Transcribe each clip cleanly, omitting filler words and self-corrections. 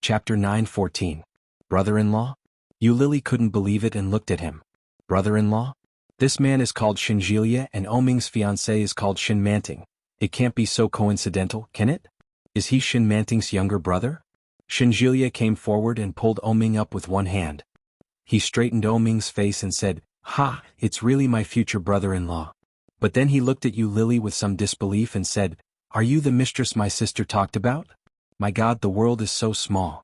Chapter 9:14. Brother-in-law? Yulili couldn't believe it and looked at him. Brother-in-law? This man is called Shinjilia and Oming's fiancé is called Shinmanting. It can't be so coincidental, can it? Is he Shinmanting's younger brother? Shinjilia came forward and pulled Oming up with one hand. He straightened Oming's face and said, "Ha, it's really my future brother-in-law." But then he looked at Yulili with some disbelief and said, "Are you the mistress my sister talked about? My God, the world is so small."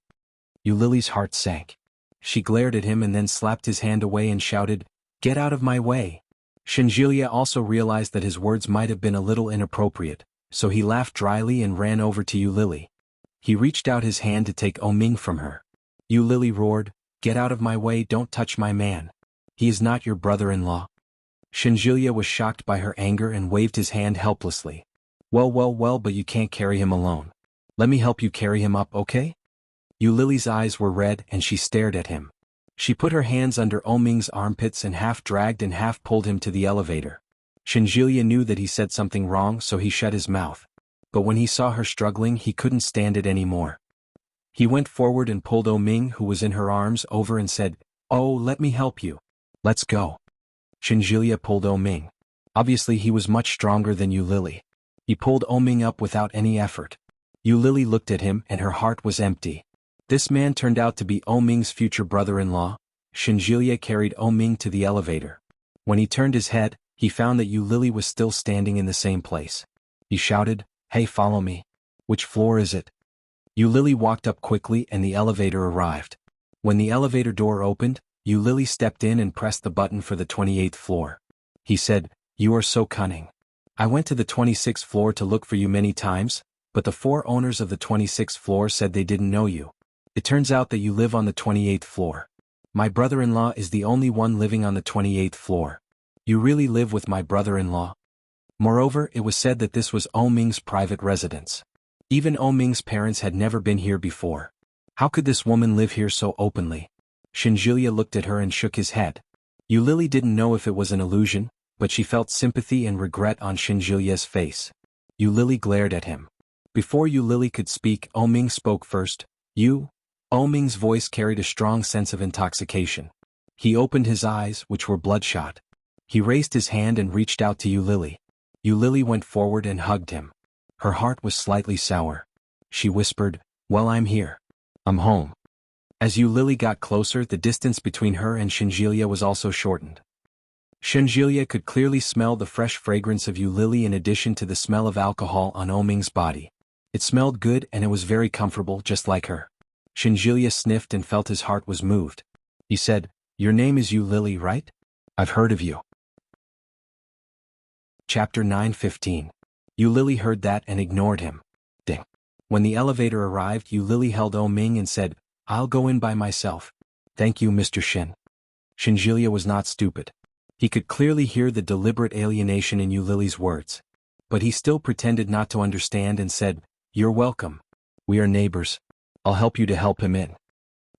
Yulili's heart sank. She glared at him and then slapped his hand away and shouted, "Get out of my way." Shinjilia also realized that his words might have been a little inappropriate, so he laughed dryly and ran over to Yulili. He reached out his hand to take Oming from her. Yulili roared, "Get out of my way, don't touch my man. He is not your brother-in-law." Shinjilia was shocked by her anger and waved his hand helplessly. Well, but you can't carry him alone. Let me help you carry him up, okay?" Yulili's eyes were red and she stared at him. She put her hands under Oming's armpits and half dragged and half pulled him to the elevator. Shinjilia knew that he said something wrong, so he shut his mouth. But when he saw her struggling, he couldn't stand it anymore. He went forward and pulled Oming, who was in her arms, over and said, "Oh, let me help you. Let's go." Shinjilia pulled Oming. Obviously he was much stronger than Yulili. He pulled Oming up without any effort. Yulili looked at him and her heart was empty. This man turned out to be Oming's future brother-in-law. Shinjilia carried Oming to the elevator. When he turned his head, he found that Yulili was still standing in the same place. He shouted, "Hey, follow me." "Which floor is it?" Yulili walked up quickly and the elevator arrived. When the elevator door opened, Yulili stepped in and pressed the button for the 28th floor. He said, "You are so cunning. I went to the 26th floor to look for you many times, but the 4 owners of the 26th floor said they didn't know you. It turns out that you live on the 28th floor. My brother-in-law is the only one living on the 28th floor. You really live with my brother-in-law?" Moreover, it was said that this was Oming's private residence. Even Oming's parents had never been here before. How could this woman live here so openly? Shinjilia looked at her and shook his head. Yulili didn't know if it was an illusion, but she felt sympathy and regret on Shinjilia's face. Yulili glared at him. Before Yulili could speak, Oming spoke first. "You?" Oming's voice carried a strong sense of intoxication. He opened his eyes, which were bloodshot. He raised his hand and reached out to Yulili. Yulili went forward and hugged him. Her heart was slightly sour. She whispered, "Well, I'm here. I'm home." As Yulili got closer, the distance between her and Shinjilia was also shortened. Shinjilia could clearly smell the fresh fragrance of Yulili in addition to the smell of alcohol on Oming's body. It smelled good and it was very comfortable, just like her. Shinjilia sniffed and felt his heart was moved. He said, "Your name is Yulili, right? I've heard of you." Chapter 9:15. Yulili heard that and ignored him. Ding. When the elevator arrived, Yulili held Oming and said, "I'll go in by myself. Thank you, Mr. Shin." Shinjilia was not stupid. He could clearly hear the deliberate alienation in Yulili's words. But he still pretended not to understand and said, "You're welcome. We are neighbors. I'll help you to help him in."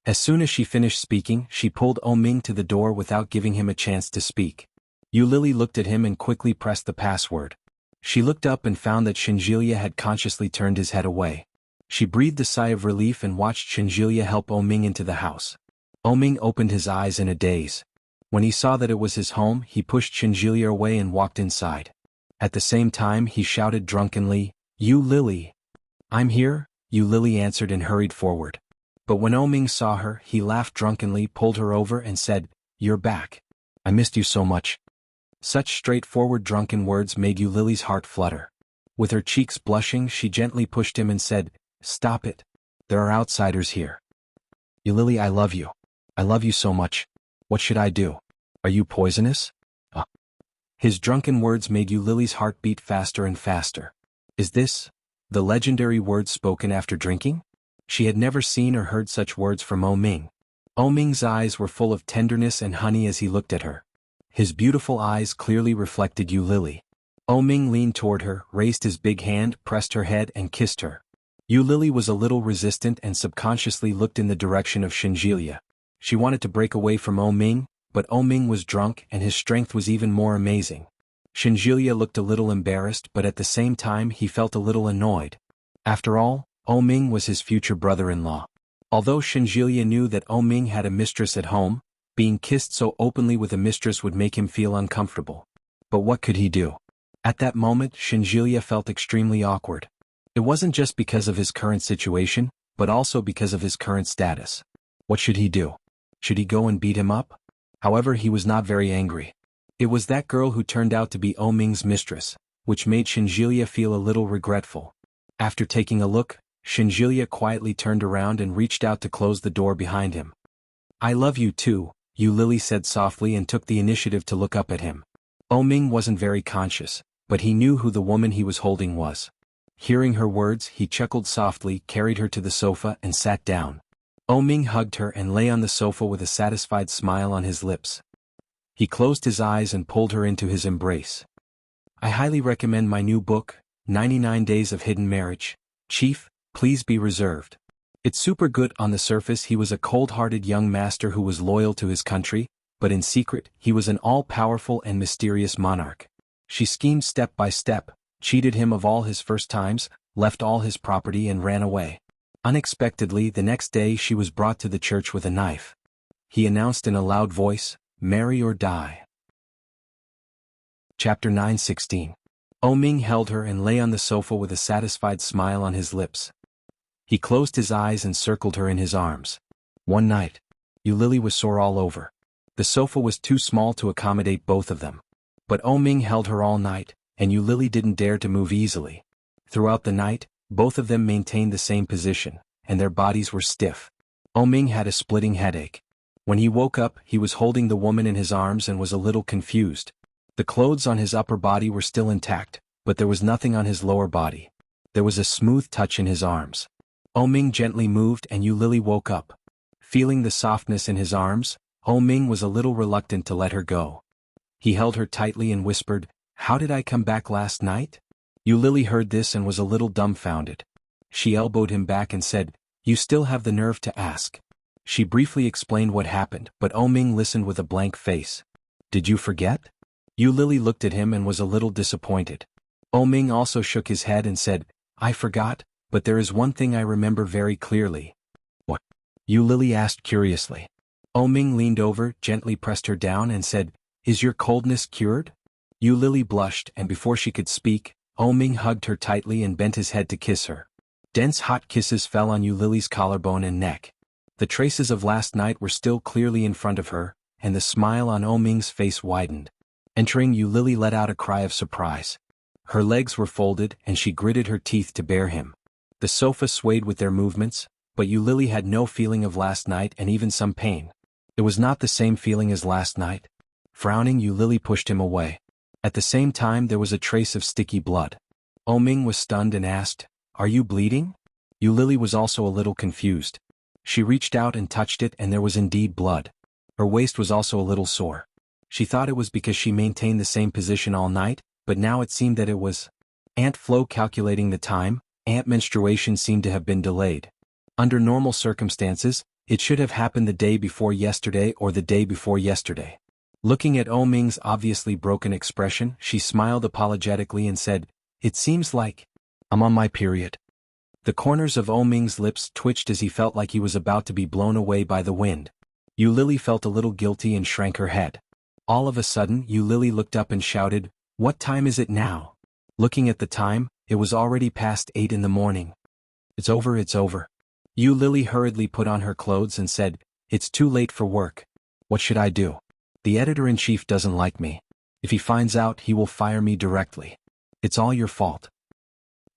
As soon as she finished speaking, she pulled Oming to the door without giving him a chance to speak. Yulili looked at him and quickly pressed the password. She looked up and found that Shinjilia had consciously turned his head away. She breathed a sigh of relief and watched Shinjilia help Oming into the house. Oming opened his eyes in a daze. When he saw that it was his home, he pushed Shinjilia away and walked inside. At the same time, he shouted drunkenly, "Yulili!" "I'm here," Yulili answered and hurried forward. But when Oming saw her, he laughed drunkenly, pulled her over and said, "You're back. I missed you so much." Such straightforward drunken words made Yulili's heart flutter. With her cheeks blushing, she gently pushed him and said, "Stop it. There are outsiders here." "Yulili, I love you. I love you so much. What should I do? Are you poisonous?" His drunken words made Yulili's heart beat faster and faster. Is this the legendary words spoken after drinking? She had never seen or heard such words from Oming. Oming's eyes were full of tenderness and honey as he looked at her. His beautiful eyes clearly reflected Yulili. Oming leaned toward her, raised his big hand, pressed her head and kissed her. Yulili was a little resistant and subconsciously looked in the direction of Shinjilia. She wanted to break away from Oming, but Oming was drunk and his strength was even more amazing. Shinjilia looked a little embarrassed, but at the same time he felt a little annoyed. After all, Oming was his future brother-in-law. Although Shinjilia knew that Ming had a mistress at home, being kissed so openly with a mistress would make him feel uncomfortable. But what could he do? At that moment, Shinjilia felt extremely awkward. It wasn't just because of his current situation, but also because of his current status. What should he do? Should he go and beat him up? However, he was not very angry. It was that girl who turned out to be Ming's mistress, which made Shinjilia feel a little regretful. After taking a look, Shinjilia quietly turned around and reached out to close the door behind him. "I love you too," Lily said softly and took the initiative to look up at him. Ming wasn't very conscious, but he knew who the woman he was holding was. Hearing her words, he chuckled softly, carried her to the sofa and sat down. Ming hugged her and lay on the sofa with a satisfied smile on his lips. He closed his eyes and pulled her into his embrace. "I highly recommend my new book, 99 Days of Hidden Marriage. Chief, please be reserved." It's super good. On the surface he was a cold-hearted young master who was loyal to his country, but in secret he was an all-powerful and mysterious monarch. She schemed step by step, cheated him of all his first times, left all his property and ran away. Unexpectedly, the next day she was brought to the church with a knife. He announced in a loud voice, "Marry or die." Chapter 9:16. Ming held her and lay on the sofa with a satisfied smile on his lips. He closed his eyes and circled her in his arms. One night, Lily was sore all over. The sofa was too small to accommodate both of them. But Ming held her all night, and Lily didn't dare to move easily. Throughout the night, both of them maintained the same position, and their bodies were stiff. Ming had a splitting headache. When he woke up, he was holding the woman in his arms and was a little confused. The clothes on his upper body were still intact, but there was nothing on his lower body. There was a smooth touch in his arms. Ming gently moved and Lily woke up. Feeling the softness in his arms, Ming was a little reluctant to let her go. He held her tightly and whispered, "How did I come back last night?" Lily heard this and was a little dumbfounded. She elbowed him back and said, "You still have the nerve to ask." She briefly explained what happened, but Ming listened with a blank face. "Did you forget?" Lily looked at him and was a little disappointed. Ming also shook his head and said, "I forgot, but there is one thing I remember very clearly." "What?" Lily asked curiously. Ming leaned over, gently pressed her down and said, "Is your coldness cured?" Lily blushed, and before she could speak, Ming hugged her tightly and bent his head to kiss her. Dense hot kisses fell on Lily's collarbone and neck. The traces of last night were still clearly in front of her, and the smile on Ming's face widened. Entering, Lily let out a cry of surprise. Her legs were folded and she gritted her teeth to bear him. The sofa swayed with their movements, but Lily had no feeling of last night and even some pain. It was not the same feeling as last night. Frowning, Lily pushed him away. At the same time there was a trace of sticky blood. Ming was stunned and asked, "Are you bleeding?" Lily was also a little confused. She reached out and touched it and there was indeed blood. Her waist was also a little sore. She thought it was because she maintained the same position all night, but now it seemed that it was Aunt Flo. Calculating the time, Aunt menstruation seemed to have been delayed. Under normal circumstances, it should have happened the day before yesterday or the day before yesterday. Looking at Ming's obviously broken expression, she smiled apologetically and said, "It seems like I'm on my period." The corners of Ming's lips twitched as he felt like he was about to be blown away by the wind. Lily felt a little guilty and shrank her head. All of a sudden, Lily looked up and shouted, "What time is it now?" Looking at the time, it was already past 8 in the morning. It's over, it's over." Lily hurriedly put on her clothes and said, "It's too late for work. What should I do? The editor-in-chief doesn't like me. If he finds out, he will fire me directly. It's all your fault."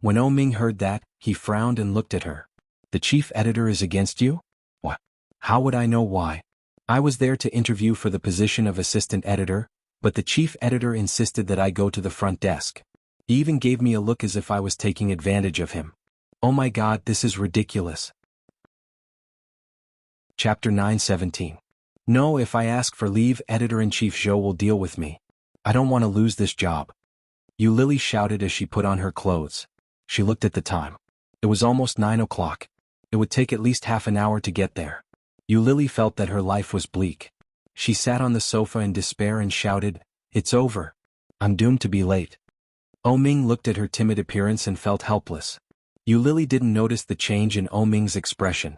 When Ming heard that, he frowned and looked at her. "The chief editor is against you?" "What? How would I know why? I was there to interview for the position of assistant editor, but the chief editor insisted that I go to the front desk. He even gave me a look as if I was taking advantage of him. Oh my God, this is ridiculous." Chapter 9:17. "No, if I ask for leave, editor-in-chief Zhou will deal with me. I don't want to lose this job." Lily shouted as she put on her clothes. She looked at the time. It was almost 9 o'clock. It would take at least half an hour to get there. Lily felt that her life was bleak. She sat on the sofa in despair and shouted, "It's over. I'm doomed to be late." Ming looked at her timid appearance and felt helpless. Lily didn't notice the change in Ming's expression.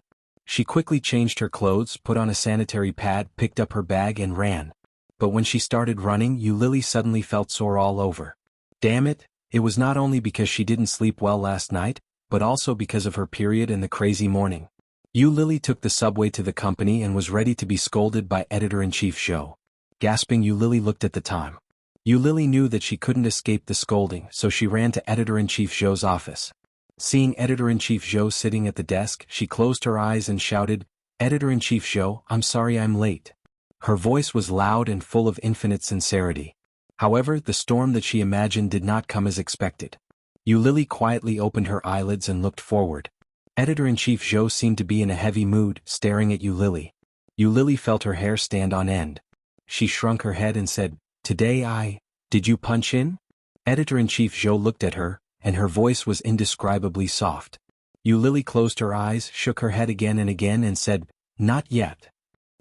She quickly changed her clothes, put on a sanitary pad, picked up her bag and ran. But when she started running, Lily suddenly felt sore all over. Damn it, it was not only because she didn't sleep well last night, but also because of her period and the crazy morning. Lily took the subway to the company and was ready to be scolded by Editor-in-Chief Zhou. Gasping, Lily looked at the time. Lily knew that she couldn't escape the scolding, so she ran to Editor-in-Chief Zhou's office. Seeing Editor-in-Chief Zhou sitting at the desk, she closed her eyes and shouted, "Editor-in-Chief Zhou, I'm sorry I'm late." Her voice was loud and full of infinite sincerity. However, the storm that she imagined did not come as expected. Lily quietly opened her eyelids and looked forward. Editor-in-Chief Zhou seemed to be in a heavy mood, staring at Lily. Lily felt her hair stand on end. She shrunk her head and said, Did you punch in?" Editor-in-Chief Zhou looked at her, and her voice was indescribably soft. Lily closed her eyes, shook her head again and said, "Not yet.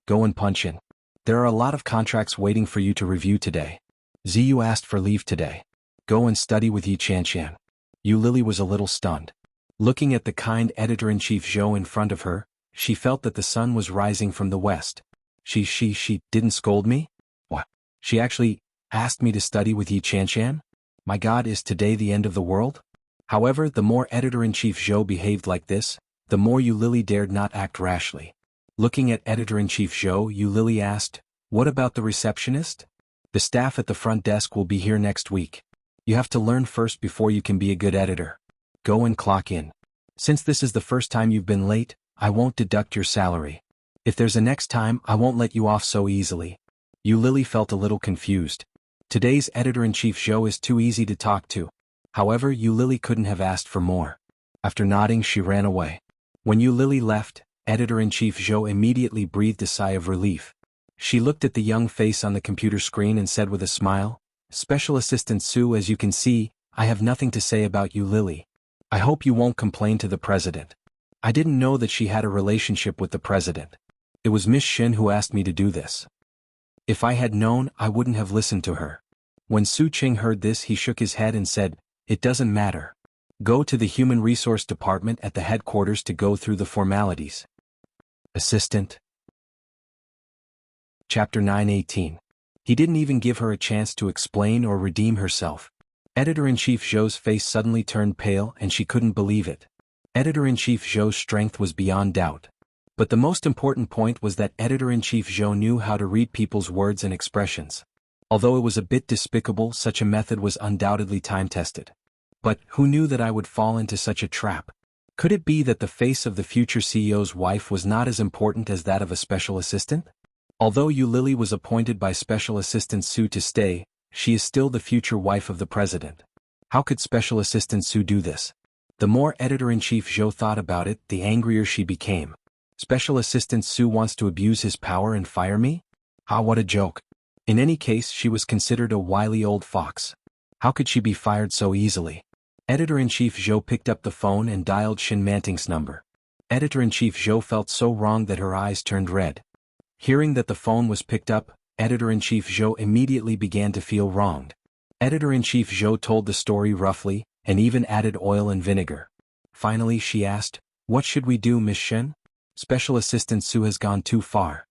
Go and punch in. There are a lot of contracts waiting for you to review today. Ziyu asked for leave today. Go and study with Yi Qianqian." Lily was a little stunned. Looking at the kind Editor-in-Chief Zhou in front of her, she felt that the sun was rising from the west. She didn't scold me? What? She actually asked me to study with Yi Qianqian? My God, is today the end of the world? However, the more Editor-in-Chief Zhou behaved like this, the more Lily dared not act rashly. Looking at Editor-in-Chief Zhou, Lily asked, "What about the receptionist?" "The staff at the front desk will be here next week. You have to learn first before you can be a good editor. Go and clock in. Since this is the first time you've been late, I won't deduct your salary. If there's a next time, I won't let you off so easily." Lily felt a little confused. Today's Editor-in-Chief Zhou is too easy to talk to. However, Lily couldn't have asked for more. After nodding, she ran away. When Lily left, Editor-in-Chief Zhou immediately breathed a sigh of relief. She looked at the young face on the computer screen and said with a smile, "Special Assistant Su, as you can see, I have nothing to say about you, Lily. I hope you won't complain to the president. I didn't know that she had a relationship with the president. It was Miss Shin who asked me to do this. If I had known, I wouldn't have listened to her." When Su Qing heard this, he shook his head and said, "It doesn't matter. Go to the Human Resource Department at the headquarters to go through the formalities." Assistant. Chapter 9:18. He didn't even give her a chance to explain or redeem herself. Editor-in-Chief Zhou's face suddenly turned pale and she couldn't believe it. Editor-in-Chief Zhou's strength was beyond doubt. But the most important point was that Editor-in-Chief Zhou knew how to read people's words and expressions. Although it was a bit despicable, such a method was undoubtedly time-tested. But who knew that I would fall into such a trap? Could it be that the face of the future CEO's wife was not as important as that of a special assistant? Although Lily was appointed by Special Assistant Su to stay, she is still the future wife of the president. How could Special Assistant Su do this? The more Editor-in-Chief Zhou thought about it, the angrier she became. Special Assistant Su wants to abuse his power and fire me? Ah, what a joke. In any case, she was considered a wily old fox. How could she be fired so easily? Editor-in-Chief Zhou picked up the phone and dialed Shin Manting's number. Editor-in-Chief Zhou felt so wrong that her eyes turned red. Hearing that the phone was picked up, Editor-in-Chief Zhou immediately began to feel wronged. Editor-in-Chief Zhou told the story roughly, and even added oil and vinegar. Finally she asked, "What should we do, Miss Shin? Special Assistant Su has gone too far."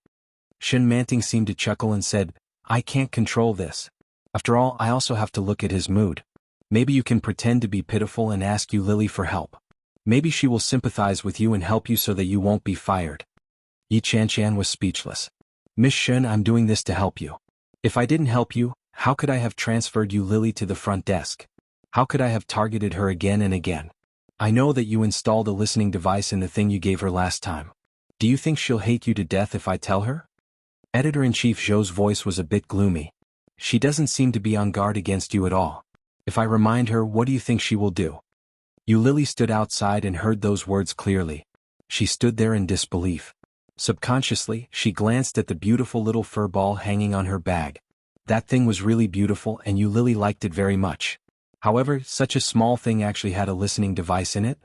Shin Manting seemed to chuckle and said, "I can't control this. After all, I also have to look at his mood. Maybe you can pretend to be pitiful and ask Lily for help. Maybe she will sympathize with you and help you so that you won't be fired." Yi Qianqian was speechless. "Miss Shin, I'm doing this to help you. If I didn't help you, how could I have transferred Lily to the front desk? How could I have targeted her again and again? I know that you installed a listening device in the thing you gave her last time. Do you think she'll hate you to death if I tell her?" Editor-in-Chief Zhou's voice was a bit gloomy. "She doesn't seem to be on guard against you at all. If I remind her, what do you think she will do?" Lily stood outside and heard those words clearly. She stood there in disbelief. Subconsciously, she glanced at the beautiful little fur ball hanging on her bag. That thing was really beautiful and Lily liked it very much. However, such a small thing actually had a listening device in it?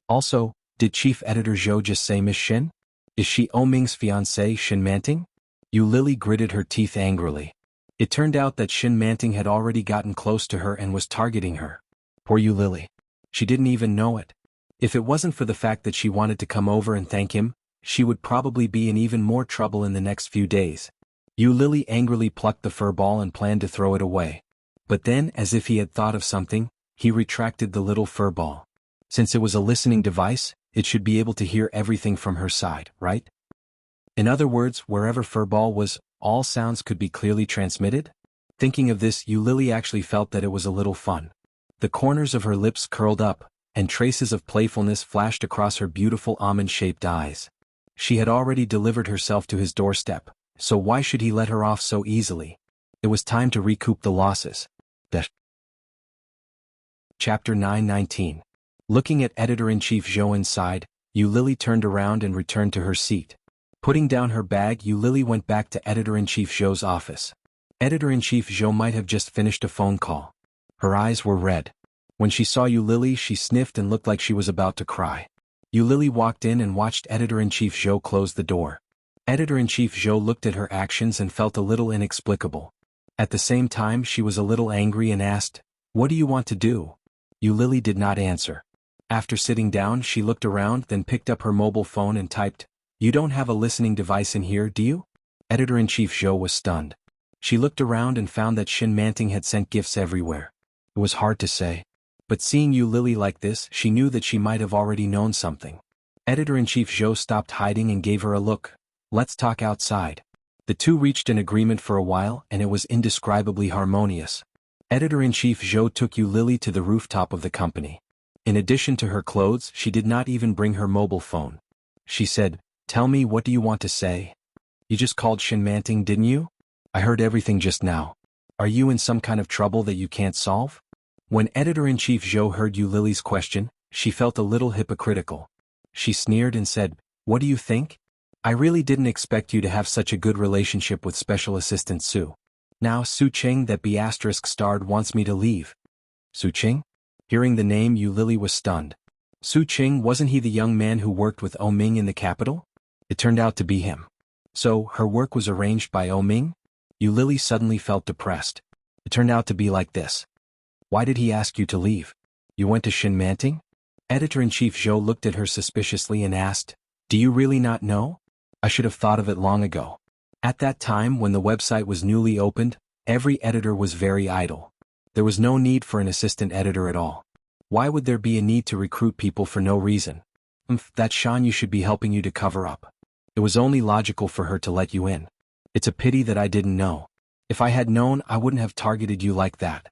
Also, did Chief Editor Zhou just say Miss Shin? Is she Oming's fiancé, Shin Manting? Lily gritted her teeth angrily. It turned out that Shin Manting had already gotten close to her and was targeting her. Poor Lily. She didn't even know it. If it wasn't for the fact that she wanted to come over and thank him, she would probably be in even more trouble in the next few days. Yu Lily angrily plucked the fur ball and planned to throw it away. But then, as if he had thought of something, he retracted the little fur ball. Since it was a listening device, it should be able to hear everything from her side, right? In other words, wherever fur ball was, all sounds could be clearly transmitted? Thinking of this, Yu Lily actually felt that it was a little fun. The corners of her lips curled up, and traces of playfulness flashed across her beautiful almond-shaped eyes. She had already delivered herself to his doorstep, so why should he let her off so easily? It was time to recoup the losses. Chapter 9:19. Looking at Editor-in-Chief Zhou inside, Yu Lily turned around and returned to her seat. Putting down her bag, Yu Lily went back to Editor-in-Chief Zhou's office. Editor-in-Chief Zhou might have just finished a phone call. Her eyes were red. When she saw Yu Lily, she sniffed and looked like she was about to cry. Yu Lily walked in and watched Editor-in-Chief Zhou close the door. Editor-in-Chief Zhou looked at her actions and felt a little inexplicable. At the same time, she was a little angry and asked, "What do you want to do?" Yu Lily did not answer. After sitting down, she looked around, then picked up her mobile phone and typed, "You don't have a listening device in here, do you?" Editor-in-Chief Zhou was stunned. She looked around and found that Manting had sent gifts everywhere. It was hard to say. But seeing Yu Lily like this, she knew that she might have already known something. Editor-in-Chief Zhou stopped hiding and gave her a look. "Let's talk outside." The two reached an agreement for a while, and it was indescribably harmonious. Editor-in-Chief Zhou took Yu Lily to the rooftop of the company. In addition to her clothes, she did not even bring her mobile phone. She said, "Tell me, what do you want to say? You just called Manting, didn't you? I heard everything just now. Are you in some kind of trouble that you can't solve?" When Editor-in-Chief Zhou heard Yu Lily's question, she felt a little hypocritical. She sneered and said, "What do you think? I really didn't expect you to have such a good relationship with Special Assistant Su. Now Su Ching, that B** starred, wants me to leave." Su Ching? Hearing the name, Yu Lily was stunned. Su Ching, wasn't he the young man who worked with O Ming in the capital? It turned out to be him. So, her work was arranged by O Ming? Yu Lily suddenly felt depressed. It turned out to be like this. Why did he ask you to leave? You went to Manting? Editor-in-Chief Zhou looked at her suspiciously and asked, "Do you really not know? I should have thought of it long ago." At that time, when the website was newly opened, every editor was very idle. There was no need for an assistant editor at all. Why would there be a need to recruit people for no reason? That Shan Yu should be helping you to cover up. It was only logical for her to let you in. It's a pity that I didn't know. If I had known, I wouldn't have targeted you like that.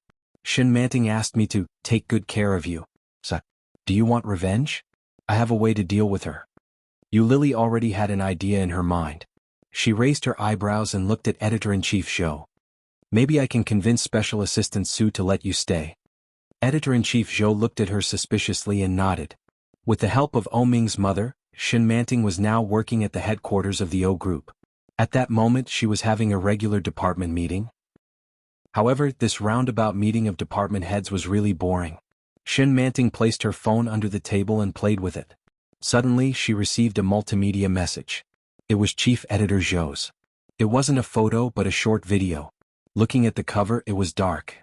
Manting asked me to take good care of you. So, do you want revenge? I have a way to deal with her. Yu Lily already had an idea in her mind. She raised her eyebrows and looked at Editor-in-Chief Zhou. Maybe I can convince Special Assistant Su to let you stay. Editor-in-Chief Zhou looked at her suspiciously and nodded. With the help of O Ming's mother, Manting was now working at the headquarters of the O Group. At that moment, she was having a regular department meeting. However, this roundabout meeting of department heads was really boring. Manting placed her phone under the table and played with it. Suddenly, she received a multimedia message. It was Chief Editor Zhou's. It wasn't a photo but a short video. Looking at the cover, it was dark.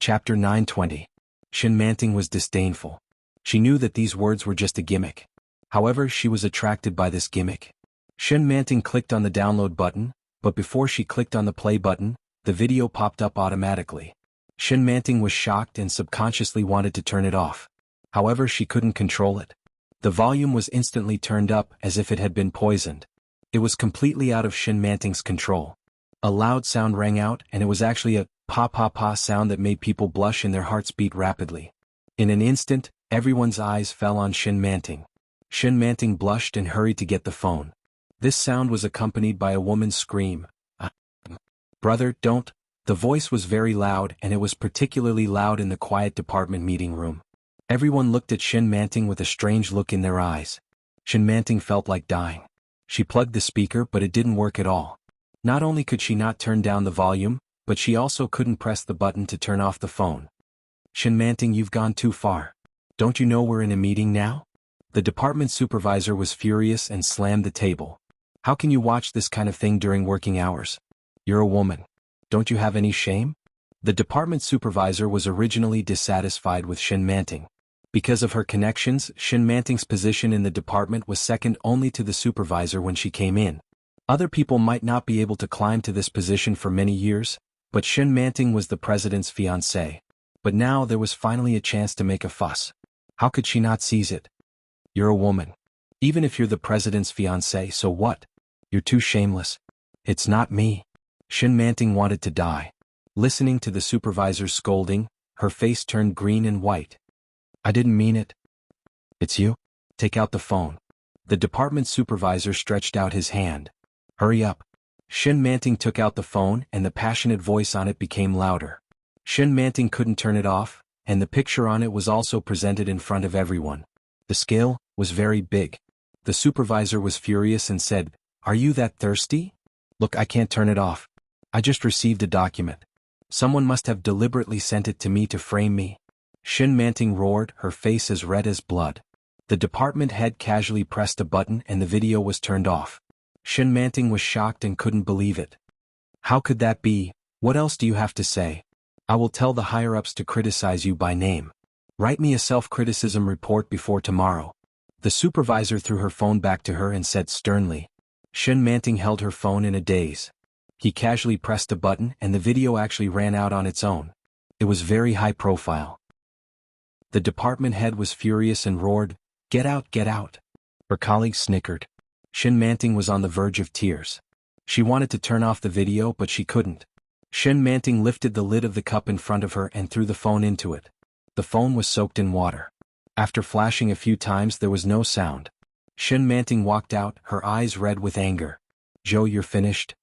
Chapter 9:20. Manting was disdainful. She knew that these words were just a gimmick. However, she was attracted by this gimmick. Manting clicked on the download button, but before she clicked on the play button, the video popped up automatically. Manting was shocked and subconsciously wanted to turn it off. However, she couldn't control it. The volume was instantly turned up as if it had been poisoned. It was completely out of Manting's control. A loud sound rang out, and it was actually a pa-pa-pa sound that made people blush and their hearts beat rapidly. In an instant, everyone's eyes fell on Manting. Manting blushed and hurried to get the phone. This sound was accompanied by a woman's scream. "Brother, don't." The voice was very loud, and it was particularly loud in the quiet department meeting room. Everyone looked at Manting with a strange look in their eyes. Manting felt like dying. She plugged the speaker, but it didn't work at all. Not only could she not turn down the volume, but she also couldn't press the button to turn off the phone. Manting, you've gone too far. Don't you know we're in a meeting now? The department supervisor was furious and slammed the table. How can you watch this kind of thing during working hours? You're a woman. Don't you have any shame? The department supervisor was originally dissatisfied with Manting. Because of her connections, Shin Manting's position in the department was second only to the supervisor when she came in. Other people might not be able to climb to this position for many years, but Shin Manting was the president's fiancée. But now there was finally a chance to make a fuss. How could she not seize it? You're a woman. Even if you're the president's fiancée, so what? You're too shameless. It's not me. Shin Manting wanted to die. Listening to the supervisor's scolding, her face turned green and white. I didn't mean it. It's you? Take out the phone. The department supervisor stretched out his hand. Hurry up. Shin Manting took out the phone and the passionate voice on it became louder. Shin Manting couldn't turn it off, and the picture on it was also presented in front of everyone. The scale was very big. The supervisor was furious and said, "Are you that thirsty? Look, I can't turn it off. I just received a document. Someone must have deliberately sent it to me to frame me." Shin Manting roared, her face as red as blood. The department head casually pressed a button and the video was turned off. Shin Manting was shocked and couldn't believe it. How could that be? What else do you have to say? I will tell the higher-ups to criticize you by name. Write me a self-criticism report before tomorrow. The supervisor threw her phone back to her and said sternly. Shin Manting held her phone in a daze. He casually pressed a button and the video actually ran out on its own. It was very high profile. The department head was furious and roared, "Get out, get out." Her colleagues snickered. Shin Manting was on the verge of tears. She wanted to turn off the video but she couldn't. Shin Manting lifted the lid of the cup in front of her and threw the phone into it. The phone was soaked in water. After flashing a few times there was no sound. Shin Manting walked out, her eyes red with anger. "Joe, you're finished?"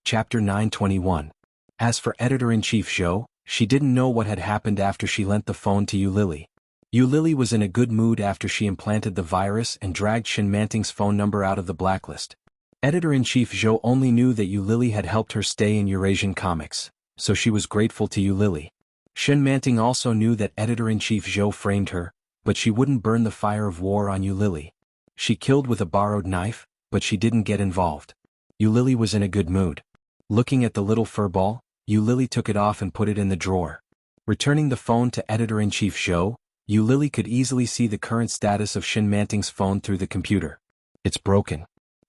Chapter 921. As for Editor-in-Chief Zhou, she didn't know what had happened after she lent the phone to Yu Lily. Yu Lily was in a good mood after she implanted the virus and dragged Shin Manting's phone number out of the blacklist. Editor-in-Chief Zhou only knew that Yu Lily had helped her stay in Eurasian Comics, so she was grateful to Yu Lily. Shin Manting also knew that Editor-in-Chief Zhou framed her, but she wouldn't burn the fire of war on Yu Lily. She killed with a borrowed knife, but she didn't get involved. Yu Lily was in a good mood. Looking at the little fur ball, Yu Lily took it off and put it in the drawer. Returning the phone to Editor-in-Chief Zhou, Yu Lily could easily see the current status of Shin Manting's phone through the computer. It's broken.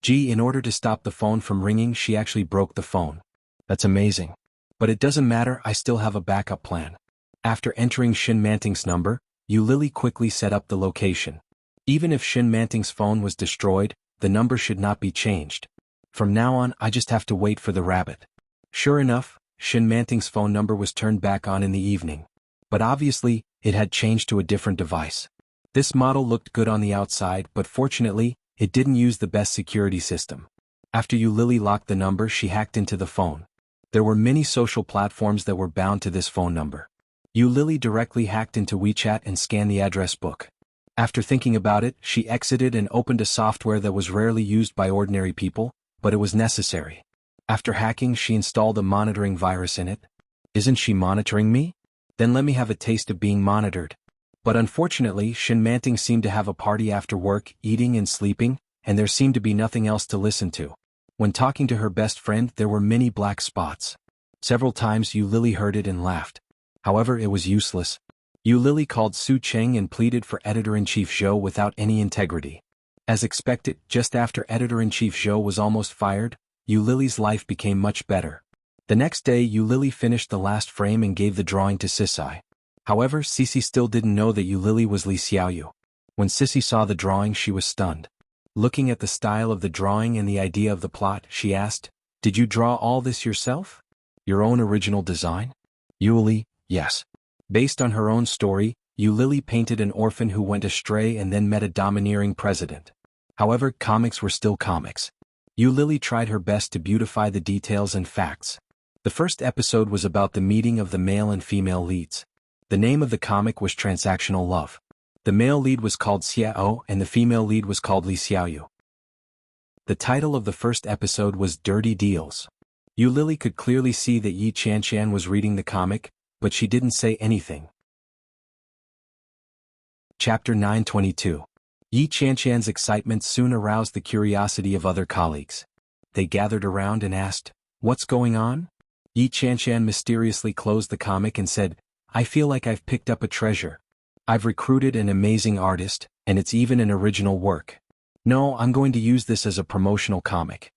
In order to stop the phone from ringing, she actually broke the phone. That's amazing. But it doesn't matter, I still have a backup plan. After entering Shin Manting's number, Yu Lily quickly set up the location. Even if Shin Manting's phone was destroyed, the number should not be changed. From now on, I just have to wait for the rabbit. Sure enough, Shin Manting's phone number was turned back on in the evening. But obviously, it had changed to a different device. This model looked good on the outside, but fortunately, it didn't use the best security system. After Yu Lily locked the number, she hacked into the phone. There were many social platforms that were bound to this phone number. Yu Lily directly hacked into WeChat and scanned the address book. After thinking about it, she exited and opened a software that was rarely used by ordinary people, but it was necessary. After hacking, she installed a monitoring virus in it. Isn't she monitoring me? Then let me have a taste of being monitored. But unfortunately, Shin Manting seemed to have a party after work, eating and sleeping, and there seemed to be nothing else to listen to. When talking to her best friend, there were many black spots. Several times Yu Lily heard it and laughed. However, it was useless. Yu Lily called Su Cheng and pleaded for Editor-in-Chief Zhou without any integrity. As expected, just after Editor-in-Chief Zhou was almost fired, Yu Lily's life became much better. The next day, Yu Lily finished the last frame and gave the drawing to Sissai. However, Sissy still didn't know that Yu Lily was Li Xiaoyu. When Sissy saw the drawing, she was stunned. Looking at the style of the drawing and the idea of the plot, she asked, "Did you draw all this yourself? Your own original design?" Yu Lily, yes. Based on her own story, Yu Lily painted an orphan who went astray and then met a domineering president. However, comics were still comics. Yu Lily tried her best to beautify the details and facts. The first episode was about the meeting of the male and female leads. The name of the comic was Transactional Love. The male lead was called Xiao and the female lead was called Li Xiaoyu. The title of the first episode was Dirty Deals. Yu Lily could clearly see that Yi Qianqian was reading the comic, but she didn't say anything. Chapter 922. Yi Qianqian's excitement soon aroused the curiosity of other colleagues. They gathered around and asked, "What's going on?" Yi Qianqian mysteriously closed the comic and said, I feel like I've picked up a treasure. I've recruited an amazing artist, and it's even an original work. No, I'm going to use this as a promotional comic.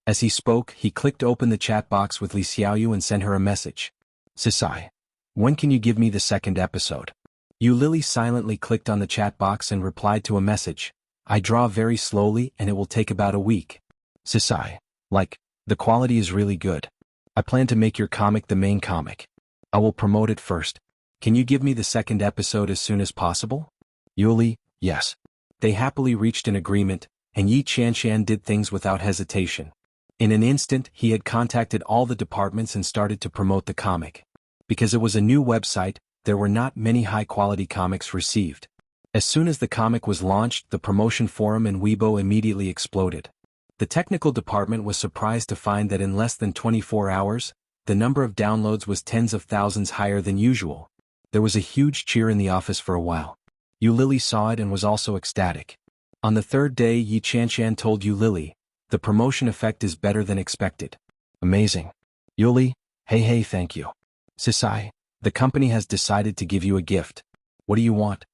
As he spoke, he clicked open the chat box with Li Xiaoyu and sent her a message. Sisai. When can you give me the second episode? Yu Lily silently clicked on the chat box and replied to a message. I draw very slowly and it will take about a week. Sisai. The quality is really good. I plan to make your comic the main comic. I will promote it first. Can you give me the second episode as soon as possible? Yuli, yes. They happily reached an agreement, and Yi Qianshan did things without hesitation. In an instant, he had contacted all the departments and started to promote the comic. Because it was a new website, there were not many high-quality comics received. As soon as the comic was launched, the promotion forum and Weibo immediately exploded. The technical department was surprised to find that in less than 24 hours, the number of downloads was tens of thousands higher than usual. There was a huge cheer in the office for a while. Yu Lily saw it and was also ecstatic. On the third day, Yi Qianshan told Yu Lily, the promotion effect is better than expected. Amazing. Yuli, hey thank you. Sisai, the company has decided to give you a gift. What do you want?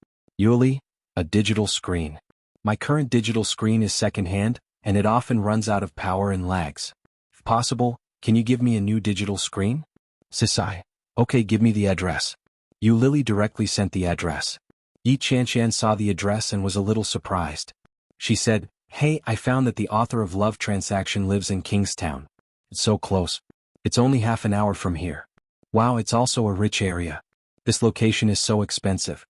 Yuli, a digital screen. My current digital screen is second-hand, and it often runs out of power and lags. If possible, can you give me a new digital screen? Sisai, okay, give me the address. Yu Lily directly sent the address. Yi Qianshan saw the address and was a little surprised. She said, hey, I found that the author of Love Transaction lives in Kingstown. It's so close. It's only half an hour from here. Wow, it's also a rich area. This location is so expensive.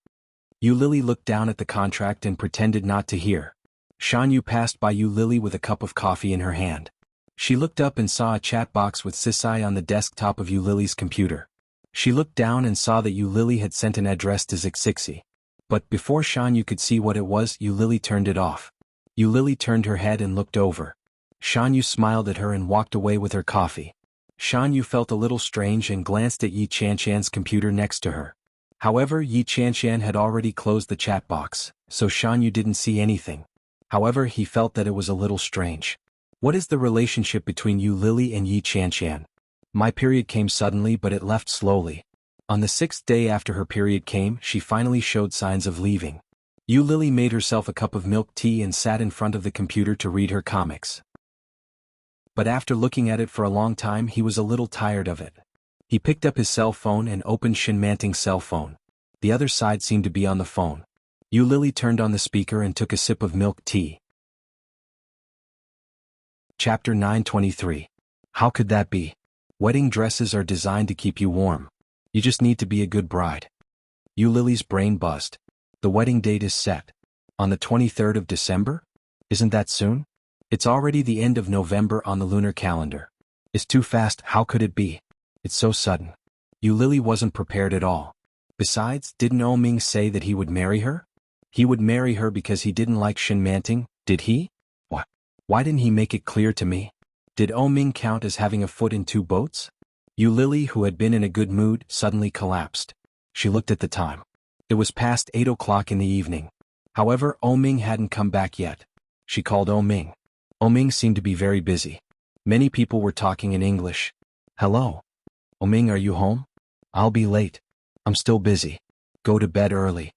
Yu Lily looked down at the contract and pretended not to hear. Shan Yu passed by Yu Lily with a cup of coffee in her hand. She looked up and saw a chat box with Sisai on the desktop of Yu Lily's computer. She looked down and saw that Yu Lily had sent an address to Zixixi. But before Shan Yu could see what it was, Yu Lily turned it off. Yu Lily turned her head and looked over. Shan Yu smiled at her and walked away with her coffee. Shan Yu felt a little strange and glanced at Yi Qianshan's computer next to her. However, Yi Qianshan had already closed the chat box, so Shan Yu didn't see anything. However, he felt that it was a little strange. What is the relationship between Yu Lily and Yi Qianshan? My period came suddenly, but it left slowly. On the 6th day after her period came, she finally showed signs of leaving. Yu Lily made herself a cup of milk tea and sat in front of the computer to read her comics. But after looking at it for a long time, he was a little tired of it. He picked up his cell phone and opened Shinmanting's cell phone. The other side seemed to be on the phone. Yu Lily turned on the speaker and took a sip of milk tea. Chapter 923. How could that be? Wedding dresses are designed to keep you warm. You just need to be a good bride. Yu Lily's brain buzzed. The wedding date is set. On the 23rd of December? Isn't that soon? It's already the end of November on the lunar calendar. It's too fast, how could it be? It's so sudden. Yu Lily wasn't prepared at all. Besides, didn't Oming say that he would marry her? He would marry her because he didn't like Shinmanting, did he? What? Why didn't he make it clear to me? Did Oming count as having a foot in two boats? Yu Lily, who had been in a good mood, suddenly collapsed. She looked at the time. It was past 8 o'clock in the evening. However, Oming hadn't come back yet. She called Oming. Oming seemed to be very busy. Many people were talking in English. Hello. Oming, are you home? I'll be late. I'm still busy. Go to bed early.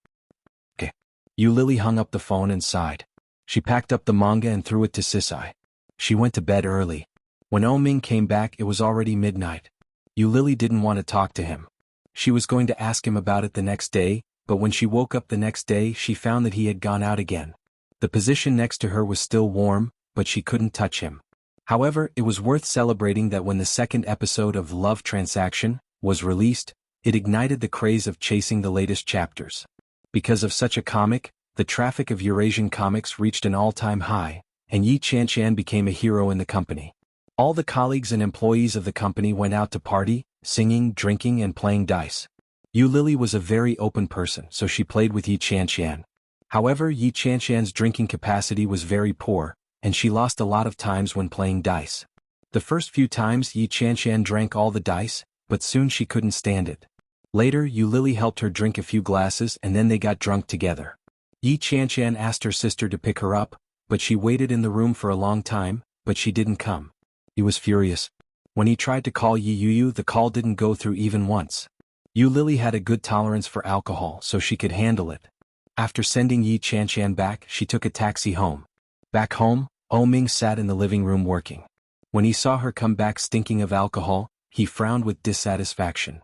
Okay. Yu Lily hung up the phone and sighed. She packed up the manga and threw it to Sisai. She went to bed early. When Oming came back, it was already midnight. Yu Lily didn't want to talk to him. She was going to ask him about it the next day, but when she woke up the next day, she found that he had gone out again. The position next to her was still warm, but she couldn't touch him. However, it was worth celebrating that when the second episode of Love Transaction was released, it ignited the craze of chasing the latest chapters. Because of such a comic, the traffic of Eurasian comics reached an all-time high, and Yi Qianshan became a hero in the company. All the colleagues and employees of the company went out to party, singing, drinking, and playing dice. Yu Lily was a very open person, so she played with Yi Qianshan. However, Yi Qianshan's drinking capacity was very poor, and she lost a lot of times when playing dice. The first few times Yi Qianshan drank all the dice, but soon she couldn't stand it. Later, Yu Lily helped her drink a few glasses and then they got drunk together. Yi Qianshan asked her sister to pick her up, but she waited in the room for a long time, but she didn't come. He was furious. When he tried to call Yi Yuyu, the call didn't go through even once. Yu Lily had a good tolerance for alcohol, so she could handle it. After sending Yi Chanshan back, she took a taxi home. Back home, Ming sat in the living room working. When he saw her come back stinking of alcohol, he frowned with dissatisfaction.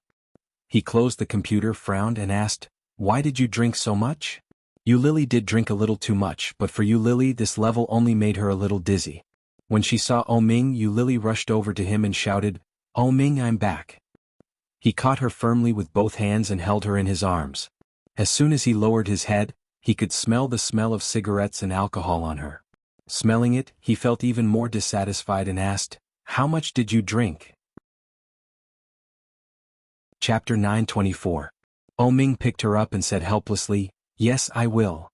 He closed the computer, frowned, and asked, "Why did you drink so much?" Yu Lily did drink a little too much, but for Yu Lily this level only made her a little dizzy. When she saw Ming, Yu Lily rushed over to him and shouted, "Ming, I'm back." He caught her firmly with both hands and held her in his arms. As soon as he lowered his head, he could smell the smell of cigarettes and alcohol on her. Smelling it, he felt even more dissatisfied and asked, "How much did you drink?" Chapter 924. Ming picked her up and said helplessly, "Yes, I will.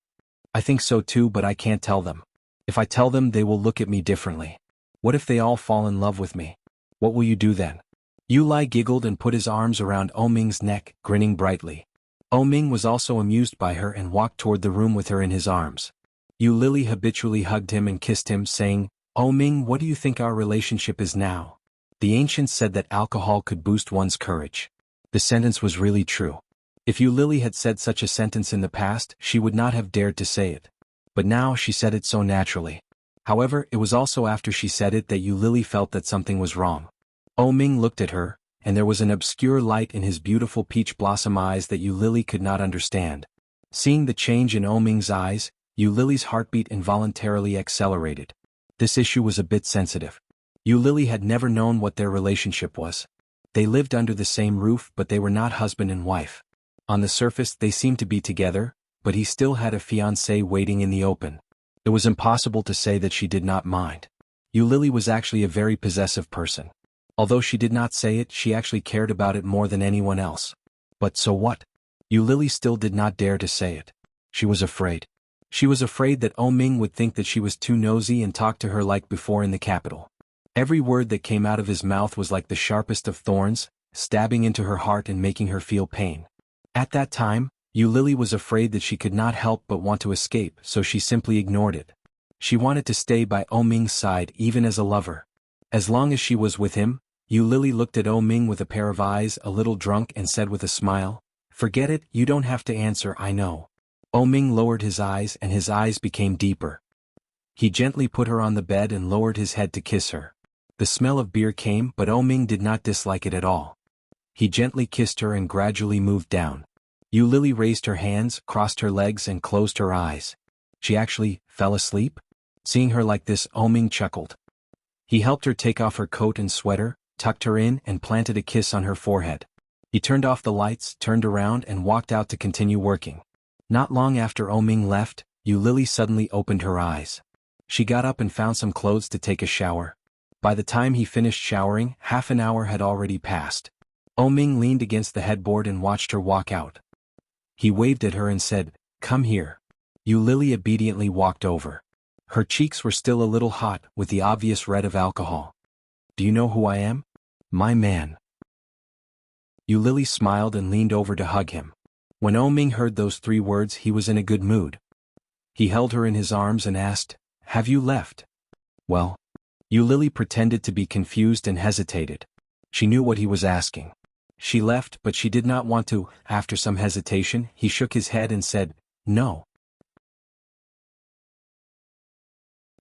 I think so too, but I can't tell them. If I tell them, they will look at me differently. What if they all fall in love with me? What will you do then?" Yu Lai giggled and put his arms around Ming's neck, grinning brightly. Ming was also amused by her and walked toward the room with her in his arms. Yu Lily habitually hugged him and kissed him, saying, "Ming, what do you think our relationship is now?" The ancients said that alcohol could boost one's courage. The sentence was really true. If Yu Lily had said such a sentence in the past, she would not have dared to say it. But now she said it so naturally. However, it was also after she said it that Yu Lily felt that something was wrong. Ming looked at her, and there was an obscure light in his beautiful peach blossom eyes that Yu Lily could not understand. Seeing the change in Ming's eyes, Yu Lily's heartbeat involuntarily accelerated. This issue was a bit sensitive. Yu Lily had never known what their relationship was. They lived under the same roof, but they were not husband and wife. On the surface they seemed to be together, but he still had a fiancé waiting in the open. It was impossible to say that she did not mind. Yu Lily was actually a very possessive person. Although she did not say it, she actually cared about it more than anyone else. But so what? Yu Lily still did not dare to say it. She was afraid. She was afraid that Ming would think that she was too nosy and talk to her like before in the capital. Every word that came out of his mouth was like the sharpest of thorns, stabbing into her heart and making her feel pain. At that time, Yu Lily was afraid that she could not help but want to escape, so she simply ignored it. She wanted to stay by Ming's side even as a lover. As long as she was with him, Yu Lily looked at Ming with a pair of eyes a little drunk and said with a smile, "Forget it, you don't have to answer, I know." Ming lowered his eyes and his eyes became deeper. He gently put her on the bed and lowered his head to kiss her. The smell of beer came, but Ming did not dislike it at all. He gently kissed her and gradually moved down. Yu Lily raised her hands, crossed her legs and closed her eyes. She actually fell asleep? Seeing her like this, Ming chuckled. He helped her take off her coat and sweater, tucked her in and planted a kiss on her forehead. He turned off the lights, turned around and walked out to continue working. Not long after Ming left, Yu Lily suddenly opened her eyes. She got up and found some clothes to take a shower. By the time he finished showering, half an hour had already passed. Ming leaned against the headboard and watched her walk out. He waved at her and said, "Come here." Yu Lily obediently walked over. Her cheeks were still a little hot, with the obvious red of alcohol. "Do you know who I am?" "My man." Yu Lily smiled and leaned over to hug him. When Ming heard those 3 words, he was in a good mood. He held her in his arms and asked, "Have you left?" "Well?" Yu Lily pretended to be confused and hesitated. She knew what he was asking. She left, but she did not want to. After some hesitation, he shook his head and said, "No."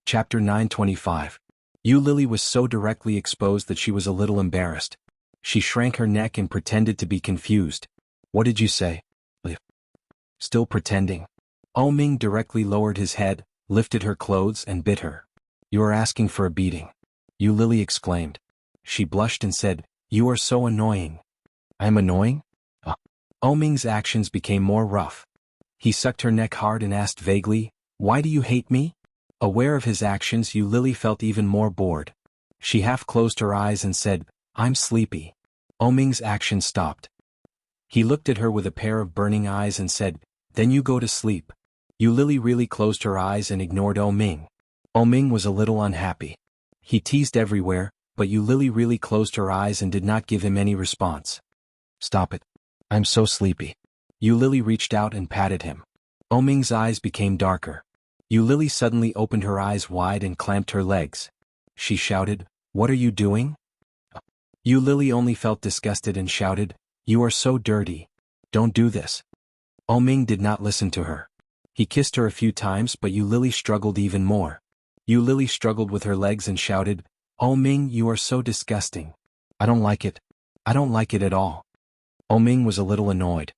Chapter 925. Yu Lily was so directly exposed that she was a little embarrassed. She shrank her neck and pretended to be confused. "What did you say?" Still pretending. Ming directly lowered his head, lifted her clothes and bit her. "You are asking for a beating," Yu Lily exclaimed. She blushed and said, "You are so annoying." "I am annoying?" Ming's actions became more rough. He sucked her neck hard and asked vaguely, "Why do you hate me?" Aware of his actions, Yu Lily felt even more bored. She half closed her eyes and said, "I'm sleepy." Ming's action stopped. He looked at her with a pair of burning eyes and said, "Then you go to sleep." Yu Lily really closed her eyes and ignored Ming. Ming was a little unhappy. He teased everywhere, but Yu Lily really closed her eyes and did not give him any response. "Stop it. I'm so sleepy." Yu Lily reached out and patted him. Ming's eyes became darker. Yu Lily suddenly opened her eyes wide and clamped her legs. She shouted, "What are you doing?" Yu Lily only felt disgusted and shouted, You are so dirty. Don't do this. Ming did not listen to her. He kissed her a few times, but Yu Lily struggled even more. Yu Lily struggled with her legs and shouted, Ming, you are so disgusting. I don't like it. I don't like it at all. Ming was a little annoyed.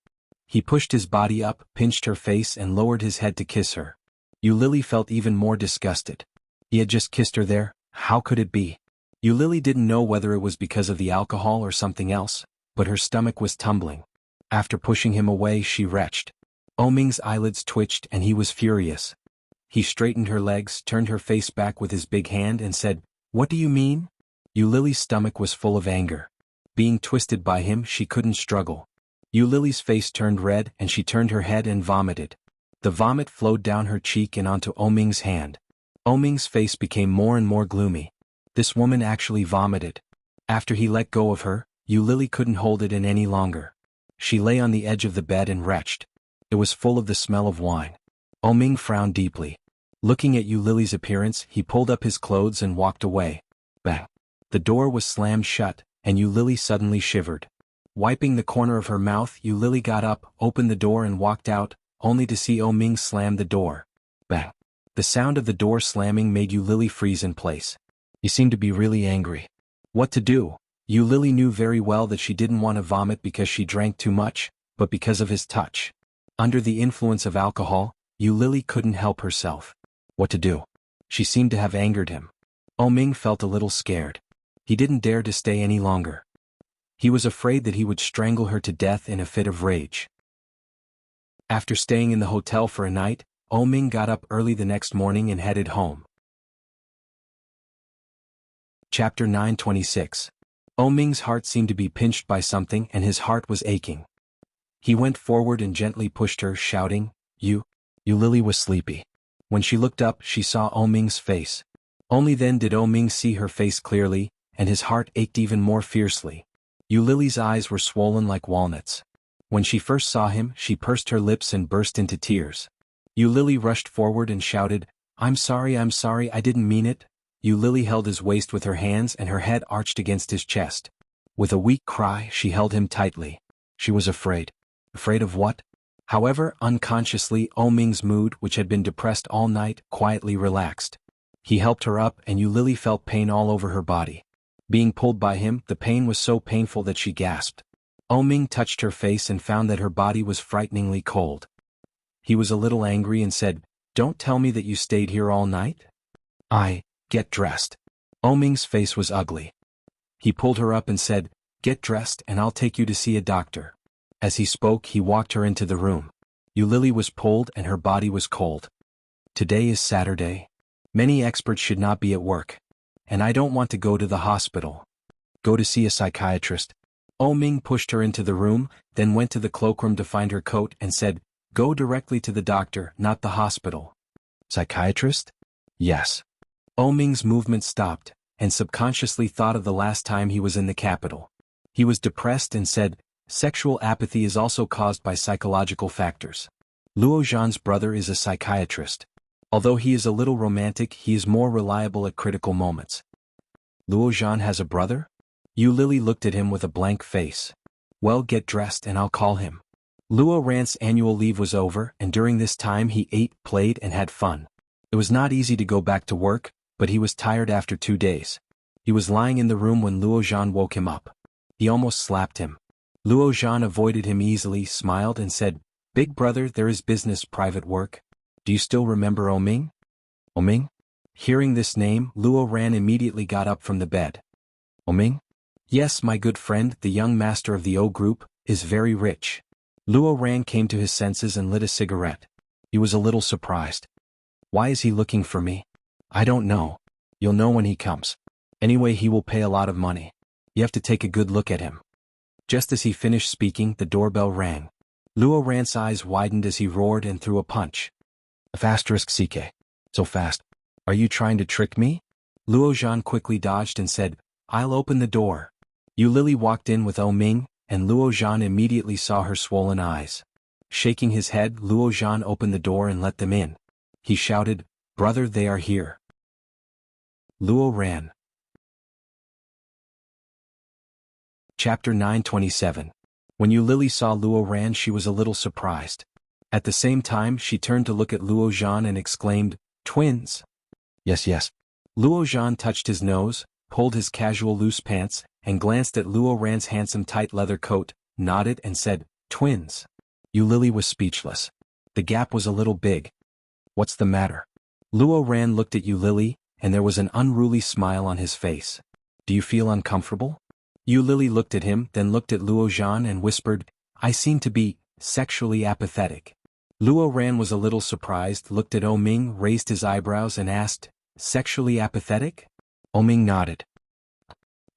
He pushed his body up, pinched her face and lowered his head to kiss her. Yu Lily felt even more disgusted. He had just kissed her there, how could it be? Yu Lily didn't know whether it was because of the alcohol or something else, but her stomach was tumbling. After pushing him away, she retched. Ming's eyelids twitched and he was furious. He straightened her legs, turned her face back with his big hand and said, What do you mean? Yu Lily's stomach was full of anger. Being twisted by him, she couldn't struggle. Yu Lily's face turned red and she turned her head and vomited. The vomit flowed down her cheek and onto Ming's hand. Ming's face became more and more gloomy. This woman actually vomited. After he let go of her, Yu Lily couldn't hold it in any longer. She lay on the edge of the bed and retched. It was full of the smell of wine. Ming frowned deeply. Looking at Yu Lily's appearance, he pulled up his clothes and walked away. Bang! The door was slammed shut, and Yu Lily suddenly shivered. Wiping the corner of her mouth, Yu Lily got up, opened the door and walked out, only to see Ming slam the door. Bang! The sound of the door slamming made Yu Lily freeze in place. He seemed to be really angry. What to do? Yu Lily knew very well that she didn't want to vomit because she drank too much, but because of his touch. Under the influence of alcohol, Yu Lily couldn't help herself. What to do? She seemed to have angered him. Ming felt a little scared. He didn't dare to stay any longer. He was afraid that he would strangle her to death in a fit of rage. After staying in the hotel for a night, Ming got up early the next morning and headed home. Chapter 926. Ming's heart seemed to be pinched by something and his heart was aching. He went forward and gently pushed her, shouting, Yu Lily was sleepy. When she looked up, she saw Ming's face. Only then did Ming see her face clearly, and his heart ached even more fiercely. Yu Lily's eyes were swollen like walnuts. When she first saw him, she pursed her lips and burst into tears. Yu Lily rushed forward and shouted, I'm sorry, I didn't mean it. Yu Lily held his waist with her hands and her head arched against his chest. With a weak cry, she held him tightly. She was afraid. Afraid of what? However, unconsciously, Ming's mood, which had been depressed all night, quietly relaxed. He helped her up and Yu Lily felt pain all over her body. Being pulled by him, the pain was so painful that she gasped. Ming touched her face and found that her body was frighteningly cold. He was a little angry and said, Don't tell me that you stayed here all night? Get dressed. Ming's face was ugly. He pulled her up and said, Get dressed and I'll take you to see a doctor. As he spoke, he walked her into the room. Yu Lily was pulled and her body was cold. Today is Saturday. Many experts should not be at work. And I don't want to go to the hospital. Go to see a psychiatrist. Ming pushed her into the room, then went to the cloakroom to find her coat and said, Go directly to the doctor, not the hospital. Psychiatrist? Yes. Ming's movement stopped, and subconsciously thought of the last time he was in the capital. He was depressed and said, Sexual apathy is also caused by psychological factors. Luo Zhan's brother is a psychiatrist. Although he is a little romantic, he is more reliable at critical moments. Luo Zhan has a brother? Yu Lily looked at him with a blank face. Well, get dressed and I'll call him. Luo Ran's annual leave was over, and during this time he ate, played, and had fun. It was not easy to go back to work, but he was tired after 2 days. He was lying in the room when Luo Zhan woke him up. He almost slapped him. Luo Zhan avoided him easily, smiled and said, Big brother, there is business, private work. Do you still remember Ming? Ming? Hearing this name, Luo Ran immediately got up from the bed. Ming? Yes, my good friend, the young master of the O group, is very rich. Luo Ran came to his senses and lit a cigarette. He was a little surprised. Why is he looking for me? I don't know. You'll know when he comes. Anyway, he will pay a lot of money. You have to take a good look at him. Just as he finished speaking, the doorbell rang. Luo Ran's eyes widened as he roared and threw a punch. *CK. So fast. Are you trying to trick me? Luo Zhan quickly dodged and said, I'll open the door. Yu Lily walked in with Ming, and Luo Zhan immediately saw her swollen eyes. Shaking his head, Luo Zhan opened the door and let them in. He shouted, Brother, they are here. Luo Ran. Chapter 927. When Yu Lily saw Luo Ran, she was a little surprised. At the same time, she turned to look at Luo Zhan and exclaimed, "Twins!" "Yes, yes." Luo Zhan touched his nose, pulled his casual loose pants, and glanced at Luo Ran's handsome tight leather coat, nodded and said, "Twins." Yu Lily was speechless. The gap was a little big. "What's the matter?" Luo Ran looked at Yu Lily, and there was an unruly smile on his face. "Do you feel uncomfortable?" Yu Lily looked at him, then looked at Luo Zhan and whispered, "I seem to be sexually apathetic." Luo Ran was a little surprised, looked at Ming, raised his eyebrows and asked, "Sexually apathetic?" Ming nodded.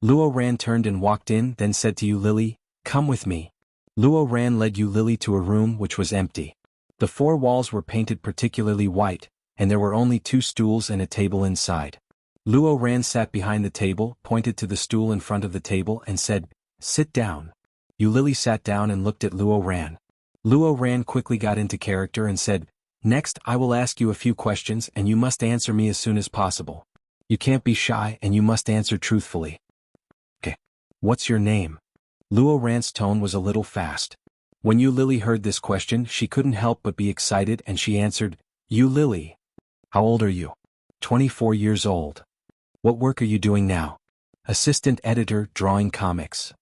Luo Ran turned and walked in, then said to Yu Lily, "Come with me." Luo Ran led Yu Lily to a room which was empty. The four walls were painted particularly white, and there were only 2 stools and a table inside. Luo Ran sat behind the table, pointed to the stool in front of the table and said, "Sit down." Yu Lily sat down and looked at Luo Ran. Luo Ran quickly got into character and said, "Next I will ask you a few questions and you must answer me as soon as possible. You can't be shy and you must answer truthfully." "Okay. What's your name?" Luo Ran's tone was a little fast. When Yu Lily heard this question, she couldn't help but be excited and she answered, "Yu Lily." "How old are you?" 24 years old. "What work are you doing now?" "Assistant editor, drawing comics."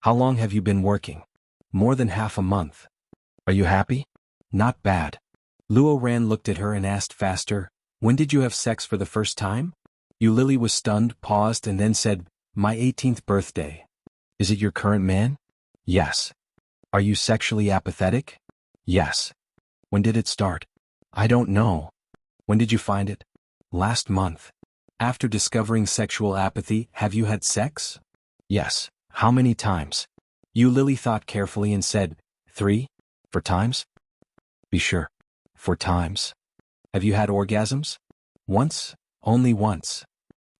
"How long have you been working?" "More than half a month." "Are you happy?" "Not bad." Luo Ran looked at her and asked faster, "When did you have sex for the first time?" Yu Lily was stunned, paused and then said, "My 18th birthday." "Is it your current man?" "Yes." "Are you sexually apathetic?" "Yes." "When did it start?" "I don't know." "When did you find it?" "Last month." "After discovering sexual apathy, have you had sex?" "Yes." "How many times?" Yu Lily thought carefully and said, 3. "4 times?" "Be sure." 4 times. "Have you had orgasms?" "Once, only once."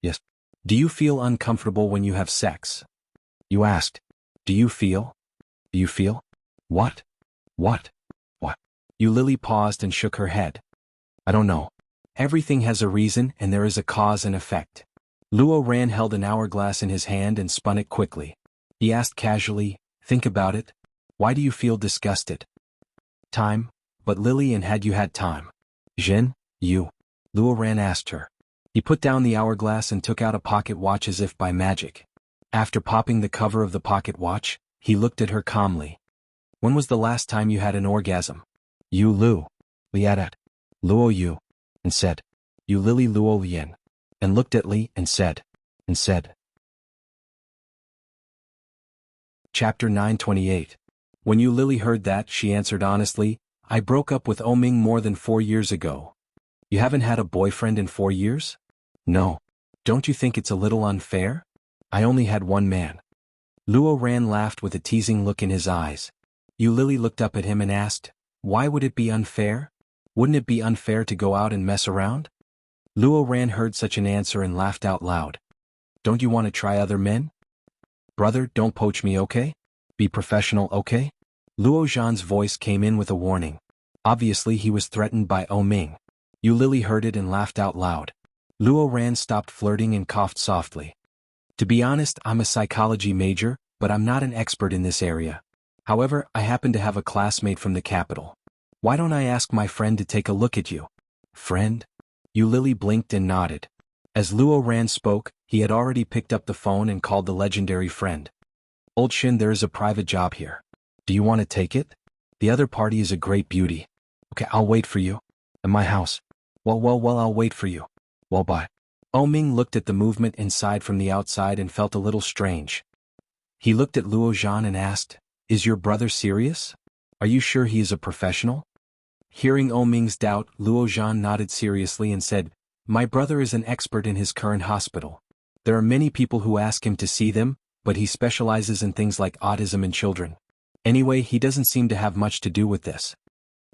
"Yes." "Do you feel uncomfortable when you have sex?" "You asked. Do you feel? Do you feel?" "What? What? What?" Yu Lily paused and shook her head. "I don't know. Everything has a reason and there is a cause and effect." Luo Ran held an hourglass in his hand and spun it quickly. He asked casually, "Think about it. Why do you feel disgusted?" "Time. But Lily, and had you had time?" "Jin, you?" Luo Ran asked her. He put down the hourglass and took out a pocket watch as if by magic. After popping the cover of the pocket watch, he looked at her calmly. "When was the last time you had an orgasm?" "Yu Lu. Li at Luo Yu." And said, "Yu Lily Luo Yin." And looked at Li and said. Chapter 928. When Yu Lily heard that, she answered honestly, "I broke up with Ming more than 4 years ago." "You haven't had a boyfriend in 4 years?" "No. Don't you think it's a little unfair? I only had one man." Luo Ran laughed with a teasing look in his eyes. Yu Lily looked up at him and asked, "Why would it be unfair? Wouldn't it be unfair to go out and mess around?" Luo Ran heard such an answer and laughed out loud. "Don't you want to try other men?" "Brother, don't poach me, okay? Be professional, okay?" Luo Zhan's voice came in with a warning. Obviously he was threatened by Ming. Yu Lily heard it and laughed out loud. Luo Ran stopped flirting and coughed softly. "To be honest, I'm a psychology major, but I'm not an expert in this area. However, I happen to have a classmate from the capital. Why don't I ask my friend to take a look at you?" "Friend?" Yu Lily blinked and nodded. As Luo Ran spoke, he had already picked up the phone and called the legendary friend. "Old Shin, there is a private job here. Do you want to take it? The other party is a great beauty." "Okay, I'll wait for you. At my house." Well, I'll wait for you." "Well, bye." Ming looked at the movement inside from the outside and felt a little strange. He looked at Luo Zhan and asked, "Is your brother serious? Are you sure he is a professional?" Hearing Ming's doubt, Luo Zhan nodded seriously and said, "My brother is an expert in his current hospital. There are many people who ask him to see them, but he specializes in things like autism in children. Anyway, he doesn't seem to have much to do with this."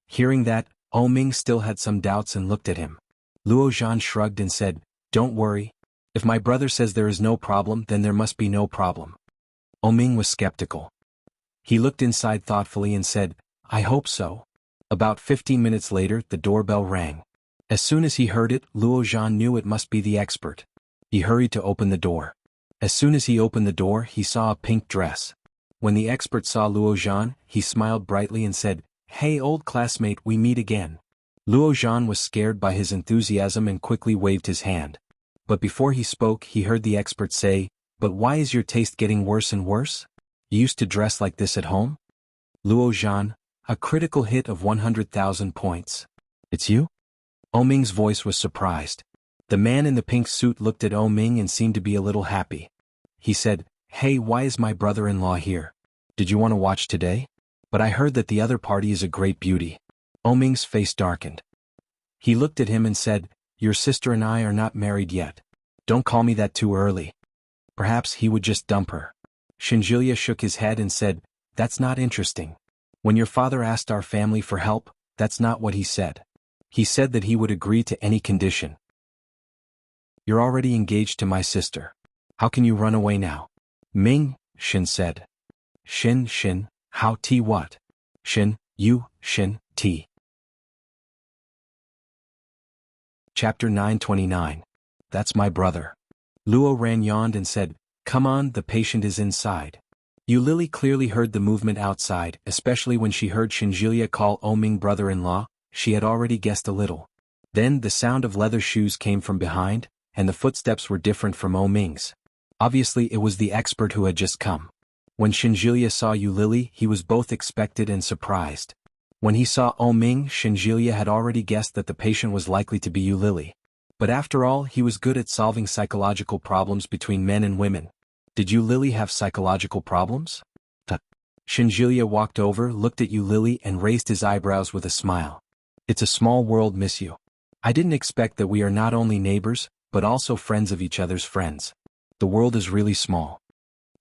Hearing that, Ming still had some doubts and looked at him. Luo Zhan shrugged and said, "Don't worry. If my brother says there is no problem, then there must be no problem." Ming was skeptical. He looked inside thoughtfully and said, "I hope so." About 15 minutes later, the doorbell rang. As soon as he heard it, Luo Zhan knew it must be the expert. He hurried to open the door. As soon as he opened the door, he saw a pink dress. When the expert saw Luo Zhan, he smiled brightly and said, "Hey old classmate, we meet again." Luo Zhan was scared by his enthusiasm and quickly waved his hand. But before he spoke he heard the expert say, "But why is your taste getting worse and worse? You used to dress like this at home?" Luo Zhan, a critical hit of 100,000 points. "It's you?" Ming's voice was surprised. The man in the pink suit looked at Ming and seemed to be a little happy. He said, "Hey, why is my brother-in-law here? Did you want to watch today? But I heard that the other party is a great beauty." Ming's face darkened. He looked at him and said, "Your sister and I are not married yet. Don't call me that too early." Perhaps he would just dump her. Shinjilia shook his head and said, "That's not interesting. When your father asked our family for help, that's not what he said. He said that he would agree to any condition." "You're already engaged to my sister. How can you run away now?" "Ming," Shin said. Shin, how t what? Shin, you, Shin, t. Chapter 929. That's my brother. Luo Ran yawned and said, "Come on, the patient is inside." Lily clearly heard the movement outside, especially when she heard Shinjilia call Ming brother-in-law. She had already guessed a little. Then the sound of leather shoes came from behind, and the footsteps were different from Ming's. Obviously it was the expert who had just come. When Shinjilia saw Lily, he was both expected and surprised. When he saw Ming, Shinjilia had already guessed that the patient was likely to be Lily. But after all, he was good at solving psychological problems between men and women. "Did Lily have psychological problems?" Shinjilia walked over, looked at Lily and raised his eyebrows with a smile. "It's a small world, miss you. I didn't expect that we are not only neighbors, but also friends of each other's friends. The world is really small."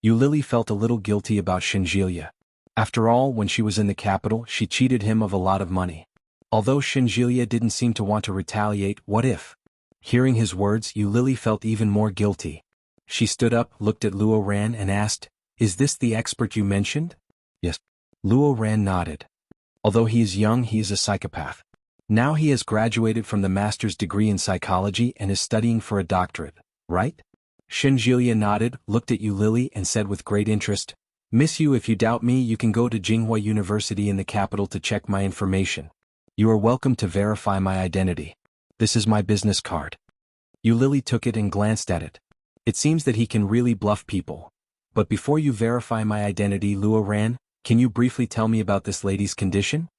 Lily felt a little guilty about Shinjilia. After all, when she was in the capital, she cheated him of a lot of money. Although Shinjilia didn't seem to want to retaliate, what if? Hearing his words, Lily felt even more guilty. She stood up, looked at Luo Ran and asked, "Is this the expert you mentioned?" "Yes." Luo Ran nodded. "Although he is young, he is a psychopath. Now he has graduated from the master's degree in psychology and is studying for a doctorate, right?" Shinjilia nodded, looked at Lily and said with great interest, "Miss Yu, if you doubt me you can go to Jinghua University in the capital to check my information. You are welcome to verify my identity. This is my business card." Lily took it and glanced at it. "It seems that he can really bluff people. But before you verify my identity, Luo Ran, can you briefly tell me about this lady's condition?"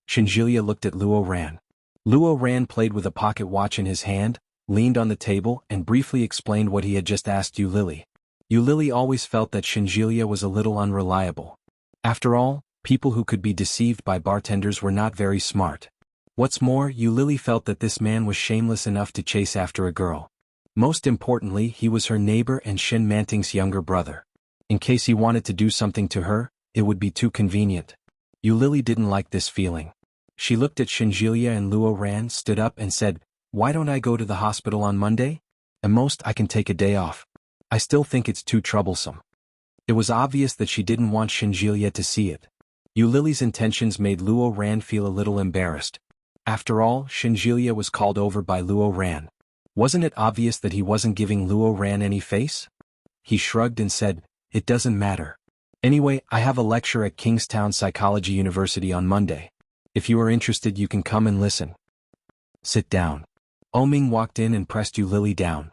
Shinjilia looked at Luo Ran. Luo Ran played with a pocket watch in his hand, leaned on the table and briefly explained what he had just asked Lily. Lily always felt that Shinjilia was a little unreliable. After all, people who could be deceived by bartenders were not very smart. What's more, Lily felt that this man was shameless enough to chase after a girl. Most importantly, he was her neighbor and Shin Manting's younger brother. In case he wanted to do something to her, it would be too convenient. Lily didn't like this feeling. She looked at Shinjilia and Luo Ran, stood up and said, "Why don't I go to the hospital on Monday? At most I can take a day off. I still think it's too troublesome." It was obvious that she didn't want Shinjilia to see it. Lily's intentions made Luo Ran feel a little embarrassed. After all, Shinjilia was called over by Luo Ran. Wasn't it obvious that he wasn't giving Luo Ran any face? He shrugged and said, "It doesn't matter. Anyway, I have a lecture at Kingstown Psychology University on Monday. If you are interested you can come and listen." "Sit down." Ming walked in and pressed Lily down.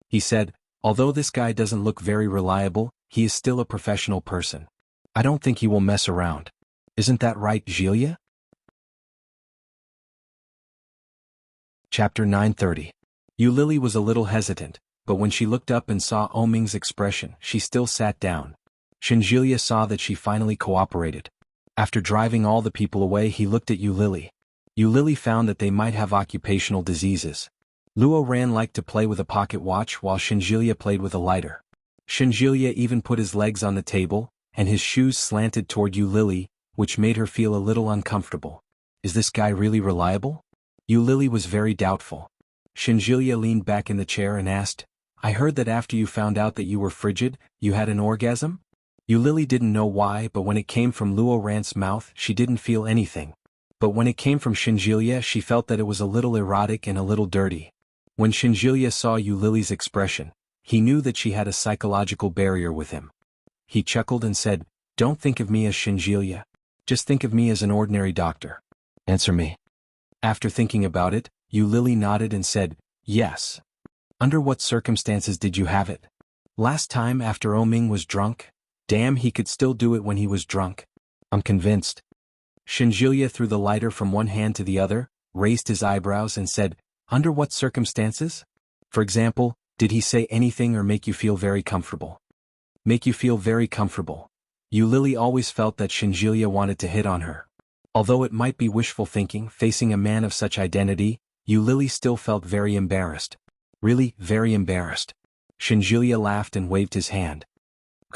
He said, "Although this guy doesn't look very reliable, he is still a professional person. I don't think he will mess around. Isn't that right, Jilia?" Chapter 930. Lily was a little hesitant, but when she looked up and saw Ming's expression, she still sat down. Shinjilia saw that she finally cooperated. After driving all the people away, he looked at Lily. Lily found that they might have occupational diseases. Luo Ran liked to play with a pocket watch while Shinjilia played with a lighter. Shinjilia even put his legs on the table, and his shoes slanted toward Lily, which made her feel a little uncomfortable. Is this guy really reliable? Lily was very doubtful. Shinjilia leaned back in the chair and asked, "I heard that after you found out that you were frigid, you had an orgasm?" Lily didn't know why, but when it came from Luo Ran's mouth she didn't feel anything. But when it came from Shinjilia she felt that it was a little erotic and a little dirty. When Shinjilia saw Lily's expression, he knew that she had a psychological barrier with him. He chuckled and said, "Don't think of me as Shinjilia. Just think of me as an ordinary doctor. Answer me." After thinking about it, Yu Lily nodded and said, "Yes. Under what circumstances did you have it?" "Last time after Oming was drunk." "Damn, he could still do it when he was drunk." "I'm convinced." Shinjilia threw the lighter from one hand to the other, raised his eyebrows and said, "Under what circumstances? For example, did he say anything or make you feel very comfortable?" "Make you feel very comfortable." Yu Lily always felt that Shinjilia wanted to hit on her. Although it might be wishful thinking facing a man of such identity, Yu Lily still felt very embarrassed. Really, very embarrassed. Shinjilia laughed and waved his hand.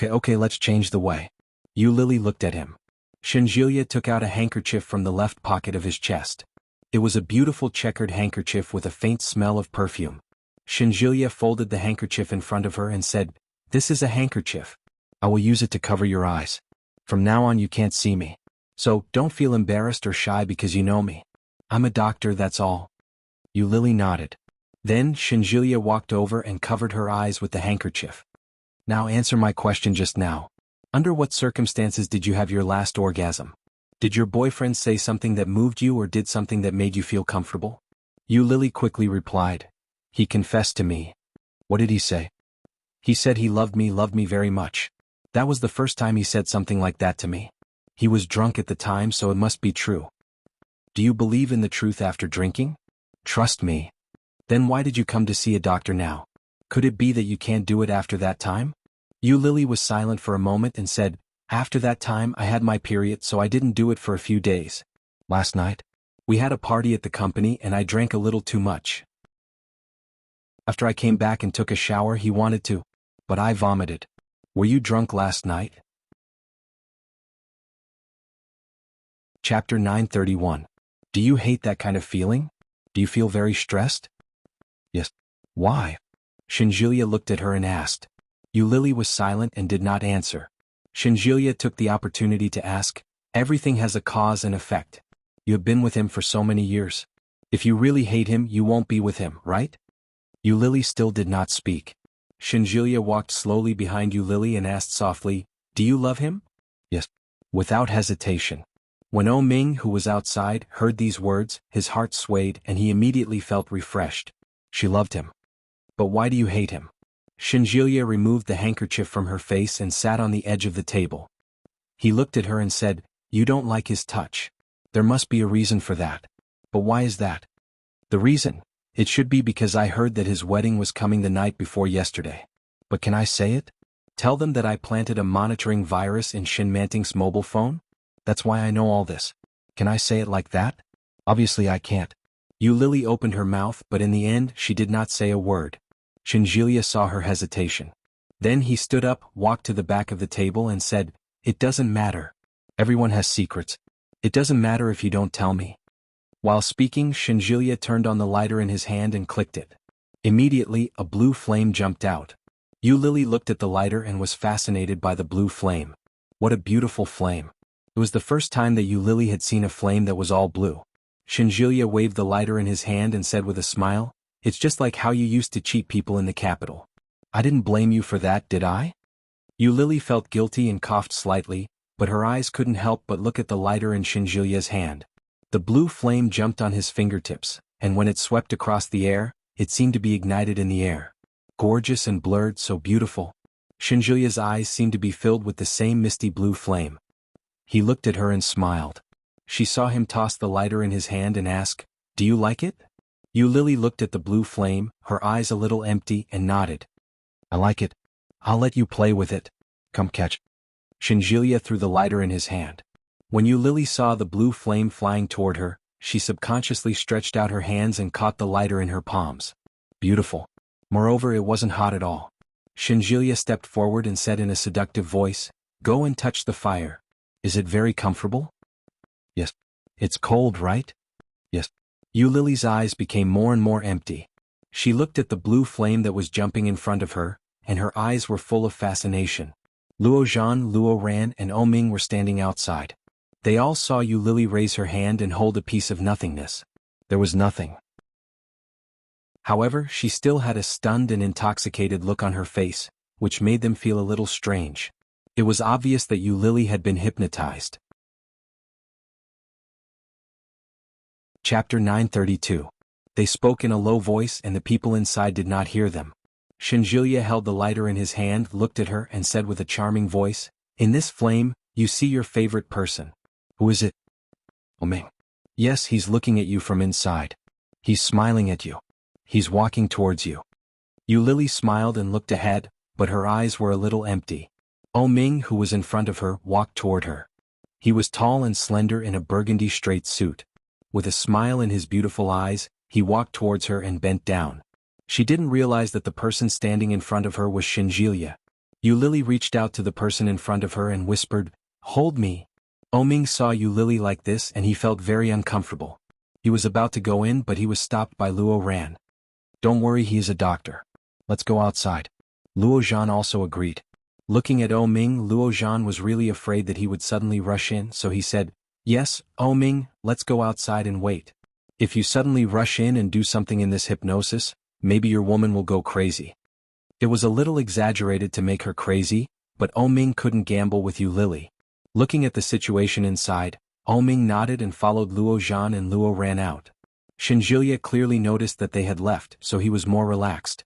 Okay, let's change the way." Yu Lily looked at him. Shinjilia took out a handkerchief from the left pocket of his chest. It was a beautiful checkered handkerchief with a faint smell of perfume. Shinjilia folded the handkerchief in front of her and said, "This is a handkerchief. I will use it to cover your eyes. From now on you can't see me. So, don't feel embarrassed or shy because you know me. I'm a doctor, that's all." Yu Lily nodded. Then Shinjilia walked over and covered her eyes with the handkerchief. "Now answer my question just now. Under what circumstances did you have your last orgasm? Did your boyfriend say something that moved you or did something that made you feel comfortable?" Yu Lily quickly replied. "He confessed to me." "What did he say?" "He said he loved me very much. That was the first time he said something like that to me. He was drunk at the time, so it must be true." "Do you believe in the truth after drinking?" "Trust me." "Then why did you come to see a doctor now? Could it be that you can't do it after that time?" Yu Lily was silent for a moment and said, "After that time I had my period, so I didn't do it for a few days. Last night? We had a party at the company and I drank a little too much. After I came back and took a shower he wanted to, but I vomited." "Were you drunk last night?" Chapter 931. Do you hate that kind of feeling? Do you feel very stressed? Yes. Why? Shinjilia looked at her and asked. Yu Lily was silent and did not answer. Shinjilia took the opportunity to ask, "Everything has a cause and effect. You have been with him for so many years. If you really hate him you won't be with him, right?" Yu Lily still did not speak. Shinjilia walked slowly behind Yu Lily and asked softly, "Do you love him?" "Yes." Without hesitation. When O Ming, who was outside, heard these words, his heart swayed and he immediately felt refreshed. She loved him. "But why do you hate him?" Shinjilia removed the handkerchief from her face and sat on the edge of the table. He looked at her and said, "You don't like his touch. There must be a reason for that. But why is that?" "The reason? It should be because I heard that his wedding was coming the night before yesterday. But can I say it? Tell them that I planted a monitoring virus in Shinmanting's mobile phone? That's why I know all this. Can I say it like that? Obviously I can't." Yu Lily opened her mouth, but in the end she did not say a word. Shinjilia saw her hesitation. Then he stood up, walked to the back of the table and said, "It doesn't matter. Everyone has secrets. It doesn't matter if you don't tell me." While speaking, Shinjilia turned on the lighter in his hand and clicked it. Immediately, a blue flame jumped out. Yu Lily looked at the lighter and was fascinated by the blue flame. What a beautiful flame. It was the first time that Yu Lily had seen a flame that was all blue. Shinjilia waved the lighter in his hand and said with a smile, "It's just like how you used to cheat people in the capital. I didn't blame you for that, did I?" Yu Lily felt guilty and coughed slightly, but her eyes couldn't help but look at the lighter in Shinjilia's hand. The blue flame jumped on his fingertips, and when it swept across the air, it seemed to be ignited in the air. Gorgeous and blurred, so beautiful. Shinjilia's eyes seemed to be filled with the same misty blue flame. He looked at her and smiled. She saw him toss the lighter in his hand and ask, "Do you like it?" Yu Lily looked at the blue flame, her eyes a little empty, and nodded. "I like it. I'll let you play with it. Come catch." Shinjilia threw the lighter in his hand. When Yu Lily saw the blue flame flying toward her, she subconsciously stretched out her hands and caught the lighter in her palms. Beautiful. Moreover, it wasn't hot at all. Shinjilia stepped forward and said in a seductive voice, "Go and touch the fire. Is it very comfortable?" "Yes." "It's cold, right?" "Yes." Yu Lily's eyes became more and more empty. She looked at the blue flame that was jumping in front of her, and her eyes were full of fascination. Luo Zhan, Luo Ran, and O Ming were standing outside. They all saw Yu Lily raise her hand and hold a piece of nothingness. There was nothing. However, she still had a stunned and intoxicated look on her face, which made them feel a little strange. It was obvious that Yu Lily had been hypnotized. Chapter 932. They spoke in a low voice and the people inside did not hear them. Shinjilya held the lighter in his hand, looked at her and said with a charming voice, "In this flame, you see your favorite person." "Who is it?" "Oming." "Yes, he's looking at you from inside. He's smiling at you. He's walking towards you." Yu Lily smiled and looked ahead, but her eyes were a little empty. Oming, who was in front of her, walked toward her. He was tall and slender in a burgundy straight suit. With a smile in his beautiful eyes, he walked towards her and bent down. She didn't realize that the person standing in front of her was Shinjilya. Yu Lily reached out to the person in front of her and whispered, "Hold me." Oming saw Yu Lily like this and he felt very uncomfortable. He was about to go in but he was stopped by Luo Ran. "Don't worry, he is a doctor. Let's go outside." Luo Zhan also agreed. Looking at Oming, Luo Zhan was really afraid that he would suddenly rush in, so he said, "Yes, Oming, let's go outside and wait. If you suddenly rush in and do something in this hypnosis, maybe your woman will go crazy." It was a little exaggerated to make her crazy, but Oming couldn't gamble with Yu Lily. Looking at the situation inside, Oming nodded and followed Luo Zhan and Luo ran out. Shinjilya clearly noticed that they had left, so he was more relaxed.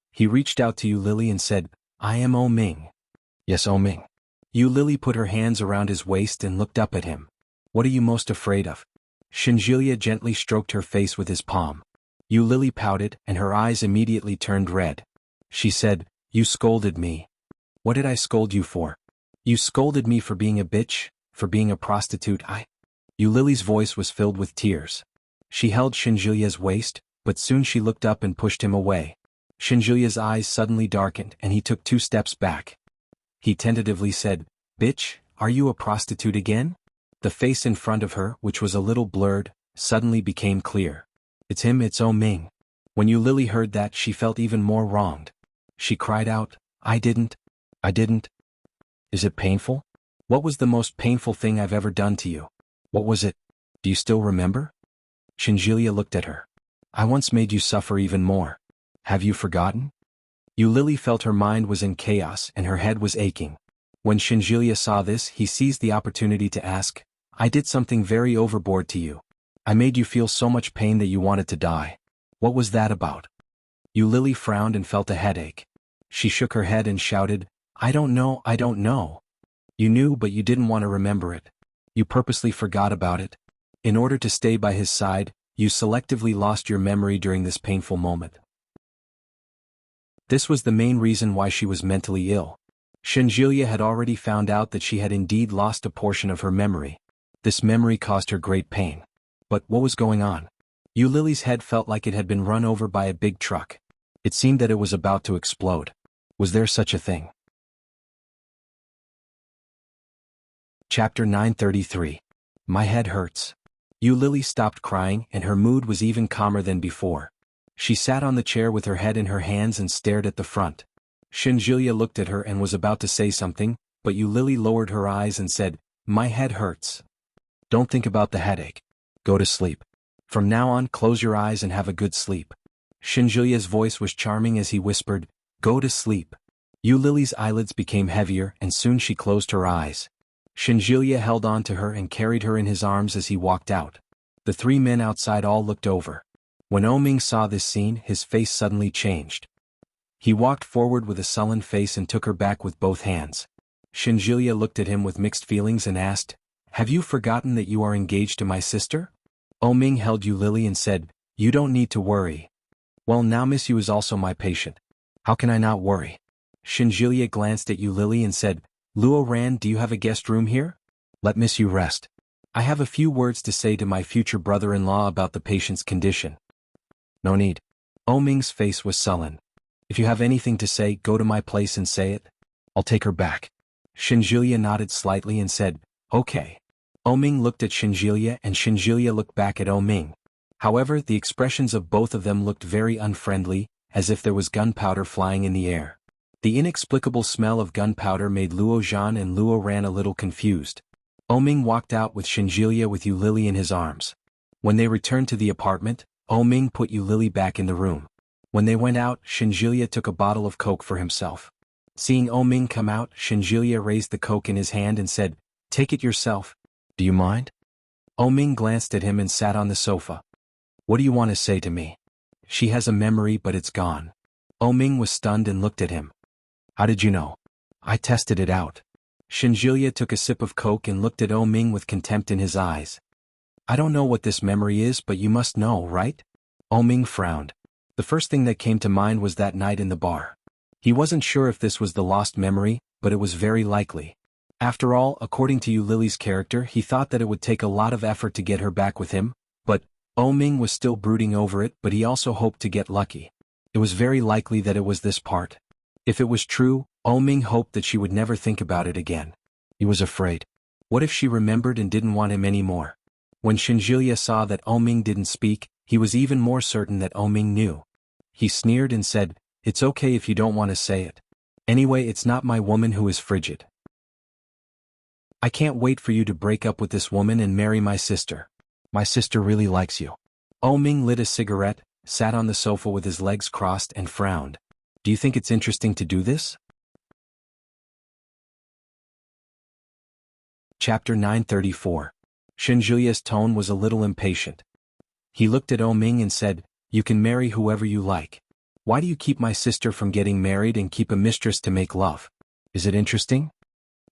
He reached out to Yu Lily and said, "I am Oming." "Yes, Oming." Yu Lily put her hands around his waist and looked up at him. "What are you most afraid of?" Shinjilya gently stroked her face with his palm. Yu Lily pouted and her eyes immediately turned red. She said, "You scolded me." "What did I scold you for?" "You scolded me for being a bitch, for being a prostitute." Yu Lily's voice was filled with tears. She held Shinjilya's waist, but soon she looked up and pushed him away. Shinjilya's eyes suddenly darkened and he took 2 steps back. He tentatively said, "Bitch, are you a prostitute again?" The face in front of her, which was a little blurred, suddenly became clear. "It's him, it's Oming." When Yu Lily heard that, she felt even more wronged. She cried out, I didn't. Is it painful?" "What was the most painful thing I've ever done to you?" "What was it? Do you still remember?" Shinjilya looked at her. "I once made you suffer even more. Have you forgotten?" Yu Lily felt her mind was in chaos and her head was aching. When Shinjilya saw this, he seized the opportunity to ask, "I did something very overboard to you. I made you feel so much pain that you wanted to die. What was that about?" Yu Lily frowned and felt a headache. She shook her head and shouted, I don't know. You knew but you didn't want to remember it. You purposely forgot about it. In order to stay by his side, you selectively lost your memory during this painful moment. This was the main reason why she was mentally ill. Shinjilya had already found out that she had indeed lost a portion of her memory. This memory caused her great pain. But what was going on? Yu Lily's head felt like it had been run over by a big truck. It seemed that it was about to explode. Was there such a thing? Chapter 933. My head hurts. Yu Lily stopped crying and her mood was even calmer than before. She sat on the chair with her head in her hands and stared at the front. Shinjilya looked at her and was about to say something, but Yu Lily lowered her eyes and said, My head hurts. Don't think about the headache. Go to sleep. From now on, close your eyes and have a good sleep. Shinjilya's voice was charming as he whispered, Go to sleep. Yu Lily's eyelids became heavier and soon she closed her eyes. Shinjilya held on to her and carried her in his arms as he walked out. The 3 men outside all looked over. When Oming saw this scene, his face suddenly changed. He walked forward with a sullen face and took her back with both hands. Shinjilya looked at him with mixed feelings and asked, Have you forgotten that you are engaged to my sister? Oming held Yu Lily and said, You don't need to worry. Well, now Miss Yu is also my patient. How can I not worry? Shinjilya glanced at Yu Lily and said, Luo Ran, do you have a guest room here? Let Miss Yu rest. I have a few words to say to my future brother-in-law about the patient's condition. No need. Oming's face was sullen. If you have anything to say, go to my place and say it. I'll take her back. Shinjilya nodded slightly and said, Okay. Oming looked at Shinjilya and Shinjilya looked back at Oming. However, the expressions of both of them looked very unfriendly, as if there was gunpowder flying in the air. The inexplicable smell of gunpowder made Luo Zhan and Luo Ran a little confused. Oming walked out with Shinjilya with Yu Lily in his arms. When they returned to the apartment, Oming put Yu Lily back in the room. When they went out, Shinjilya took a bottle of Coke for himself. Seeing Ming come out, Shinjilia raised the Coke in his hand and said, "Take it yourself. Do you mind?" Ming glanced at him and sat on the sofa. "What do you want to say to me?" "She has a memory but it's gone." Ming was stunned and looked at him. "How did you know?" "I tested it out." Shinjilia took a sip of Coke and looked at Ming with contempt in his eyes. "I don't know what this memory is, but you must know, right?" Ming frowned. The first thing that came to mind was that night in the bar. He wasn't sure if this was the lost memory, but it was very likely. After all, according to Lily's character, he thought that it would take a lot of effort to get her back with him, but Ming was still brooding over it, but he also hoped to get lucky. It was very likely that it was this part. If it was true, Ming hoped that she would never think about it again. He was afraid. What if she remembered and didn't want him anymore? When Shinjilia saw that Ming didn't speak, he was even more certain that Ming knew. He sneered and said, "It's okay if you don't want to say it. Anyway, it's not my woman who is frigid. I can't wait for you to break up with this woman and marry my sister. My sister really likes you." Ming lit a cigarette, sat on the sofa with his legs crossed and frowned. "Do you think it's interesting to do this?" Chapter 934. Shinjuya's tone was a little impatient. He looked at Ming and said, "You can marry whoever you like. Why do you keep my sister from getting married and keep a mistress to make love? Is it interesting?"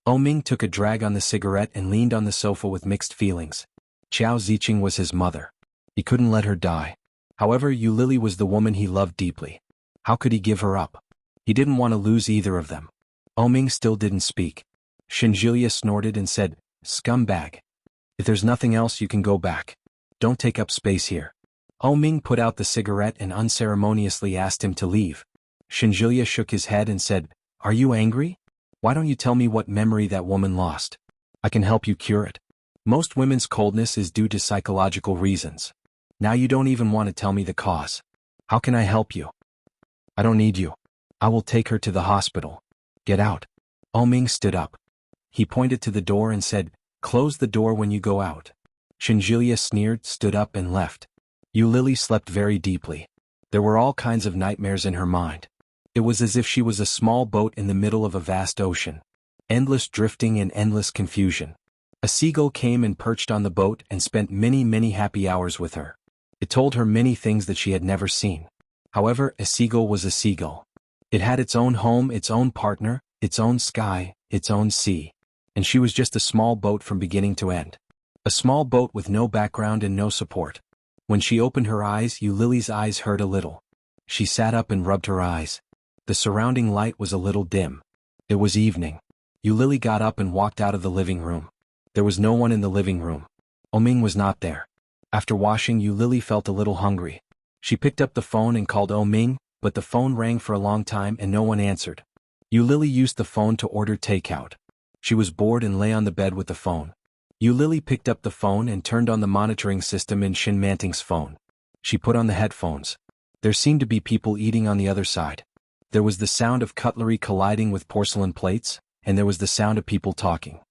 Ming took a drag on the cigarette and leaned on the sofa with mixed feelings. Qiao Ziqing was his mother. He couldn't let her die. However, Lily was the woman he loved deeply. How could he give her up? He didn't want to lose either of them. Ming still didn't speak. Shinjilia snorted and said, "Scumbag. If there's nothing else, you can go back. Don't take up space here." Ming put out the cigarette and unceremoniously asked him to leave. Shinjilia shook his head and said, "Are you angry? Why don't you tell me what memory that woman lost? I can help you cure it. Most women's coldness is due to psychological reasons. Now you don't even want to tell me the cause. How can I help you?" "I don't need you. I will take her to the hospital. Get out." Ming stood up. He pointed to the door and said, "Close the door when you go out." Shinjilia sneered, stood up and left. Lily slept very deeply. There were all kinds of nightmares in her mind. It was as if she was a small boat in the middle of a vast ocean. Endless drifting and endless confusion. A seagull came and perched on the boat and spent many happy hours with her. It told her many things that she had never seen. However, a seagull was a seagull. It had its own home, its own partner, its own sky, its own sea. And she was just a small boat from beginning to end. A small boat with no background and no support. When she opened her eyes, Lily's eyes hurt a little. She sat up and rubbed her eyes. The surrounding light was a little dim. It was evening. Lily got up and walked out of the living room. There was no one in the living room. Ming was not there. After washing, Lily felt a little hungry. She picked up the phone and called Ming, but the phone rang for a long time and no one answered. Lily used the phone to order takeout. She was bored and lay on the bed with the phone. Lily picked up the phone and turned on the monitoring system in Shinmanting's phone. She put on the headphones. There seemed to be people eating on the other side. There was the sound of cutlery colliding with porcelain plates, and there was the sound of people talking.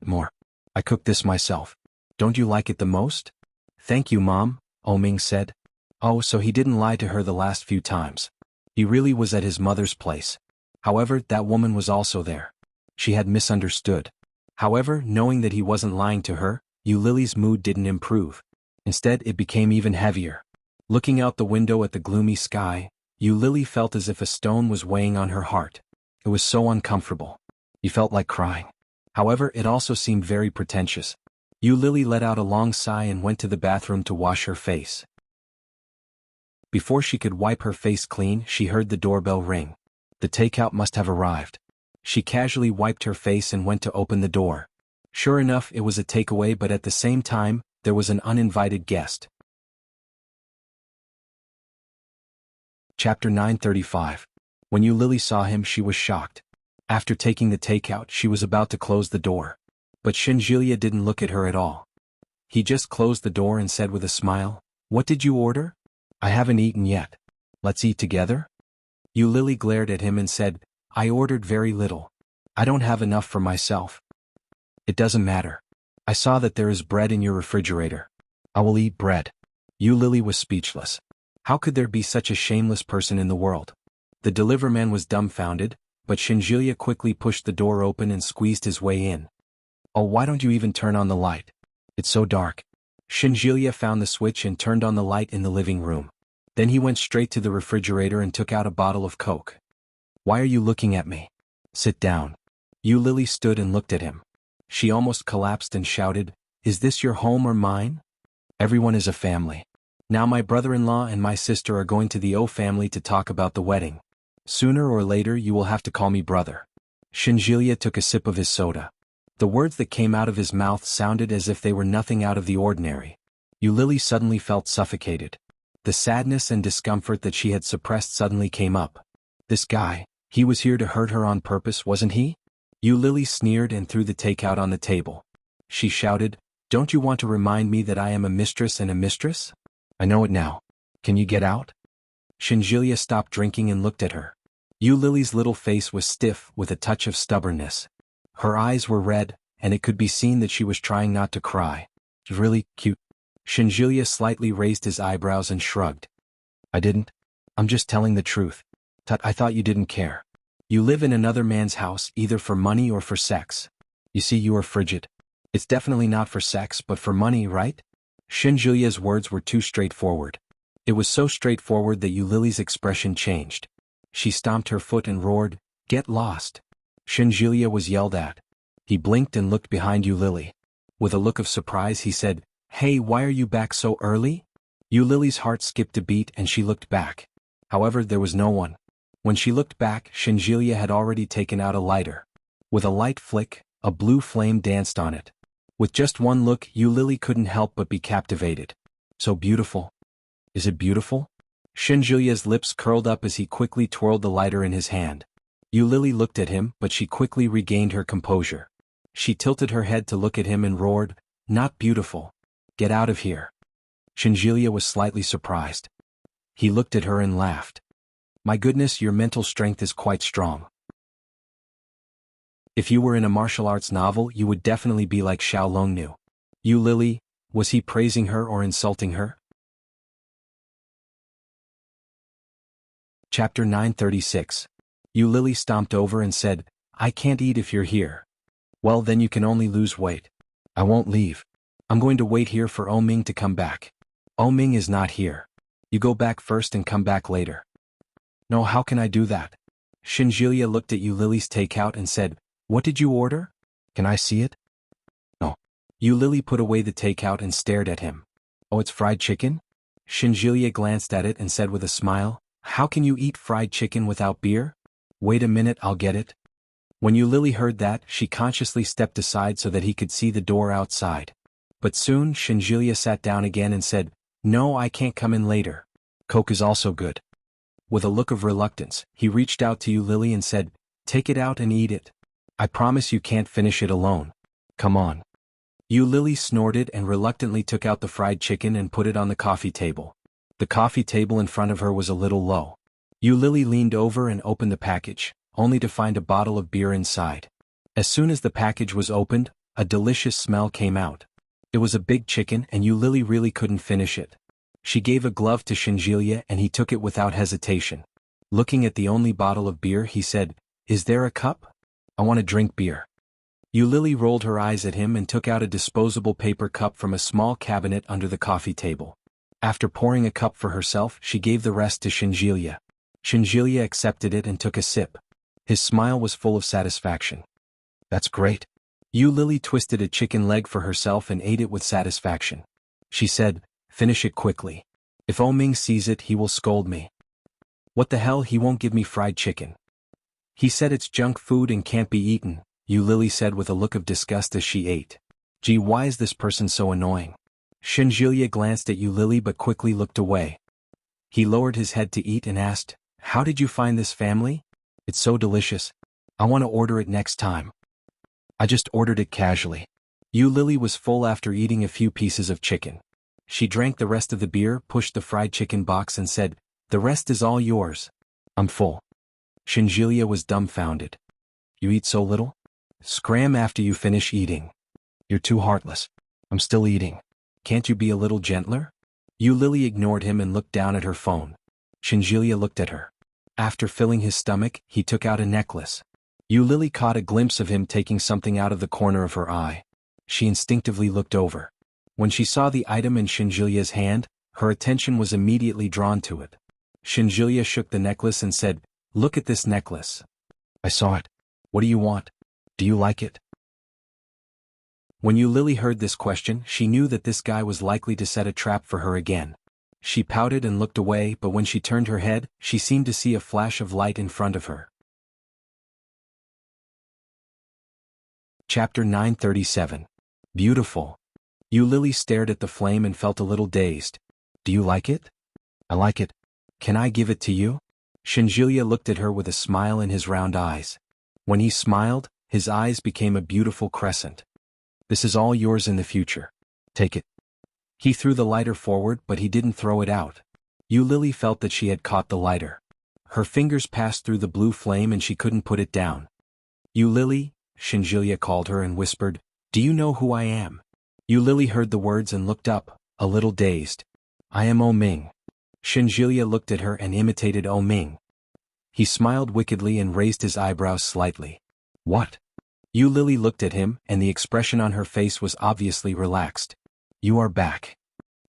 "More. I cooked this myself. Don't you like it the most?" "Thank you, Mom," Ming said. Oh, so he didn't lie to her the last few times. He really was at his mother's place. However, that woman was also there. She had misunderstood. However, knowing that he wasn't lying to her, Lily's mood didn't improve. Instead, it became even heavier. Looking out the window at the gloomy sky, Lily felt as if a stone was weighing on her heart. It was so uncomfortable. He felt like crying. However, it also seemed very pretentious. Lily let out a long sigh and went to the bathroom to wash her face. Before she could wipe her face clean, she heard the doorbell ring. The takeout must have arrived. She casually wiped her face and went to open the door. Sure enough, it was a takeaway, but at the same time, there was an uninvited guest. Chapter 935. When Lily saw him, she was shocked. After taking the takeout, she was about to close the door. But Shinjilia didn't look at her at all. He just closed the door and said with a smile, "What did you order?" "I haven't eaten yet. Let's eat together?" Lily glared at him and said, "I ordered very little. I don't have enough for myself." "It doesn't matter. I saw that there is bread in your refrigerator. I will eat bread." Lily was speechless. How could there be such a shameless person in the world? The deliverman was dumbfounded, but Shinjilia quickly pushed the door open and squeezed his way in. "Oh, why don't you even turn on the light? It's so dark." Shinjilia found the switch and turned on the light in the living room. Then he went straight to the refrigerator and took out a bottle of Coke. "Why are you looking at me? Sit down." Lily stood and looked at him. She almost collapsed and shouted, "Is this your home or mine? Everyone is a family. Now my brother-in-law and my sister are going to the O family to talk about the wedding. Sooner or later you will have to call me brother." Shinjilia took a sip of his soda. The words that came out of his mouth sounded as if they were nothing out of the ordinary. Lily suddenly felt suffocated. The sadness and discomfort that she had suppressed suddenly came up. This guy, he was here to hurt her on purpose, wasn't he? Lily sneered and threw the takeout on the table. She shouted, "Don't you want to remind me that I am a mistress and a mistress? I know it now. Can you get out?" Shinjilia stopped drinking and looked at her. Lily's little face was stiff with a touch of stubbornness. Her eyes were red, and it could be seen that she was trying not to cry. "Really cute." Shinjilia slightly raised his eyebrows and shrugged. "I didn't. I'm just telling the truth. I thought you didn't care. You live in another man's house either for money or for sex. You see, you are frigid. It's definitely not for sex but for money, right?" Shinjilia's words were too straightforward. It was so straightforward that Lily's expression changed. She stomped her foot and roared, "Get lost." Shinjilia was yelled at. He blinked and looked behind Lily. With a look of surprise he said, "Hey, why are you back so early?" Lily's heart skipped a beat and she looked back. However, there was no one. When she looked back, Shinjilia had already taken out a lighter. With a light flick, a blue flame danced on it. With just one look, Lily couldn't help but be captivated. "So beautiful." "Is it beautiful?" Shinjilia's lips curled up as he quickly twirled the lighter in his hand. Lily looked at him, but she quickly regained her composure. She tilted her head to look at him and roared, "Not beautiful. Get out of here." Shinjilia was slightly surprised. He looked at her and laughed. "My goodness, your mental strength is quite strong. If you were in a martial arts novel, you would definitely be like Xiao Longnu." Lily, was he praising her or insulting her? Chapter 936. Lily stomped over and said, "I can't eat if you're here." "Well, then you can only lose weight." "I won't leave. I'm going to wait here for Ming to come back." "Ming is not here. You go back first and come back later." "No, how can I do that?" Shinjilia looked at Lily's takeout and said, "What did you order? Can I see it?" "No." Lily put away the takeout and stared at him. "Oh, it's fried chicken?" Shinjilia glanced at it and said with a smile, "How can you eat fried chicken without beer? Wait a minute, I'll get it." When Lily heard that, she consciously stepped aside so that he could see the door outside. But soon Shinjilia sat down again and said, "No, I can't come in later. Coke is also good." With a look of reluctance, he reached out to Lily and said, "Take it out and eat it. I promise you can't finish it alone. Come on." Lily snorted and reluctantly took out the fried chicken and put it on the coffee table. The coffee table in front of her was a little low. Lily leaned over and opened the package, only to find a bottle of beer inside. As soon as the package was opened, a delicious smell came out. It was a big chicken and Lily really couldn't finish it. She gave a glove to Shinjilia and he took it without hesitation. Looking at the only bottle of beer, he said, "Is there a cup? I want to drink beer." Lily rolled her eyes at him and took out a disposable paper cup from a small cabinet under the coffee table. After pouring a cup for herself, she gave the rest to Shinjilia. Shinjilia accepted it and took a sip. His smile was full of satisfaction. "That's great." Lily twisted a chicken leg for herself and ate it with satisfaction. She said, "Finish it quickly. If Ming sees it, he will scold me." "What the hell, he won't give me fried chicken. He said it's junk food and can't be eaten," Lily said with a look of disgust as she ate. "Gee, why is this person so annoying?" Shinjilia glanced at Lily but quickly looked away. He lowered his head to eat and asked, "How did you find this family? It's so delicious. I want to order it next time." "I just ordered it casually." Lily was full after eating a few pieces of chicken. She drank the rest of the beer, pushed the fried chicken box and said, "The rest is all yours. I'm full." Shinjilia was dumbfounded. "You eat so little? Scram after you finish eating. You're too heartless." "I'm still eating. Can't you be a little gentler?" Lily ignored him and looked down at her phone. Shinjilia looked at her. After filling his stomach, he took out a necklace. Lily caught a glimpse of him taking something out of the corner of her eye. She instinctively looked over. When she saw the item in Shinjilia's hand, her attention was immediately drawn to it. Shinjilia shook the necklace and said, "Look at this necklace." "I saw it. What do you want? Do you like it?" When Lily heard this question, she knew that this guy was likely to set a trap for her again. She pouted and looked away, but when she turned her head, she seemed to see a flash of light in front of her. Chapter 937. Beautiful. Lily stared at the flame and felt a little dazed. "Do you like it?" "I like it. Can I give it to you?" Shinjilia looked at her with a smile in his round eyes. When he smiled, his eyes became a beautiful crescent. "This is all yours in the future. Take it." He threw the lighter forward, but he didn't throw it out. Lily felt that she had caught the lighter. Her fingers passed through the blue flame and she couldn't put it down. "Lily," Shinjilia called her and whispered, "Do you know who I am?" Lily heard the words and looked up, a little dazed. "I am Ming." Shinjilia looked at her and imitated Ming. He smiled wickedly and raised his eyebrows slightly. "What?" Lily looked at him, and the expression on her face was obviously relaxed. "You are back."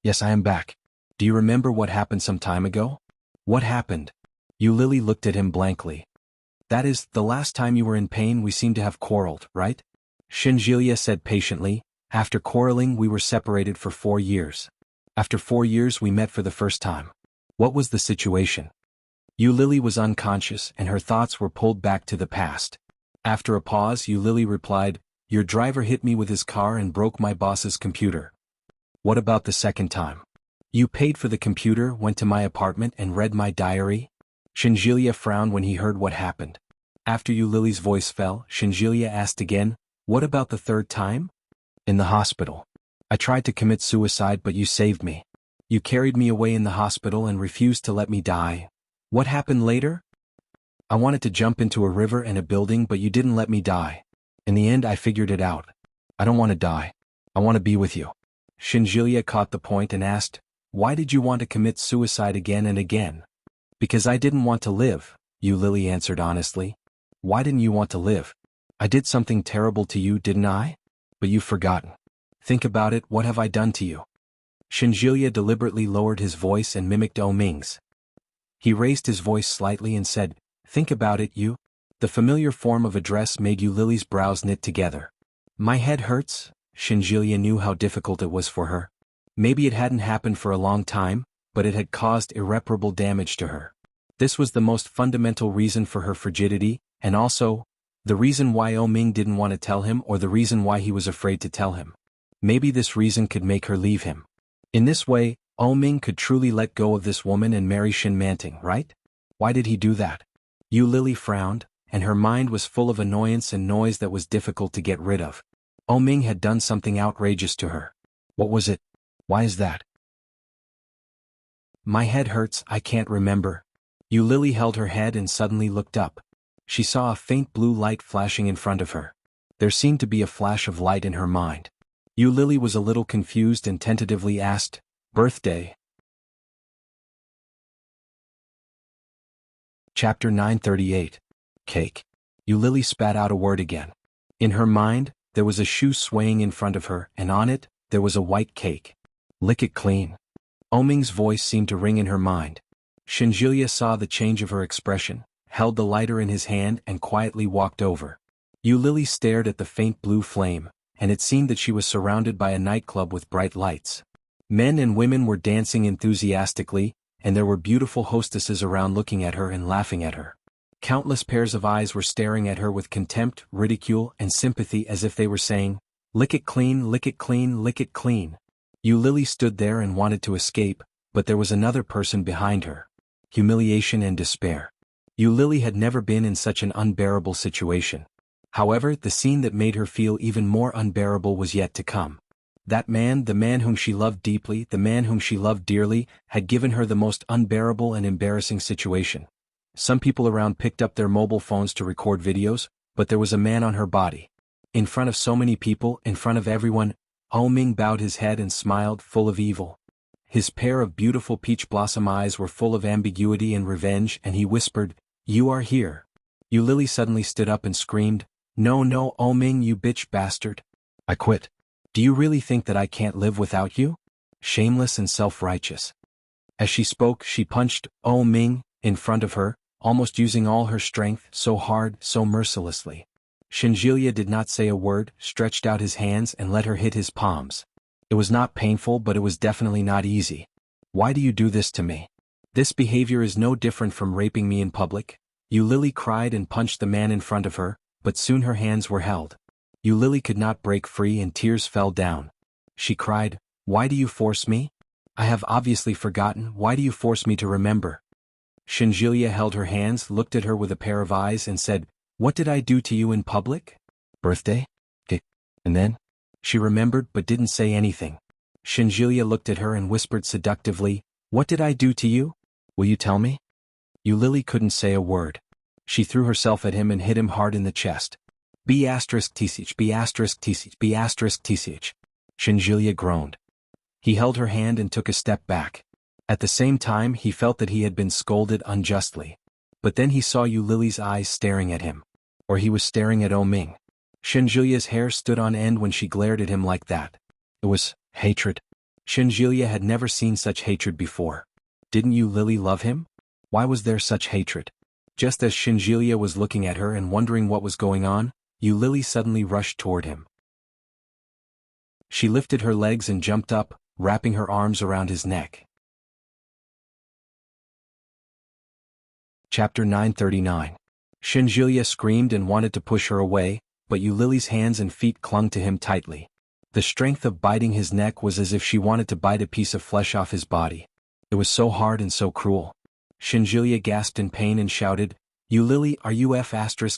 "Yes, I am back. Do you remember what happened some time ago?" "What happened?" Lily looked at him blankly. "That is, the last time you were in pain we seemed to have quarreled, right?" Shinjilia said patiently, "After quarreling we were separated for 4 years. After 4 years we met for the first time. What was the situation?" Lily was unconscious and her thoughts were pulled back to the past. After a pause, Lily replied, "Your driver hit me with his car and broke my boss's computer." "What about the second time?" "You paid for the computer, went to my apartment and read my diary?" Shinjilia frowned when he heard what happened. After Lily's voice fell, Shinjilia asked again, "What about the third time?" "In the hospital. I tried to commit suicide but you saved me. You carried me away in the hospital and refused to let me die. What happened later?" "I wanted to jump into a river and a building but you didn't let me die. In the end I figured it out. I don't want to die. I want to be with you." Shinjilia caught the point and asked, "Why did you want to commit suicide again and again?" "Because I didn't want to live," Lily answered honestly. "Why didn't you want to live? I did something terrible to you, didn't I? But you've forgotten. Think about it, what have I done to you?" Shinjilia deliberately lowered his voice and mimicked Ming's. He raised his voice slightly and said, "Think about it, you." The familiar form of address made Lily's brows knit together. "My head hurts." Shinjilia knew how difficult it was for her. Maybe it hadn't happened for a long time, but it had caused irreparable damage to her. This was the most fundamental reason for her frigidity, and also, the reason why Ming didn't want to tell him or the reason why he was afraid to tell him. Maybe this reason could make her leave him. In this way, Ming could truly let go of this woman and marry Shinmanting, right? Why did he do that? Lily frowned, and her mind was full of annoyance and noise that was difficult to get rid of. Ming had done something outrageous to her. What was it? Why is that? "My head hurts, I can't remember." Lily held her head and suddenly looked up. She saw a faint blue light flashing in front of her. There seemed to be a flash of light in her mind. Lily was a little confused and tentatively asked, "Birthday?" Chapter 938. Cake. Lily spat out a word again. In her mind, there was a shoe swaying in front of her, and on it, there was a white cake. "Lick it clean." Ming's voice seemed to ring in her mind. Shinjilia saw the change of her expression, held the lighter in his hand and quietly walked over. Lily stared at the faint blue flame, and it seemed that she was surrounded by a nightclub with bright lights. Men and women were dancing enthusiastically, and there were beautiful hostesses around looking at her and laughing at her. Countless pairs of eyes were staring at her with contempt, ridicule, and sympathy as if they were saying, "Lick it clean, lick it clean, lick it clean." Lily stood there and wanted to escape, but there was another person behind her. Humiliation and despair. Lily had never been in such an unbearable situation. However, the scene that made her feel even more unbearable was yet to come. That man, the man whom she loved deeply, the man whom she loved dearly, had given her the most unbearable and embarrassing situation. Some people around picked up their mobile phones to record videos, but there was a man on her body. In front of so many people, in front of everyone, Ming bowed his head and smiled, full of evil. His pair of beautiful peach blossom eyes were full of ambiguity and revenge, and he whispered, "You are here." Yulili suddenly stood up and screamed, "No, no, Oming, you bitch bastard. I quit. Do you really think that I can't live without you? Shameless and self-righteous." As she spoke, she punched Oming in front of her, almost using all her strength, so hard, so mercilessly. Shinjilia did not say a word, stretched out his hands and let her hit his palms. It was not painful, but it was definitely not easy. "Why do you do this to me? This behavior is no different from raping me in public." Yulili cried and punched the man in front of her, but soon her hands were held. Yulili could not break free and tears fell down. She cried, "Why do you force me? I have obviously forgotten. Why do you force me to remember?" Shinjilia held her hands, looked at her with a pair of eyes and said, "What did I do to you in public? Birthday? And then?" She remembered but didn't say anything. Shinjilia looked at her and whispered seductively, "What did I do to you? Will you tell me?" Yulili couldn't say a word. She threw herself at him and hit him hard in the chest. B*TCH, B*TCH, B*TCH. Shinjilia groaned. He held her hand and took a step back. At the same time he felt that he had been scolded unjustly. But then he saw Yulili's eyes staring at him. Or he was staring at Oming. Shinjilia's hair stood on end when she glared at him like that. It was hatred. Shinjilia had never seen such hatred before. Didn't Yulili love him? Why was there such hatred? Just as Shinjilia was looking at her and wondering what was going on, Yulili suddenly rushed toward him. She lifted her legs and jumped up, wrapping her arms around his neck. Chapter 939. Shinjilia screamed and wanted to push her away, but Yulili's hands and feet clung to him tightly. The strength of biting his neck was as if she wanted to bite a piece of flesh off his body. It was so hard and so cruel. Shinjilia gasped in pain and shouted, "Yulili, are you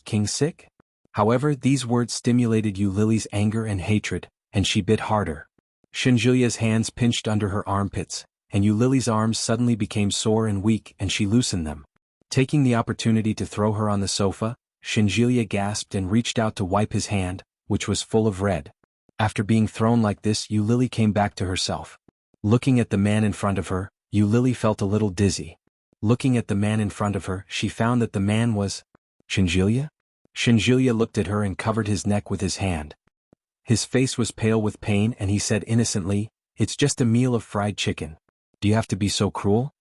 *king sick?" However, these words stimulated Yulili's anger and hatred, and she bit harder. Shinjilia's hands pinched under her armpits, and Yulili's arms suddenly became sore and weak and she loosened them. Taking the opportunity to throw her on the sofa, Shinjilia gasped and reached out to wipe his hand, which was full of red. After being thrown like this, Yulili came back to herself. Looking at the man in front of her, Yulili felt a little dizzy. Looking at the man in front of her, she found that the man was Shinjilia? Shinjilia looked at her and covered his neck with his hand. His face was pale with pain and he said innocently, "It's just a meal of fried chicken. Do you have to be so cruel?"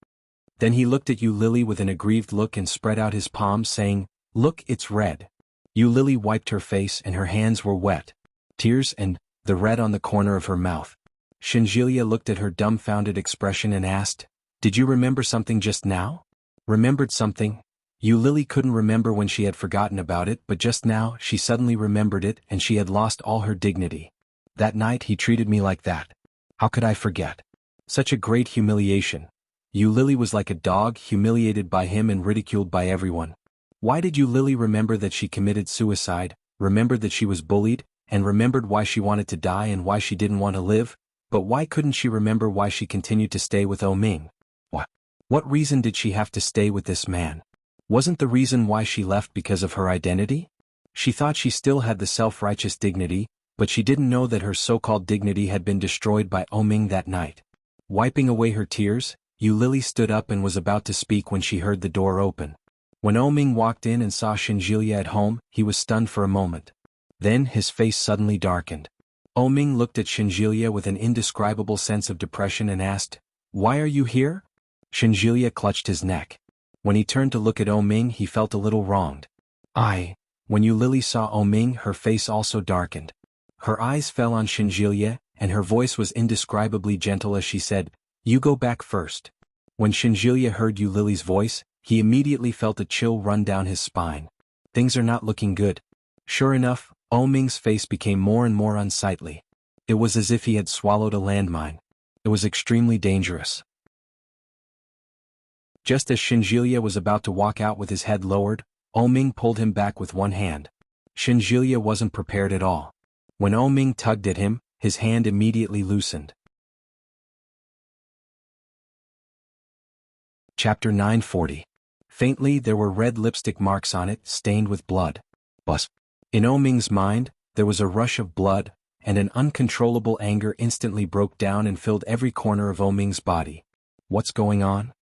Then he looked at Yulili with an aggrieved look and spread out his palms saying, "Look, it's red." Yulili wiped her face and her hands were wet. Tears and the red on the corner of her mouth. Shinjilia looked at her dumbfounded expression and asked, "Did you remember something just now?" Remembered something? Yulili couldn't remember when she had forgotten about it, but just now she suddenly remembered it and she had lost all her dignity. That night he treated me like that. How could I forget? Such a great humiliation. Yulili was like a dog, humiliated by him and ridiculed by everyone. Why did Yulili remember that she committed suicide, remembered that she was bullied, and remembered why she wanted to die and why she didn't want to live? But why couldn't she remember why she continued to stay with Oming? What reason did she have to stay with this man? Wasn't the reason why she left because of her identity? She thought she still had the self-righteous dignity, but she didn't know that her so-called dignity had been destroyed by Oming that night. Wiping away her tears, Yulili stood up and was about to speak when she heard the door open. When Oming walked in and saw Shinjilia at home, he was stunned for a moment. Then his face suddenly darkened. Oming looked at Shinjilia with an indescribable sense of depression and asked, "Why are you here?" Shinjilia clutched his neck. When he turned to look at Oming, he felt a little wronged. When Yulili saw Oming, her face also darkened. Her eyes fell on Shinjilia, and her voice was indescribably gentle as she said, "You go back first." When Shinjilia heard Yulili's voice, he immediately felt a chill run down his spine. Things are not looking good. Sure enough, Oming's face became more and more unsightly. It was as if he had swallowed a landmine. It was extremely dangerous. Just as Shinjilia was about to walk out with his head lowered, Oming pulled him back with one hand. Shinjilia wasn't prepared at all. When Oming tugged at him, his hand immediately loosened. Chapter 940. Faintly there were red lipstick marks on it, stained with blood. In Oming's mind, there was a rush of blood, and an uncontrollable anger instantly broke down and filled every corner of Ming's body. What's going on?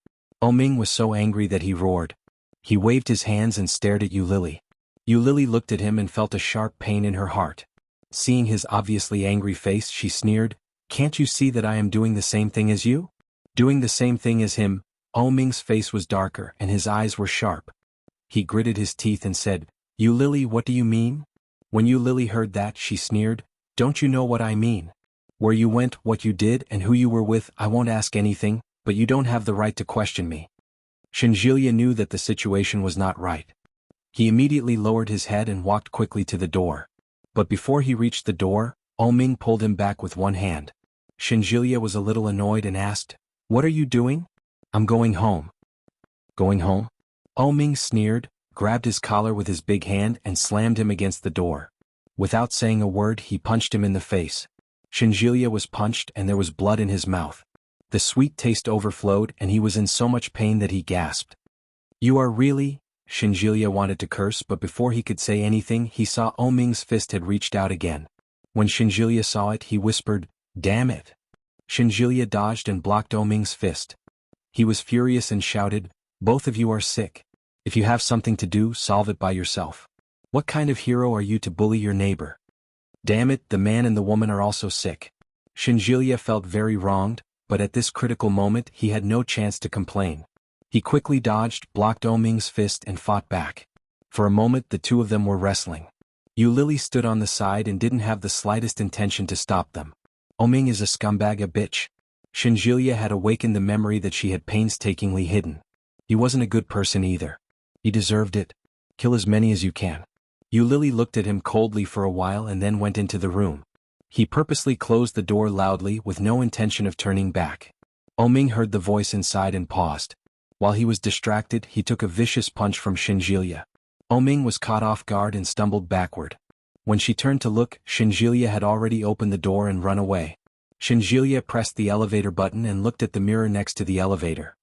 Ming was so angry that he roared. He waved his hands and stared at Lily. Lily looked at him and felt a sharp pain in her heart. Seeing his obviously angry face, she sneered, "Can't you see that I am doing the same thing as you?" Doing the same thing as him? Ming's face was darker and his eyes were sharp. He gritted his teeth and said, Lily, what do you mean? When Lily heard that, she sneered, "Don't you know what I mean? Where you went, what you did, and who you were with, I won't ask anything, but you don't have the right to question me." Shinjilia knew that the situation was not right. He immediately lowered his head and walked quickly to the door. But before he reached the door, Ming pulled him back with one hand. Shinjilia was a little annoyed and asked, "What are you doing?" "I'm going home." "Going home?" Ming sneered, grabbed his collar with his big hand and slammed him against the door. Without saying a word, he punched him in the face. Shinjilia was punched and there was blood in his mouth. The sweet taste overflowed and he was in so much pain that he gasped. "You are really—" Shinjilia wanted to curse, but before he could say anything he saw Ming's fist had reached out again. When Shinjilia saw it, he whispered, "Damn it." Shinjilia dodged and blocked Ming's fist. He was furious and shouted, "Both of you are sick. If you have something to do, solve it by yourself. What kind of hero are you to bully your neighbor? Damn it, the man and the woman are also sick." Shinjilia felt very wronged, but at this critical moment he had no chance to complain. He quickly dodged, blocked Ming's fist and fought back. For a moment the two of them were wrestling. Lily stood on the side and didn't have the slightest intention to stop them. Ming is a scumbag, a bitch. Shinjilia had awakened the memory that she had painstakingly hidden. He wasn't a good person either. He deserved it. Kill as many as you can. Lily looked at him coldly for a while and then went into the room. He purposely closed the door loudly with no intention of turning back. Ming heard the voice inside and paused. While he was distracted, he took a vicious punch from Shinjilia. Ming was caught off guard and stumbled backward. When she turned to look, Shinjilia had already opened the door and run away. Shinjilia pressed the elevator button and looked at the mirror next to the elevator.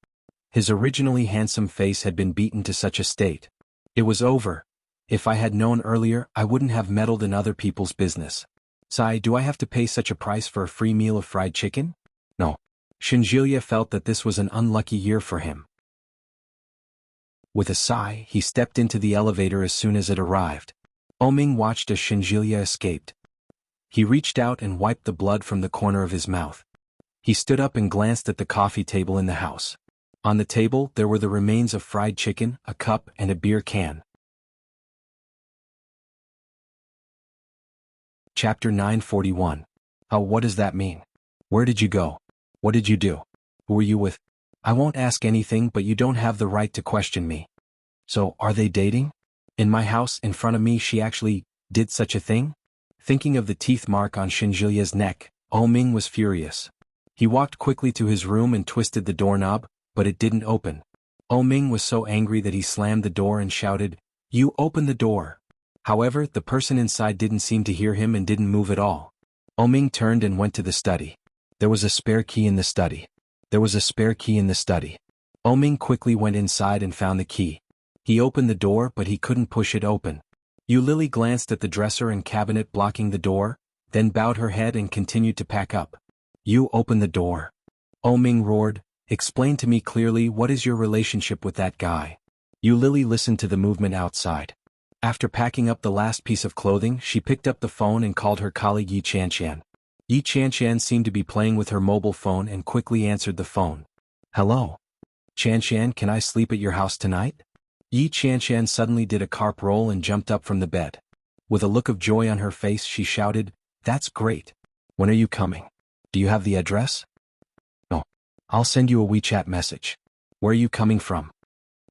His originally handsome face had been beaten to such a state. It was over. If I had known earlier, I wouldn't have meddled in other people's business. Sigh, do I have to pay such a price for a free meal of fried chicken? No. Shinjilia felt that this was an unlucky year for him. With a sigh, he stepped into the elevator as soon as it arrived. Ming watched as Shinjilia escaped. He reached out and wiped the blood from the corner of his mouth. He stood up and glanced at the coffee table in the house. On the table there were the remains of fried chicken, a cup, and a beer can. Chapter 941. Oh, what does that mean? Where did you go? What did you do? Who were you with? I won't ask anything, but you don't have the right to question me. So, are they dating? In my house, in front of me, she actually did such a thing? Thinking of the teeth mark on Shinjilia's neck, Ming was furious. He walked quickly to his room and twisted the doorknob, but it didn't open. Ming was so angry that he slammed the door and shouted, "You open the door!" However, the person inside didn't seem to hear him and didn't move at all. Ming turned and went to the study. There was a spare key in the study. There was a spare key in the study. Ming quickly went inside and found the key. He opened the door, but he couldn't push it open. Lily glanced at the dresser and cabinet blocking the door, then bowed her head and continued to pack up. "You open the door!" Ming roared. "Explain to me clearly, what is your relationship with that guy?" Lily listened to the movement outside. After packing up the last piece of clothing, she picked up the phone and called her colleague Yi Chanshan. Yi Chanshan seemed to be playing with her mobile phone and quickly answered the phone. "Hello? Chanshan, can I sleep at your house tonight?" Yi Chanshan suddenly did a carp roll and jumped up from the bed. With a look of joy on her face, she shouted, "That's great. When are you coming? Do you have the address?" "No. I'll send you a WeChat message. Where are you coming from?"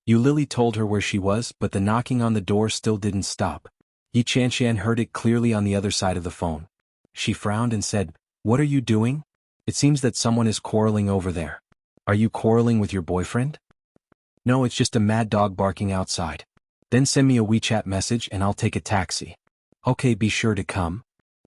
Lily told her where she was, but the knocking on the door still didn't stop. Yi Chanshan heard it clearly on the other side of the phone. She frowned and said, "What are you doing? It seems that someone is quarreling over there. Are you quarreling with your boyfriend?" "No, it's just a mad dog barking outside." "Then send me a WeChat message and I'll take a taxi." "Okay, be sure to come."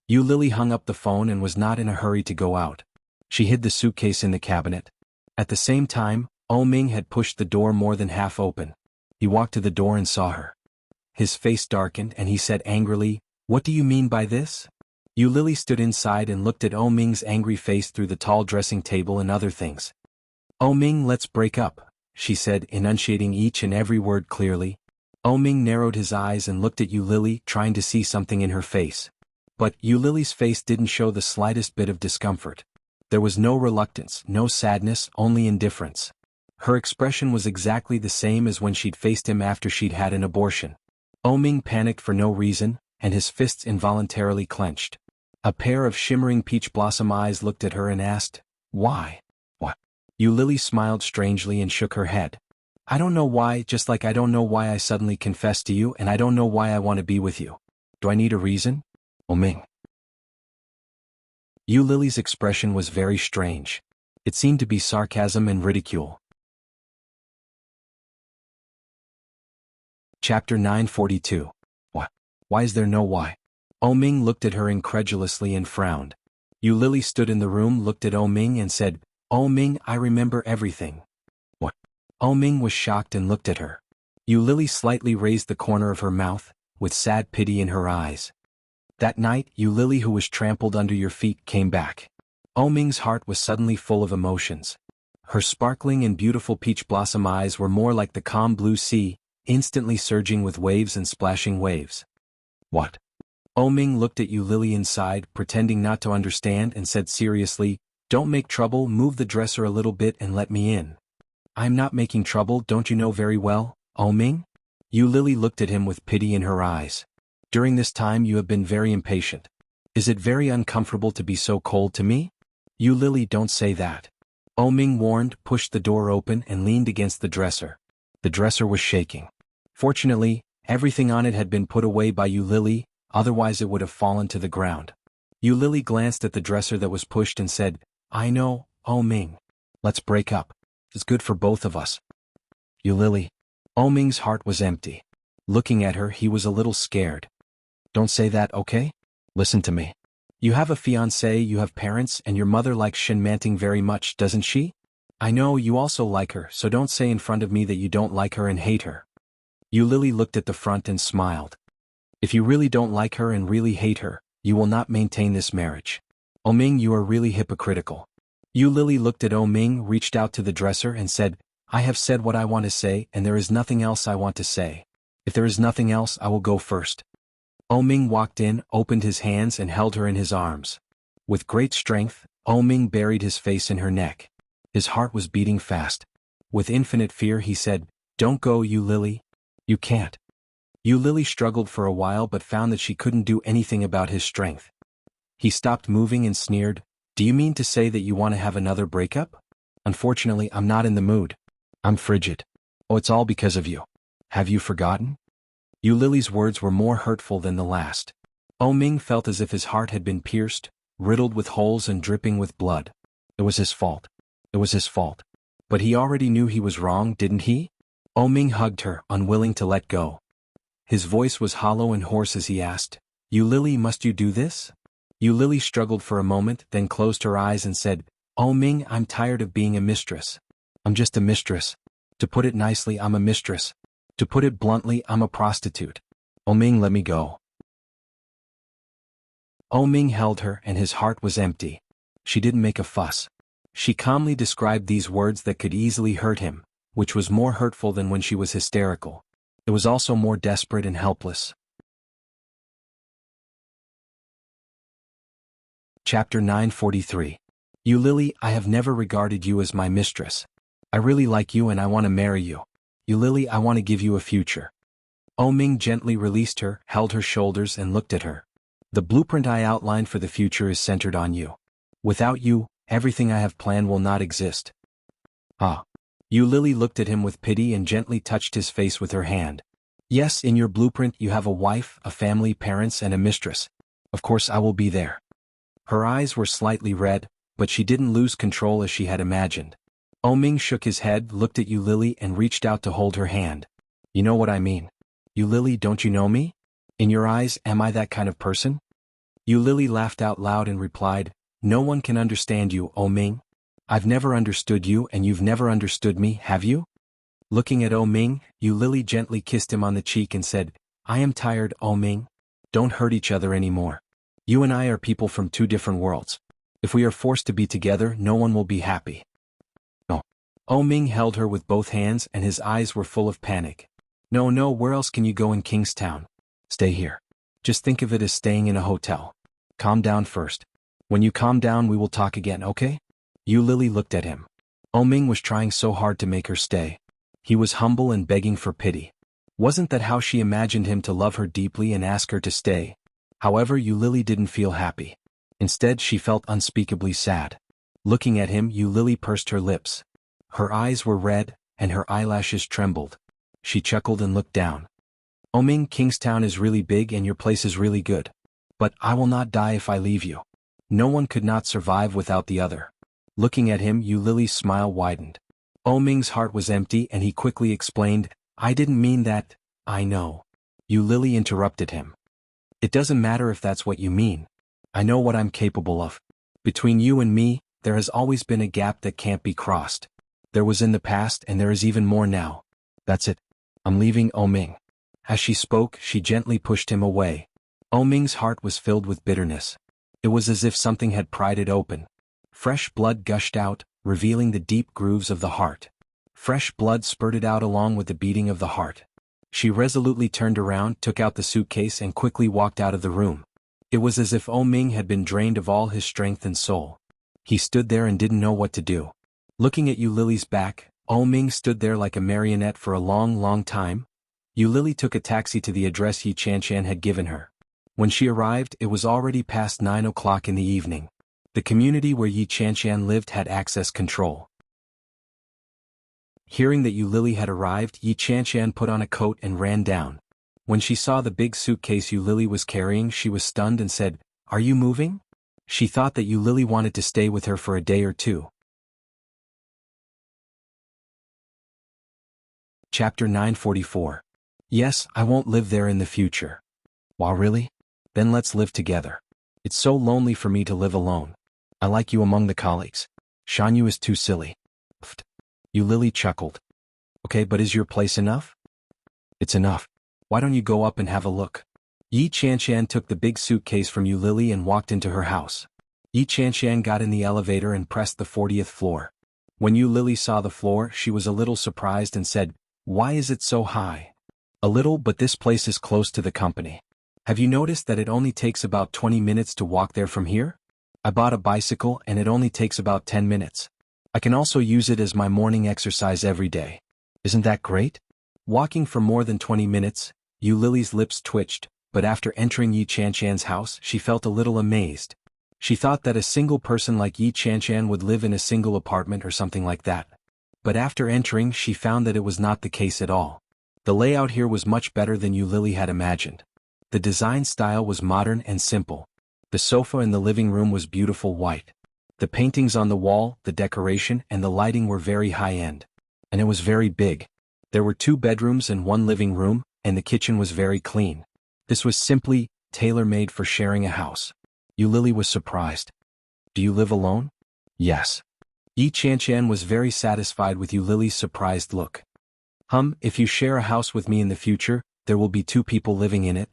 Lily hung up the phone and was not in a hurry to go out. She hid the suitcase in the cabinet. At the same time, Ming had pushed the door more than half open. He walked to the door and saw her. His face darkened and he said angrily, "What do you mean by this? Yu Lily stood inside and looked at O Ming's angry face through the tall dressing table and other things. "O Ming, let's break up," she said, enunciating each and every word clearly. O Ming narrowed his eyes and looked at Yu Lily, trying to see something in her face. But Yu Lily's face didn't show the slightest bit of discomfort. There was no reluctance, no sadness, only indifference. Her expression was exactly the same as when she'd faced him after she'd had an abortion. O Ming panicked for no reason, and his fists involuntarily clenched. A pair of shimmering peach blossom eyes looked at her and asked, "Why?" "What?" Yu Lily smiled strangely and shook her head. "I don't know why, just like I don't know why I suddenly confessed to you and I don't know why I want to be with you. Do I need a reason?" "O Ming." Yu Lily's expression was very strange. It seemed to be sarcasm and ridicule. Chapter 942. What? Why is there no why? O Ming looked at her incredulously and frowned. Yu Lily stood in the room, looked at O Ming and said, "O Ming, I remember everything." "What?" O Ming was shocked and looked at her. Yu Lily slightly raised the corner of her mouth, with sad pity in her eyes. "That night, Yu Lily who was trampled under your feet came back." O Ming's heart was suddenly full of emotions. Her sparkling and beautiful peach blossom eyes were more like the calm blue sea, instantly surging with waves and splashing waves. "What?" O Ming looked at Yu Lily inside, pretending not to understand, and said seriously, "Don't make trouble, move the dresser a little bit and let me in." "I'm not making trouble, don't you know very well, O Ming?" Yu Lily looked at him with pity in her eyes. "During this time you have been very impatient. Is it very uncomfortable to be so cold to me?" "Yu Lily, don't say that." O Ming warned, pushed the door open and leaned against the dresser. The dresser was shaking. Fortunately, everything on it had been put away by Yu Lily, otherwise it would have fallen to the ground. Yu Lily glanced at the dresser that was pushed and said, "I know, O Ming. Let's break up. It's good for both of us." "Yu Lily." O Ming's heart was empty. Looking at her, he was a little scared. "Don't say that, okay? Listen to me. You have a fiancé, you have parents, and your mother likes Enchanting very much, doesn't she? I know you also like her, so don't say in front of me that you don't like her and hate her." Yu Lily looked at the front and smiled. "If you really don't like her and really hate her, you will not maintain this marriage. O Ming, you are really hypocritical." Yu Lily looked at O Ming, reached out to the dresser and said, "I have said what I want to say and there is nothing else I want to say. If there is nothing else, I will go first." O Ming walked in, opened his hands and held her in his arms. With great strength, O Ming buried his face in her neck. His heart was beating fast. With infinite fear he said, "Don't go, Yu Lily. You can't." Yu Lily struggled for a while but found that she couldn't do anything about his strength. He stopped moving and sneered, "Do you mean to say that you want to have another breakup? Unfortunately, I'm not in the mood. I'm frigid. Oh, it's all because of you. Have you forgotten?" Yu Lily's words were more hurtful than the last. O Ming felt as if his heart had been pierced, riddled with holes and dripping with blood. It was his fault. It was his fault. But he already knew he was wrong, didn't he? O Ming hugged her, unwilling to let go. His voice was hollow and hoarse as he asked, "Yu Lily, must you do this?" Yu Lily struggled for a moment, then closed her eyes and said, "O Ming, I'm tired of being a mistress. I'm just a mistress. To put it nicely, I'm a mistress. To put it bluntly, I'm a prostitute. O Ming, let me go." O Ming held her and his heart was empty. She didn't make a fuss. She calmly described these words that could easily hurt him, which was more hurtful than when she was hysterical. It was also more desperate and helpless. Chapter 943. Yu Lily, I have never regarded you as my mistress. I really like you and I want to marry you. Yu Lily, I want to give you a future. O Ming gently released her, held her shoulders and looked at her. The blueprint I outlined for the future is centered on you. Without you, everything I have planned will not exist. Ah. Yu Lily looked at him with pity and gently touched his face with her hand. Yes, in your blueprint you have a wife, a family, parents and a mistress. Of course I will be there. Her eyes were slightly red, but she didn't lose control as she had imagined. O Ming shook his head, looked at Yu Lily and reached out to hold her hand. You know what I mean. Yu Lily, don't you know me? In your eyes, am I that kind of person? Yu Lily laughed out loud and replied, No one can understand you, O Ming. I've never understood you and you've never understood me, have you? Looking at O Ming, Yu Lily gently kissed him on the cheek and said, I am tired, O Ming. Don't hurt each other anymore. You and I are people from two different worlds. If we are forced to be together, no one will be happy. No. Ming held her with both hands and his eyes were full of panic. No, where else can you go in Kingstown? Stay here. Just think of it as staying in a hotel. Calm down first. When you calm down we will talk again, okay? Yu Lily looked at him. Ming was trying so hard to make her stay. He was humble and begging for pity. Wasn't that how she imagined him to love her deeply and ask her to stay? However, Yu Lily didn't feel happy. Instead, she felt unspeakably sad. Looking at him, Yu Lily pursed her lips. Her eyes were red, and her eyelashes trembled. She chuckled and looked down. Ming, Kingstown is really big and your place is really good. But I will not die if I leave you. No one could not survive without the other. Looking at him, Yu Lily's smile widened. Ming's heart was empty and he quickly explained, I didn't mean that, I know. Yu Lily interrupted him. It doesn't matter if that's what you mean. I know what I'm capable of. Between you and me, there has always been a gap that can't be crossed. There was in the past and there is even more now. That's it. I'm leaving Ming. As she spoke, she gently pushed him away. Ming's heart was filled with bitterness. It was as if something had pried it open. Fresh blood gushed out, revealing the deep grooves of the heart. Fresh blood spurted out along with the beating of the heart. She resolutely turned around, took out the suitcase and quickly walked out of the room. It was as if Ming had been drained of all his strength and soul. He stood there and didn't know what to do. Looking at Yu Lily's back, Ming stood there like a marionette for a long time. Yu Lily took a taxi to the address Yi Chanshan had given her. When she arrived, it was already past 9 o'clock in the evening. The community where Yi Chanshan lived had access control. Hearing that Yu Lily had arrived, Yi Chanshan put on a coat and ran down. When she saw the big suitcase Yu Lily was carrying, she was stunned and said, Are you moving? She thought that Yu Lily wanted to stay with her for a day or two. Chapter 944. Yes, I won't live there in the future. Wow, really? Then let's live together. It's so lonely for me to live alone. I like you among the colleagues. Shanyu is too silly. Pfft. Yu Lily chuckled. Okay, but is your place enough? It's enough. Why don't you go up and have a look? Yi Chanshan took the big suitcase from Yu Lily and walked into her house. Yi Chanshan got in the elevator and pressed the 40th floor. When Yu Lily saw the floor, she was a little surprised and said, Why is it so high? A little, but this place is close to the company. Have you noticed that it only takes about 20 minutes to walk there from here? I bought a bicycle and it only takes about 10 minutes. I can also use it as my morning exercise every day. Isn't that great? Walking for more than 20 minutes, Yu Lily's lips twitched, but after entering Yi Chanshan's house she felt a little amazed. She thought that a single person like Yi Chanshan would live in a single apartment or something like that. But after entering she found that it was not the case at all. The layout here was much better than Yu Lily had imagined. The design style was modern and simple. The sofa in the living room was beautiful white. The paintings on the wall, the decoration, and the lighting were very high-end. And it was very big. There were 2 bedrooms and 1 living room, and the kitchen was very clean. This was simply tailor-made for sharing a house. Yu Lily was surprised. Do you live alone? Yes. Yi Chanshan was very satisfied with Yu Lily's surprised look. If you share a house with me in the future, there will be 2 people living in it.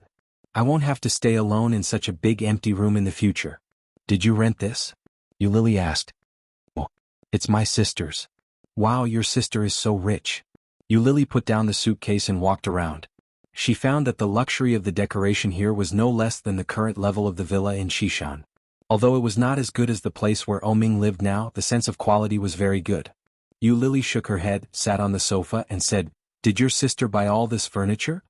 I won't have to stay alone in such a big empty room in the future. Did you rent this? Yu Lily asked. Oh, it's my sister's. Wow, your sister is so rich. Yu Lily put down the suitcase and walked around. She found that the luxury of the decoration here was no less than the current level of the villa in Shishan. Although it was not as good as the place where Ming lived now, the sense of quality was very good. Yu Lily shook her head, sat on the sofa and said, Did your sister buy all this furniture?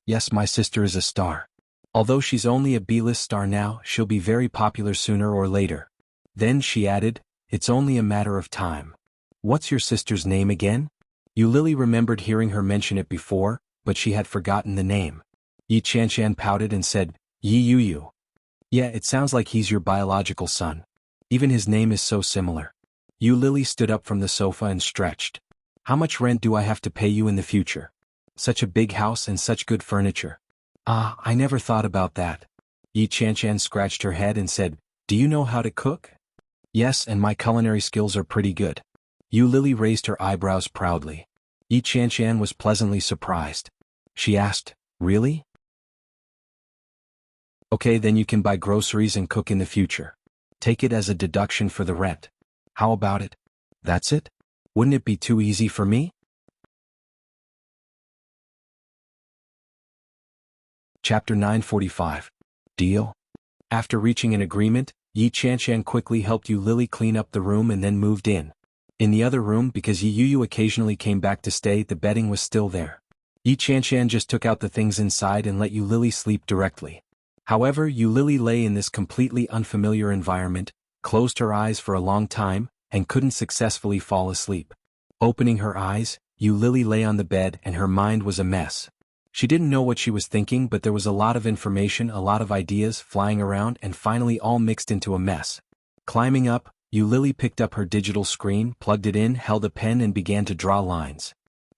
Yes, my sister is a star. Although she's only a B-list star now, she'll be very popular sooner or later. Then she added, It's only a matter of time. What's your sister's name again? Yu Lily remembered hearing her mention it before, but she had forgotten the name. Yi Chanshan pouted and said, Yi Yu. Yeah, it sounds like he's your biological son. Even his name is so similar. Yu Lily stood up from the sofa and stretched. How much rent do I have to pay you in the future? Such a big house and such good furniture. I never thought about that. Yi Chanshan scratched her head and said, Do you know how to cook? Yes, and my culinary skills are pretty good. Yu Lily raised her eyebrows proudly. Yi Chanshan was pleasantly surprised. She asked, Really? Okay, then you can buy groceries and cook in the future. Take it as a deduction for the rent. How about it? That's it? Wouldn't it be too easy for me? Chapter 945. Deal? After reaching an agreement, Yi Chanshan quickly helped Yu Lily clean up the room and then moved in. In the other room, because Yi Yu occasionally came back to stay, the bedding was still there. Yi Chanshan just took out the things inside and let Yu Lily sleep directly. However, Yu Lily lay in this completely unfamiliar environment, closed her eyes for a long time, and couldn't successfully fall asleep. Opening her eyes, Yu Lily lay on the bed and her mind was a mess. She didn't know what she was thinking, but there was a lot of information, a lot of ideas flying around, and finally all mixed into a mess. Climbing up, Yu Lily picked up her digital screen, plugged it in, held a pen and began to draw lines.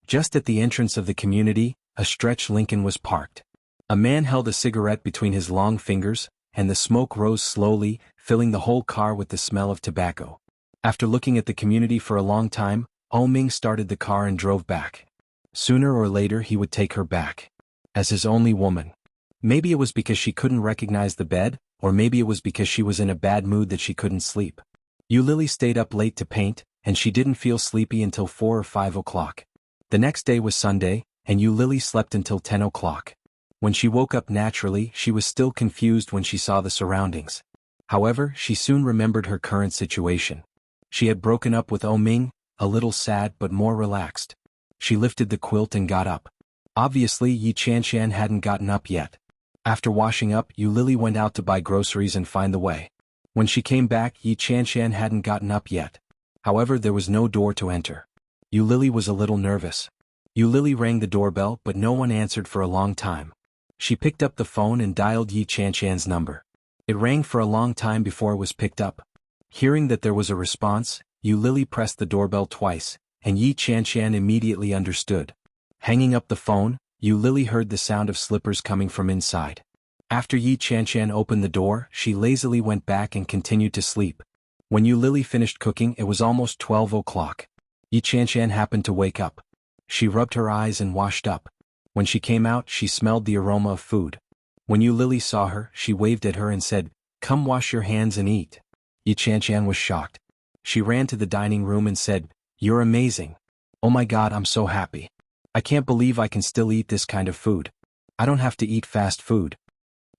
Just at the entrance of the community, a stretch Lincoln was parked. A man held a cigarette between his long fingers, and the smoke rose slowly, filling the whole car with the smell of tobacco. After looking at the community for a long time, Ming started the car and drove back. Sooner or later he would take her back. As his only woman. Maybe it was because she couldn't recognize the bed, or maybe it was because she was in a bad mood that she couldn't sleep. Yu Lily stayed up late to paint, and she didn't feel sleepy until 4 or 5 o'clock. The next day was Sunday, and Yu Lily slept until 10 o'clock. When she woke up naturally, she was still confused when she saw the surroundings. However, she soon remembered her current situation. She had broken up with Ming, a little sad but more relaxed. She lifted the quilt and got up. Obviously, Yi Chanshan hadn't gotten up yet. After washing up, Yu Lily went out to buy groceries and find the way. When she came back, Yi Chanshan hadn't gotten up yet. However, there was no door to enter. Yu Lily was a little nervous. Yu Lily rang the doorbell, but no one answered for a long time. She picked up the phone and dialed Yi Chanshan's number. It rang for a long time before it was picked up. Hearing that there was a response, Yu Lily pressed the doorbell twice, and Yi Chanshan immediately understood. Hanging up the phone, Yu Lily heard the sound of slippers coming from inside. After Yi Chanshan opened the door, she lazily went back and continued to sleep. When Yu Lily finished cooking, it was almost 12 o'clock. Yi Chanshan happened to wake up. She rubbed her eyes and washed up. When she came out, she smelled the aroma of food. When Yu Lily saw her, she waved at her and said, "Come wash your hands and eat." Yi Chanshan was shocked. She ran to the dining room and said, "You're amazing. Oh my God, I'm so happy. I can't believe I can still eat this kind of food. I don't have to eat fast food."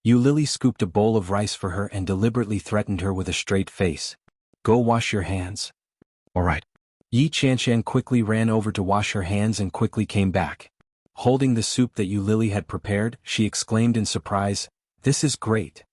Yu Lily scooped a bowl of rice for her and deliberately threatened her with a straight face. "Go wash your hands." "All right." Yi Chanshan quickly ran over to wash her hands and quickly came back. Holding the soup that Yu Lily had prepared, she exclaimed in surprise, "This is great.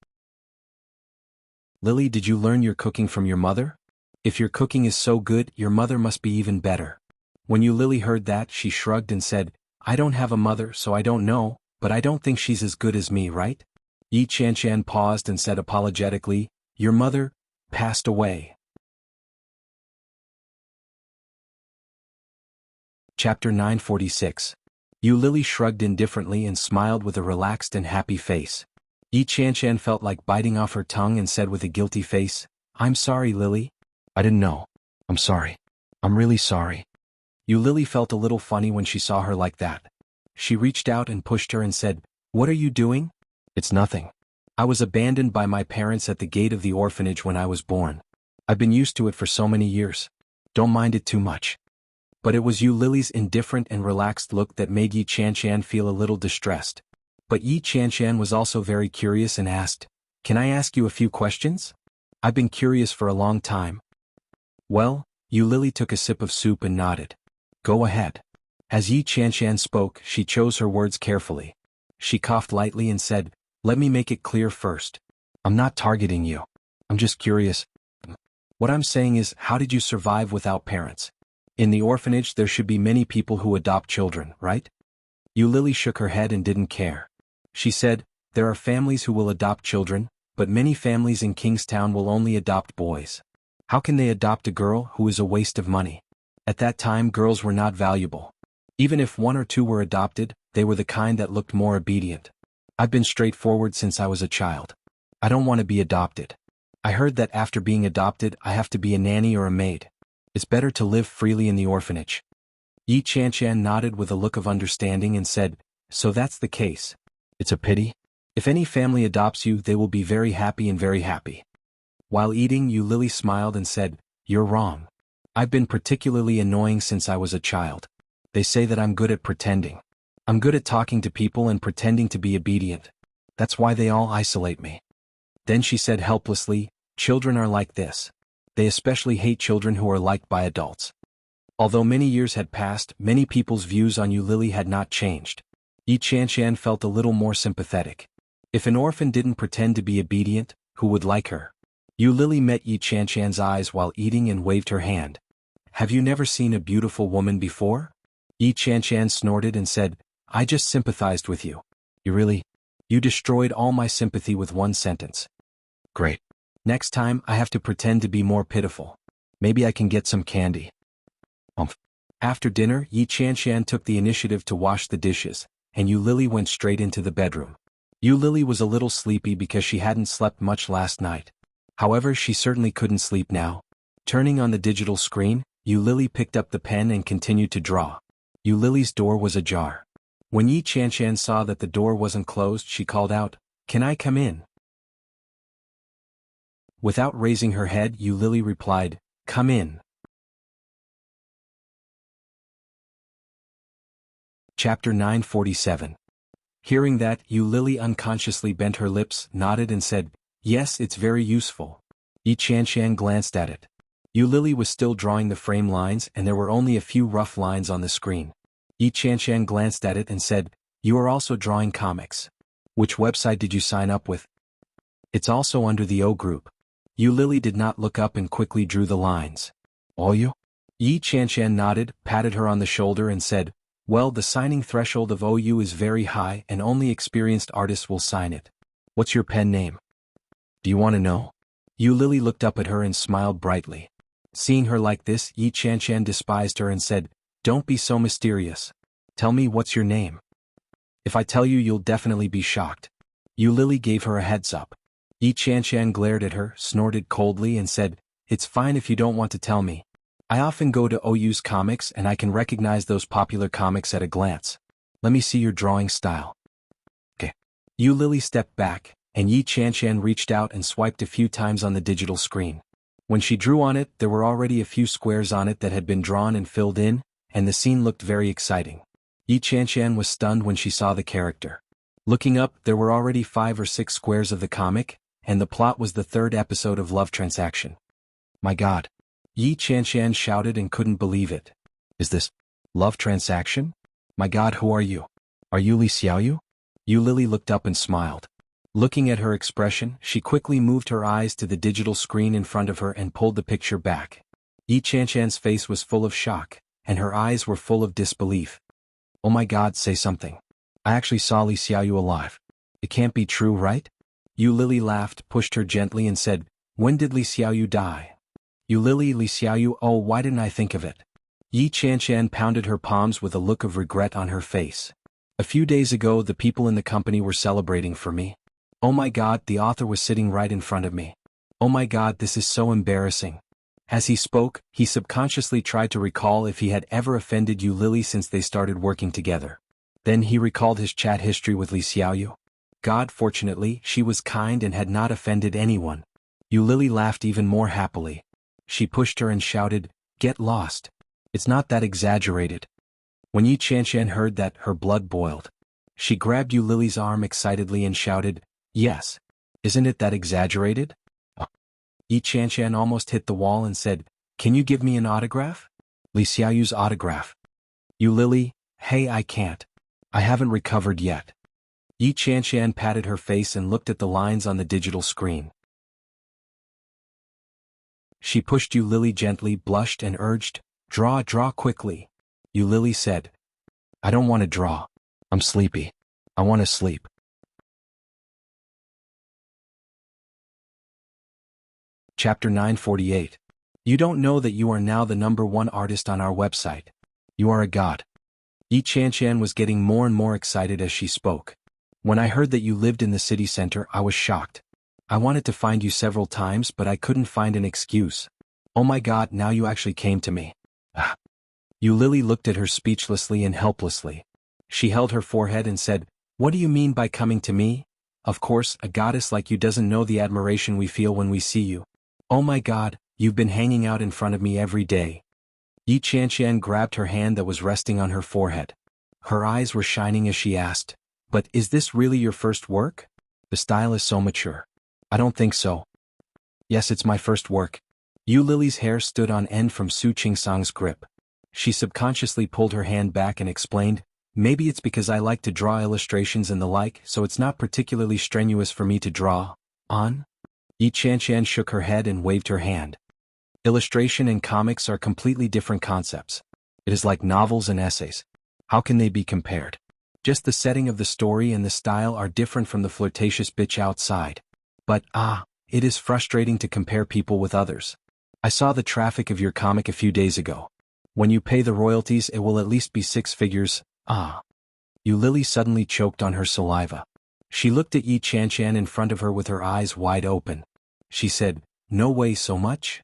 Lily, did you learn your cooking from your mother? If your cooking is so good, your mother must be even better." When Yu Lily heard that, she shrugged and said, "I don't have a mother, so I don't know, but I don't think she's as good as me, right?" Yi Chanshan paused and said apologetically, "Your mother passed away." Chapter 946. Yu Lily shrugged indifferently and smiled with a relaxed and happy face. Yi Chanshan felt like biting off her tongue and said with a guilty face, "I'm sorry, Lily. I didn't know. I'm sorry. I'm really sorry." Yu Lily felt a little funny when she saw her like that. She reached out and pushed her and said, "What are you doing?" "It's nothing. I was abandoned by my parents at the gate of the orphanage when I was born. I've been used to it for so many years. Don't mind it too much." But it was Yu Lily's indifferent and relaxed look that made Yi Chanshan feel a little distressed. But Yi Chanshan was also very curious and asked, "Can I ask you a few questions? I've been curious for a long time." "Well," Yu Lily took a sip of soup and nodded. "Go ahead." As Yi Chanshan spoke, she chose her words carefully. She coughed lightly and said, "Let me make it clear first. I'm not targeting you. I'm just curious. What I'm saying is, how did you survive without parents? In the orphanage there should be many people who adopt children, right?" Yu Lily shook her head and didn't care. She said, "There are families who will adopt children, but many families in Kingstown will only adopt boys. How can they adopt a girl who is a waste of money? At that time girls were not valuable. Even if 1 or 2 were adopted, they were the kind that looked more obedient. I've been straightforward since I was a child. I don't want to be adopted. I heard that after being adopted I have to be a nanny or a maid. It's better to live freely in the orphanage." Yi Chanshan nodded with a look of understanding and said, "So that's the case. It's a pity. If any family adopts you, they will be very happy and very happy. While eating, Yu Lily smiled and said, "You're wrong. I've been particularly annoying since I was a child. They say that I'm good at pretending. I'm good at talking to people and pretending to be obedient. That's why they all isolate me." Then she said helplessly, "Children are like this. They especially hate children who are liked by adults." Although many years had passed, many people's views on Yu Lily had not changed. Yi Chanshan felt a little more sympathetic. If an orphan didn't pretend to be obedient, who would like her? Yu Lily met Yi Chanshan's eyes while eating and waved her hand. "Have you never seen a beautiful woman before?" Yi Chanshan snorted and said, "I just sympathized with you." You destroyed all my sympathy with one sentence." "Great. Next time I have to pretend to be more pitiful. Maybe I can get some candy." After dinner, Yi Chanshan took the initiative to wash the dishes, and Yu Lily went straight into the bedroom. Yu Lily was a little sleepy because she hadn't slept much last night. However, she certainly couldn't sleep now. Turning on the digital screen, Yu Lily picked up the pen and continued to draw. Yu Lily's door was ajar. When Yi Chanshan saw that the door wasn't closed, she called out, "Can I come in?" Without raising her head, Yu Lily replied, "Come in." Chapter 947. Hearing that, Yu Lily unconsciously bent her lips, nodded and said, "Yes, it's very useful." Yi Chanshan glanced at it. Yu Lily was still drawing the frame lines and there were only a few rough lines on the screen. Yi Chanshan glanced at it and said, "You are also drawing comics. Which website did you sign up with?" "It's also under the O group." Yu Lily did not look up and quickly drew the lines. "OU?" Yi Chanshan nodded, patted her on the shoulder and said, "Well, the signing threshold of OU is very high and only experienced artists will sign it. What's your pen name?" "Do you want to know?" Yu Lily looked up at her and smiled brightly. Seeing her like this, Yi Chanshan despised her and said, "Don't be so mysterious. Tell me what's your name. If I tell you, you'll definitely be shocked." Yu Lily gave her a heads up. Yi Chanshan glared at her, snorted coldly and said, "It's fine if you don't want to tell me. I often go to OU's comics and I can recognize those popular comics at a glance. Let me see your drawing style." "Okay." Yu Lily stepped back, and Yi Chanshan reached out and swiped a few times on the digital screen. When she drew on it, there were already a few squares on it that had been drawn and filled in, and the scene looked very exciting. Yi Chanshan was stunned when she saw the character. Looking up, there were already 5 or 6 squares of the comic, and the plot was the 3rd episode of Love Transaction. "My God!" Yi Chanshan shouted and couldn't believe it. "Is this Love Transaction? My God, who are you? Are you Li Xiaoyu?" Yu Lily looked up and smiled. Looking at her expression, she quickly moved her eyes to the digital screen in front of her and pulled the picture back. Yi Chanshan's face was full of shock, and her eyes were full of disbelief. "Oh my God, say something. I actually saw Li Xiaoyu alive. It can't be true, right?" Yu Lily laughed, pushed her gently and said, "When did Li Xiaoyu die?" "Yu Lily, Li Xiaoyu, oh, why didn't I think of it?" Yi Chanshan pounded her palms with a look of regret on her face. "A few days ago, the people in the company were celebrating for me. Oh my God, the author was sitting right in front of me. Oh my God, this is so embarrassing." As he spoke, he subconsciously tried to recall if he had ever offended Yu Lily since they started working together. Then he recalled his chat history with Li Xiaoyu. God, fortunately, she was kind and had not offended anyone. Yu Lily laughed even more happily. She pushed her and shouted, "Get lost. It's not that exaggerated." When Yi Chanshan heard that, her blood boiled. She grabbed Yu Lily's arm excitedly and shouted, "Yes. Isn't it that exaggerated?" Yi Chanshan almost hit the wall and said, "Can you give me an autograph?" "Li Xiaoyu's autograph." "Yu Lily, hey, I can't. I haven't recovered yet." Yi Chanshan patted her face and looked at the lines on the digital screen. She pushed Yu Lily gently, blushed and urged, "Draw quickly." Yu Lily said, "I don't want to draw. I'm sleepy. I want to sleep." Chapter 948. You don't know that you are now the #1 artist on our website. You are a god. Yi Chanshan was getting more and more excited as she spoke. "When I heard that you lived in the city center, I was shocked. I wanted to find you several times but I couldn't find an excuse. Oh my God, now you actually came to me." Yu Lily looked at her speechlessly and helplessly. She held her forehead and said, "What do you mean by coming to me? Of course, a goddess like you doesn't know the admiration we feel when we see you. Oh my god, you've been hanging out in front of me every day. Yi Qianqian grabbed her hand that was resting on her forehead. Her eyes were shining as she asked, "But is this really your first work? The style is so mature." "I don't think so." "Yes, it's my first work." Yu Lily's hair stood on end from Su Qingsang's grip. She subconsciously pulled her hand back and explained, "Maybe it's because I like to draw illustrations and the like, so it's not particularly strenuous for me to draw on." Yi Qianqian shook her head and waved her hand. Illustration and comics are completely different concepts. It is like novels and essays. How can they be compared? Just the setting of the story and the style are different from the flirtatious bitch outside. But, it is frustrating to compare people with others. I saw the traffic of your comic a few days ago. When you pay the royalties, it will at least be 6 figures. Yu Lily suddenly choked on her saliva. She looked at Yi Qianqian in front of her with her eyes wide open. She said, "No way, so much?"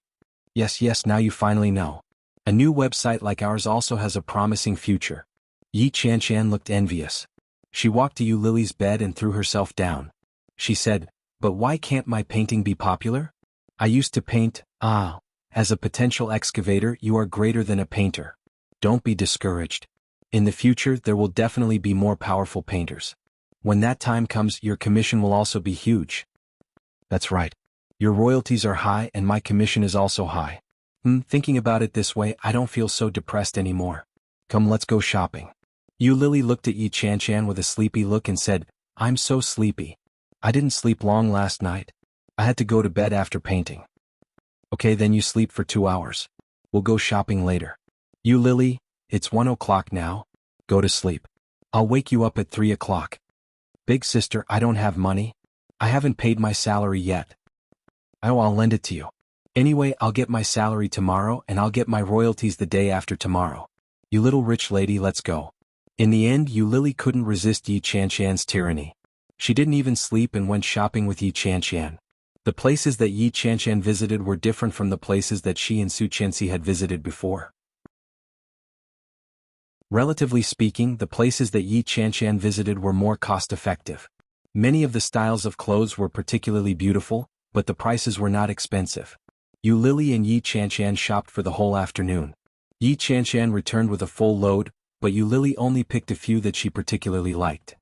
Yes, now you finally know. A new website like ours also has a promising future." Yi Qianqian looked envious. She walked to Yu Lily's bed and threw herself down. She said, "But why can't my painting be popular? I used to paint." As a potential excavator, you are greater than a painter. Don't be discouraged. In the future, there will definitely be more powerful painters. When that time comes, your commission will also be huge." "That's right. Your royalties are high and my commission is also high. Thinking about it this way, I don't feel so depressed anymore. Come, let's go shopping." Yu Lily looked at Yi Qianqian with a sleepy look and said, "I'm so sleepy. I didn't sleep long last night. I had to go to bed after painting." "Okay, then you sleep for 2 hours. We'll go shopping later." "Yu Lily, it's 1 o'clock now. Go to sleep. I'll wake you up at 3 o'clock. "Big sister, I don't have money. I haven't paid my salary yet." "Oh, I'll lend it to you. Anyway, I'll get my salary tomorrow and I'll get my royalties the day after tomorrow. You little rich lady, let's go." In the end, Yu Lily couldn't resist Yi Qianqian's tyranny. She didn't even sleep and went shopping with Yi Qianqian. The places that Yi Qianqian visited were different from the places that she and Su Qianxi had visited before. Relatively speaking, the places that Yi Qianqian visited were more cost-effective. Many of the styles of clothes were particularly beautiful, but the prices were not expensive. Yu Lily and Yi Qianqian shopped for the whole afternoon. Yi Qianqian returned with a full load, but Yu Lily only picked a few that she particularly liked.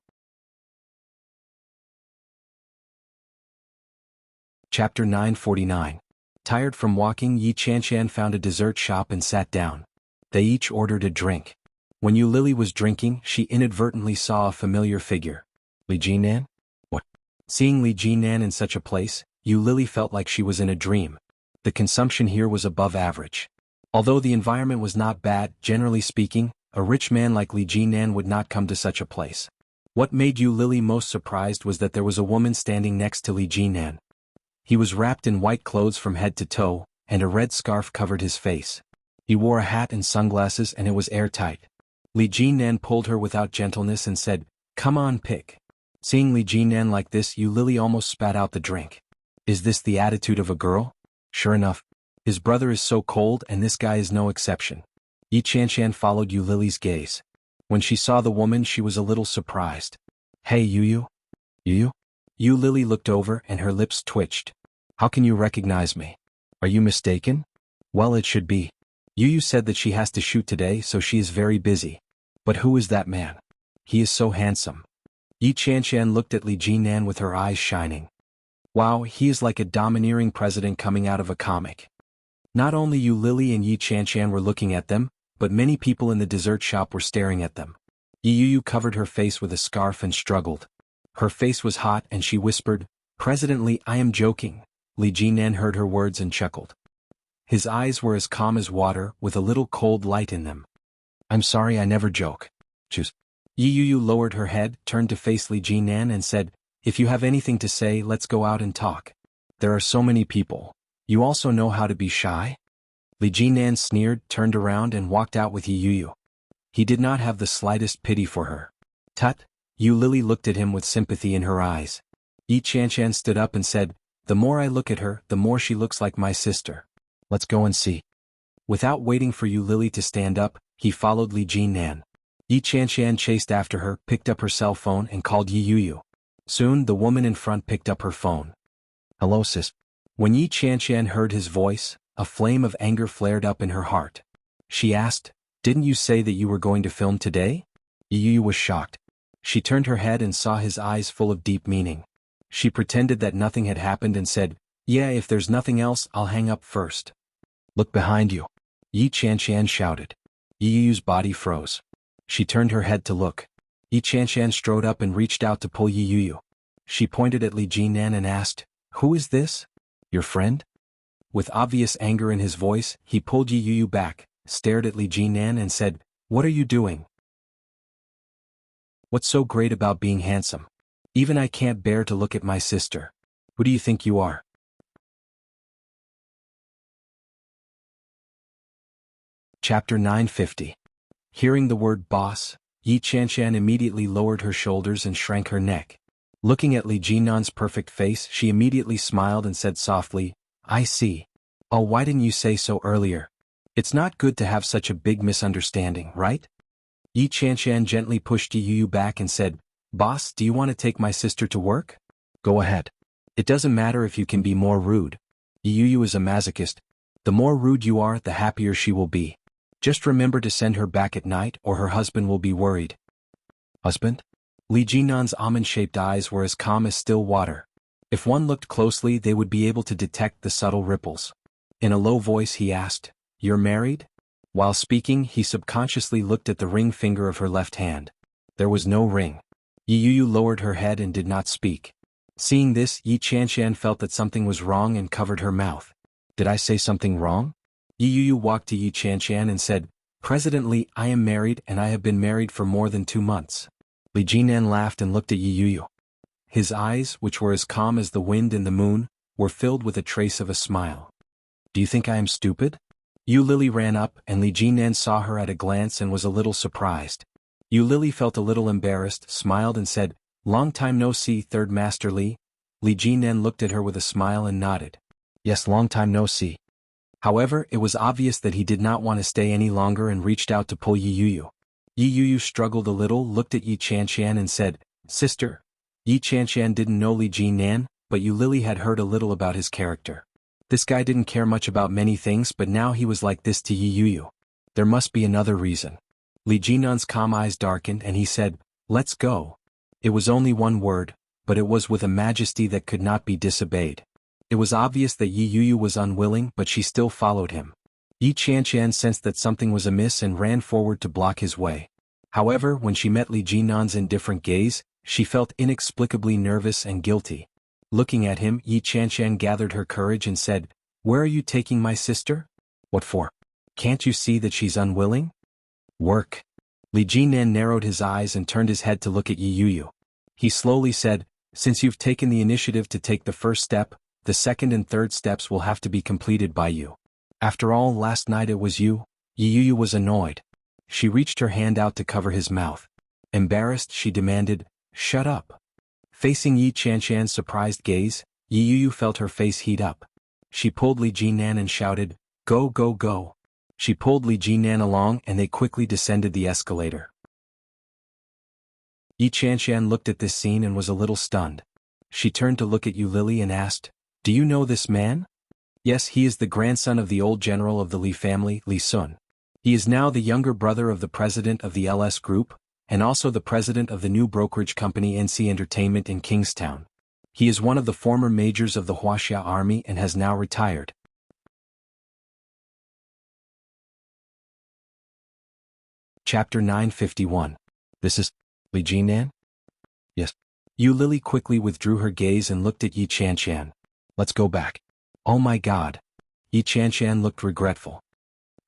Chapter 949. Tired from walking, Yi Qianqian found a dessert shop and sat down. They each ordered a drink. When Yu Lily was drinking, she inadvertently saw a familiar figure. Li Jinan? What? Seeing Li Jinan in such a place, Yu Lily felt like she was in a dream. The consumption here was above average. Although the environment was not bad, generally speaking, a rich man like Li Jinan would not come to such a place. What made Yu Lily most surprised was that there was a woman standing next to Li Jinan. He was wrapped in white clothes from head to toe, and a red scarf covered his face. He wore a hat and sunglasses and it was airtight. Li Jinan pulled her without gentleness and said, "Come on, pick." Seeing Li Jinan like this, Yu Lily almost spat out the drink. Is this the attitude of a girl? Sure enough, his brother is so cold and this guy is no exception. Yi Qianqian followed Yu Lily's gaze. When she saw the woman, she was a little surprised. "Hey, Yu? Yu?" Yu Lily looked over and her lips twitched. "How can you recognize me? Are you mistaken?" "Well, it should be. Yu said that she has to shoot today, so she is very busy. But who is that man? He is so handsome." Yi Qianqian looked at Li Jinan with her eyes shining. Wow, he is like a domineering president coming out of a comic. Not only Yu Lily and Yi Qianqian were looking at them, but many people in the dessert shop were staring at them. Yu covered her face with a scarf and struggled. Her face was hot and she whispered, "President Li, I am joking." Li Jinan heard her words and chuckled. His eyes were as calm as water, with a little cold light in them. "I'm sorry, I never joke." Choose. Yu lowered her head, turned to face Li Jinan and said, "If you have anything to say, let's go out and talk. There are so many people. You also know how to be shy?" Li Jinan sneered, turned around and walked out with Yu. He did not have the slightest pity for her. "Tut." Yu Lily looked at him with sympathy in her eyes. Yi Qianqian stood up and said, "The more I look at her, the more she looks like my sister. Let's go and see." Without waiting for Yu Lily to stand up, he followed Li Jinan. Yi Qianqian chased after her, picked up her cell phone and called Yu. Soon the woman in front picked up her phone. "Hello, sis." When Yi Qianshan heard his voice, a flame of anger flared up in her heart. She asked, "Didn't you say that you were going to film today?" Yu was shocked. She turned her head and saw his eyes full of deep meaning. She pretended that nothing had happened and said, "Yeah, if there's nothing else, I'll hang up first." "Look behind you," Yi Qianshan shouted. Yu's body froze. She turned her head to look. Yi Qianshan strode up and reached out to pull Yu. She pointed at Li Jinan and asked, "Who is this? Your friend?" With obvious anger in his voice, he pulled Yu back, stared at Li Jinan and said, "What are you doing? What's so great about being handsome? Even I can't bear to look at my sister. Who do you think you are?" Chapter 950. Hearing the word boss, Yi Qianshan immediately lowered her shoulders and shrank her neck. Looking at Li Jinan's perfect face, she immediately smiled and said softly, "I see. Oh, why didn't you say so earlier? It's not good to have such a big misunderstanding, right?" Yi Qianshan gently pushed Yu back and said, "Boss, do you want to take my sister to work? Go ahead. It doesn't matter if you can be more rude. Yu is a masochist. The more rude you are, the happier she will be. Just remember to send her back at night or her husband will be worried." "Husband?" Li Jinan's almond-shaped eyes were as calm as still water. If one looked closely, they would be able to detect the subtle ripples. In a low voice he asked, "You're married?" While speaking, he subconsciously looked at the ring finger of her left hand. There was no ring. Yu lowered her head and did not speak. Seeing this, Yi Qianshan felt that something was wrong and covered her mouth. "Did I say something wrong?" Yu walked to Yi Qianshan and said, "President Li, I am married and I have been married for more than 2 months." Li Jinan laughed and looked at Yu. His eyes, which were as calm as the wind and the moon, were filled with a trace of a smile. "Do you think I am stupid?" Yu Lily ran up and Li Jinan saw her at a glance and was a little surprised. Yu Lily felt a little embarrassed, smiled and said, "Long time no see, Third Master Li." Li Jinan looked at her with a smile and nodded. "Yes, long time no see." However, it was obvious that he did not want to stay any longer and reached out to pull Yu. Yu struggled a little, looked at Yi Qianshan and said, "Sister." Yi Qianshan didn't know Li Jinan, but Yu Lily had heard a little about his character. This guy didn't care much about many things, but now he was like this to Yu. There must be another reason. Li Jinan's calm eyes darkened and he said, "Let's go." It was only one word, but it was with a majesty that could not be disobeyed. It was obvious that Yu was unwilling, but she still followed him. Yi Qianshan sensed that something was amiss and ran forward to block his way. However, when she met Li Jinan's indifferent gaze, she felt inexplicably nervous and guilty. Looking at him, Yi Qianshan gathered her courage and said, "Where are you taking my sister?" "What for? Can't you see that she's unwilling?" "Work." Li Jinan narrowed his eyes and turned his head to look at Yu. He slowly said, "Since you've taken the initiative to take the first step, the second and third steps will have to be completed by you. After all, last night it was you." Yu was annoyed. She reached her hand out to cover his mouth. Embarrassed, she demanded, "Shut up." Facing Yi Qianshan's surprised gaze, Yu felt her face heat up. She pulled Li Jinan and shouted, "Go, go, go." She pulled Li Jinan along and they quickly descended the escalator. Yi Qianshan looked at this scene and was a little stunned. She turned to look at Yu Lily and asked, "Do you know this man?" "Yes, he is the grandson of the old general of the Li family, Li Sun. He is now the younger brother of the president of the LS Group, and also the president of the new brokerage company NC Entertainment in Kingstown. He is one of the former majors of the Huaxia army and has now retired." Chapter 951. "This is Li Jinan?" "Yes." Yu Lily quickly withdrew her gaze and looked at Yi Qianshan. "Let's go back." "Oh my God." Yi Qianshan looked regretful.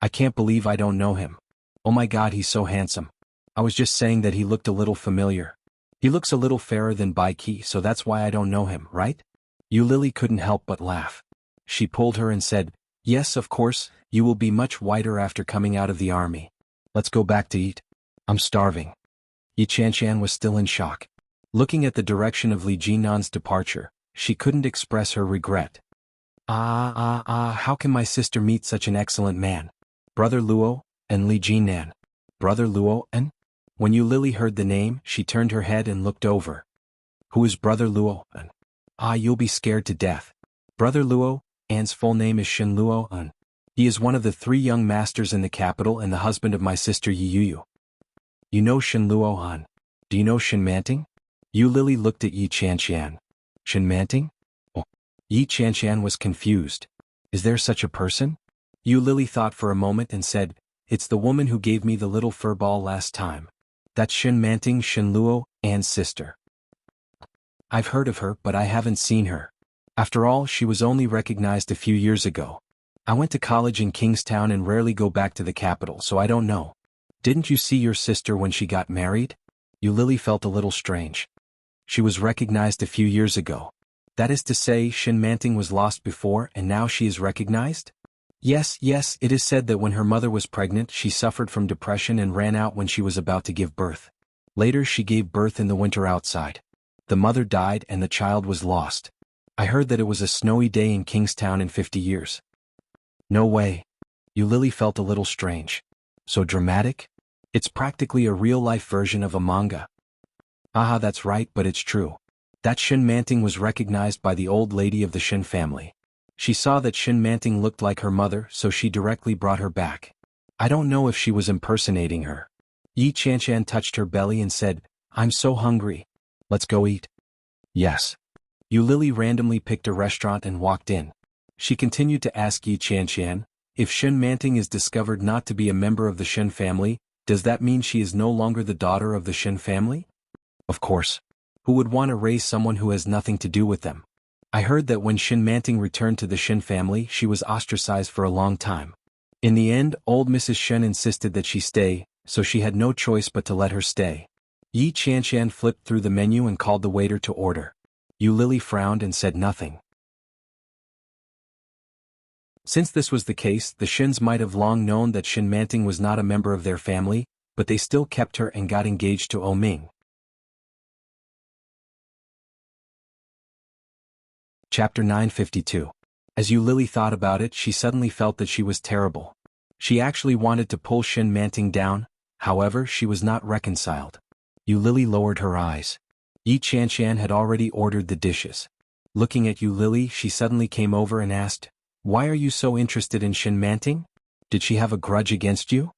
"I can't believe I don't know him. Oh my God, he's so handsome. I was just saying that he looked a little familiar. He looks a little fairer than Bai Qi, so that's why I don't know him, right?" Yu Lily couldn't help but laugh. She pulled her and said, "Yes, of course, you will be much whiter after coming out of the army. Let's go back to eat. I'm starving." Yi Qianshan was still in shock. Looking at the direction of Li Jinan's departure, she couldn't express her regret. How can my sister meet such an excellent man? Brother Luo, and Li Jinan. Brother Luo, and? When Yu Lily heard the name, she turned her head and looked over. Who is Brother Luo? Ah, you'll be scared to death. Brother Luo, An's full name is Shin Luo. He is one of the 3 young masters in the capital and the husband of my sister Yi Yuyu. You know Shin Luo? Do you know Shin Manting? Yu Lily looked at Yi Qianqian. Shin Manting? Oh. Yi Qianqian was confused. Is there such a person? Yu Lily thought for a moment and said, it's the woman who gave me the little fur ball last time. That's Shin Manting, Shin Luo, An's sister. I've heard of her, but I haven't seen her. After all, she was only recognized a few years ago. I went to college in Kingstown and rarely go back to the capital, so I don't know. Didn't you see your sister when she got married? Yu Lily felt a little strange. She was recognized a few years ago. That is to say, Shin Manting was lost before and now she is recognized? Yes, it is said that when her mother was pregnant she suffered from depression and ran out when she was about to give birth. Later she gave birth in the winter outside. The mother died and the child was lost. I heard that it was a snowy day in Kingstown in 50 years. No way. Yu Lily felt a little strange. So dramatic? It's practically a real-life version of a manga. Aha, that's right, but it's true. That Shin Manting was recognized by the old lady of the Shin family. She saw that Shin Manting looked like her mother, so she directly brought her back. I don't know if she was impersonating her. Yi Qianqian touched her belly and said, I'm so hungry. Let's go eat. Yes. Yu Lily randomly picked a restaurant and walked in. She continued to ask Yi Qianqian, if Shin Manting is discovered not to be a member of the Shin family, does that mean she is no longer the daughter of the Shin family? Of course. Who would want to raise someone who has nothing to do with them? I heard that when Shin Manting returned to the Shin family she was ostracized for a long time. In the end, old Mrs. Shin insisted that she stay, so she had no choice but to let her stay. Yi Qianqian flipped through the menu and called the waiter to order. Yu Lily frowned and said nothing. Since this was the case, the Shins might have long known that Shin Manting was not a member of their family, but they still kept her and got engaged to Ming. Chapter 952. As Yu Lily thought about it, she suddenly felt that she was terrible. She actually wanted to pull Shin Manting down, however, she was not reconciled. Yu Lily lowered her eyes. Yi Qianqian had already ordered the dishes. Looking at Yu Lily, she suddenly came over and asked, why are you so interested in Shin Manting? Did she have a grudge against you?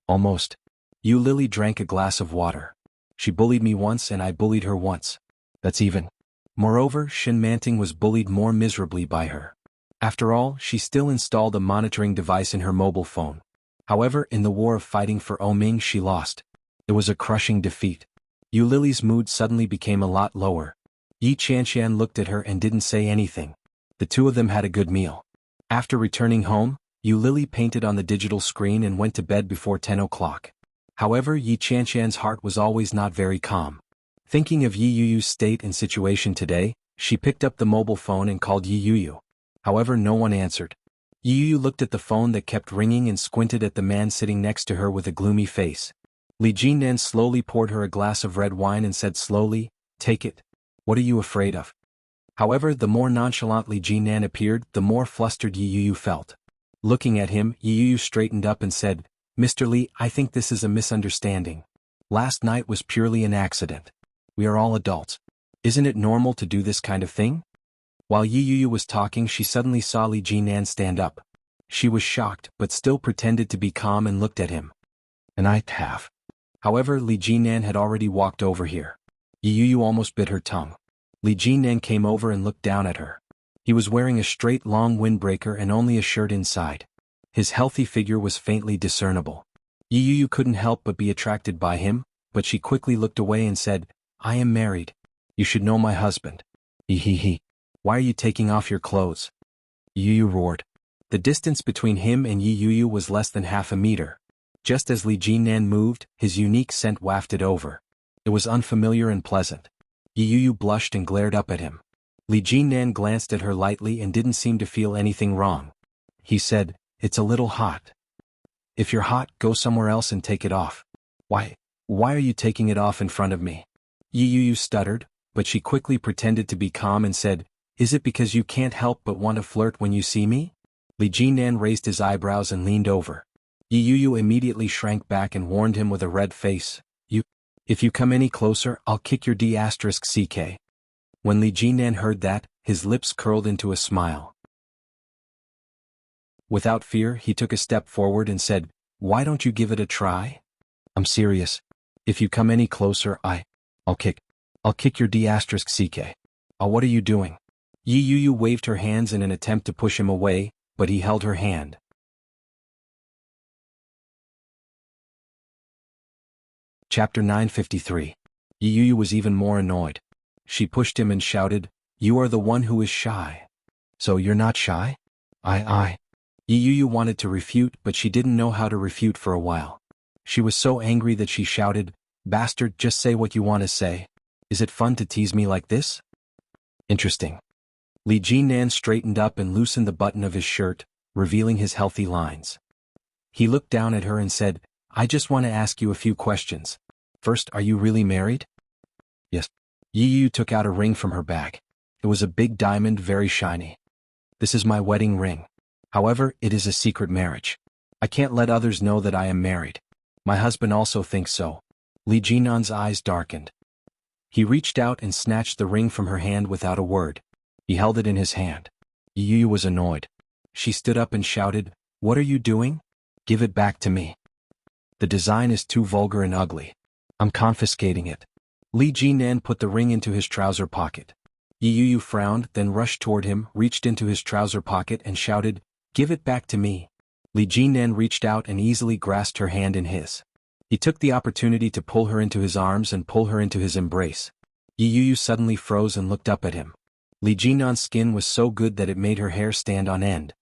Almost. Yu Lily drank a glass of water. She bullied me once and I bullied her once. That's even. Moreover, Shin Manting was bullied more miserably by her. After all, she still installed a monitoring device in her mobile phone. However, in the war of fighting for Ming she lost. It was a crushing defeat. Yu Lily's mood suddenly became a lot lower. Yi Qianqian looked at her and didn't say anything. The two of them had a good meal. After returning home, Yu Lily painted on the digital screen and went to bed before 10 o'clock. However, Yi Qianqian's heart was always not very calm. Thinking of Yi Yuyu's state and situation today, she picked up the mobile phone and called Yi Yuyu. However, no one answered. Yi Yuyu looked at the phone that kept ringing and squinted at the man sitting next to her with a gloomy face. Li Jinan slowly poured her a glass of red wine and said slowly, take it. What are you afraid of? However, the more nonchalant Li Jinan appeared, the more flustered Yi Yuyu felt. Looking at him, Yi Yuyu straightened up and said, Mr. Li, I think this is a misunderstanding. Last night was purely an accident. We are all adults. Isn't it normal to do this kind of thing? While Yi Yuyu was talking, she suddenly saw Li Jinan stand up. She was shocked, but still pretended to be calm and looked at him. And I have. However, Li Jinan had already walked over here. Yi Yuyu almost bit her tongue. Li Jinan came over and looked down at her. He was wearing a straight long windbreaker and only a shirt inside. His healthy figure was faintly discernible. Yi Yuyu couldn't help but be attracted by him, but she quickly looked away and said, I am married. You should know my husband. He. Why are you taking off your clothes? Yi Yuyu roared. The distance between him and Yi Yuyu was less than half a meter. Just as Li Jinan moved, his unique scent wafted over. It was unfamiliar and pleasant. Yi Yuyu blushed and glared up at him. Li Jinan glanced at her lightly and didn't seem to feel anything wrong. He said, it's a little hot. If you're hot, go somewhere else and take it off. Why are you taking it off in front of me? Yi Yuyu stuttered, but she quickly pretended to be calm and said, is it because you can't help but want to flirt when you see me? Li Jinan raised his eyebrows and leaned over. Yi Yuyu immediately shrank back and warned him with a red face, If you come any closer, I'll kick your D***ck. When Li Jinan heard that, his lips curled into a smile. Without fear, he took a step forward and said, "Why don't you give it a try?" "I'm serious. If you come any closer, I'll kick your D***ck. Oh, what are you doing?" Yi Yu waved her hands in an attempt to push him away, but he held her hand. Chapter 953. Yi Yu was even more annoyed. She pushed him and shouted, "You are the one who is shy. So you're not shy?" Yi Yu wanted to refute, but she didn't know how to refute for a while. She was so angry that she shouted, "Bastard, just say what you want to say. Is it fun to tease me like this?" Interesting. Li Jinan straightened up and loosened the button of his shirt, revealing his healthy lines. He looked down at her and said, "I just want to ask you a few questions. First, are you really married?" "Yes." Yi Yu took out a ring from her bag. It was a big diamond, very shiny. "This is my wedding ring. However, it is a secret marriage. I can't let others know that I am married. My husband also thinks so." Li Jinan's eyes darkened. He reached out and snatched the ring from her hand without a word. He held it in his hand. Yi Yu was annoyed. She stood up and shouted, "What are you doing? Give it back to me. The design is too vulgar and ugly. I'm confiscating it." Li Jinan put the ring into his trouser pocket. Yi Yu frowned, then rushed toward him, reached into his trouser pocket and shouted, "Give it back to me." Li Jinan reached out and easily grasped her hand in his. He took the opportunity to pull her into his arms and pull her into his embrace. Yi Yu suddenly froze and looked up at him. Li Jinan's skin was so good that it made her hair stand on end.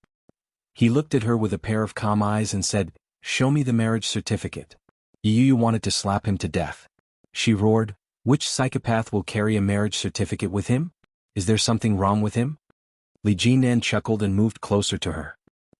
He looked at her with a pair of calm eyes and said, "Show me the marriage certificate." Yi Yu wanted to slap him to death. She roared, "Which psychopath will carry a marriage certificate with him? Is there something wrong with him?" Li Jinan chuckled and moved closer to her.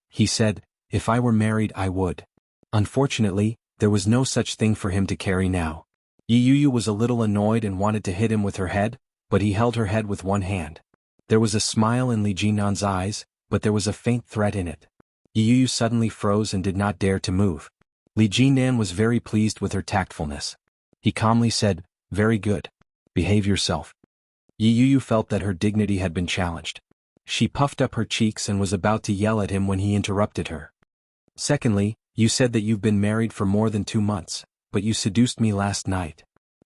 He said, "If I were married, I would." Unfortunately, there was no such thing for him to carry now. Yi Yu was a little annoyed and wanted to hit him with her head, but he held her head with one hand. There was a smile in Li Jinan's eyes, but there was a faint threat in it. Yi Yu suddenly froze and did not dare to move. Li Jinan was very pleased with her tactfulness. He calmly said, "Very good. Behave yourself." Yi Yu felt that her dignity had been challenged. She puffed up her cheeks and was about to yell at him when he interrupted her. "Secondly, you said that you've been married for more than 2 months, but you seduced me last night."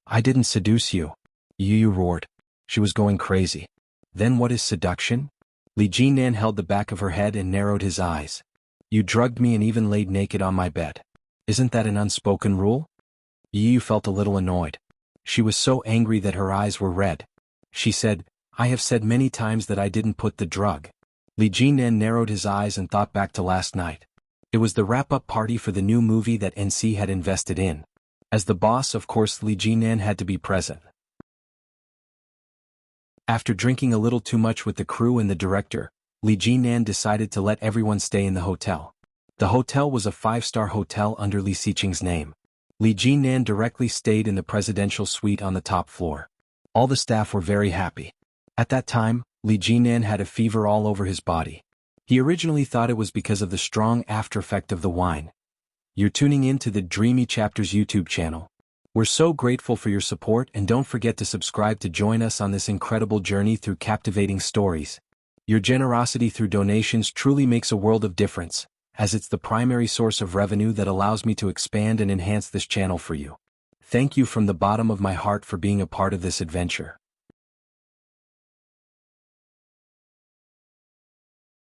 "I didn't seduce you," Yi Yu roared. She was going crazy. "Then what is seduction?" Li Jinan held the back of her head and narrowed his eyes. "You drugged me and even laid naked on my bed. Isn't that an unspoken rule?" Yi Yu felt a little annoyed. She was so angry that her eyes were red. She said, "I have said many times that I didn't put the drug." Li Jinan narrowed his eyes and thought back to last night. It was the wrap-up party for the new movie that NC had invested in. As the boss, of course, Li Jinan had to be present. After drinking a little too much with the crew and the director, Li Jinan decided to let everyone stay in the hotel. The hotel was a 5-star hotel under Li Xiqing's name. Li Jinan directly stayed in the presidential suite on the top floor. All the staff were very happy. At that time, Li Jinan had a fever all over his body. He originally thought it was because of the strong after effect of the wine. You're tuning in to the Dreamy Chapters YouTube channel. We're so grateful for your support, and don't forget to subscribe to join us on this incredible journey through captivating stories. Your generosity through donations truly makes a world of difference, as it's the primary source of revenue that allows me to expand and enhance this channel for you. Thank you from the bottom of my heart for being a part of this adventure.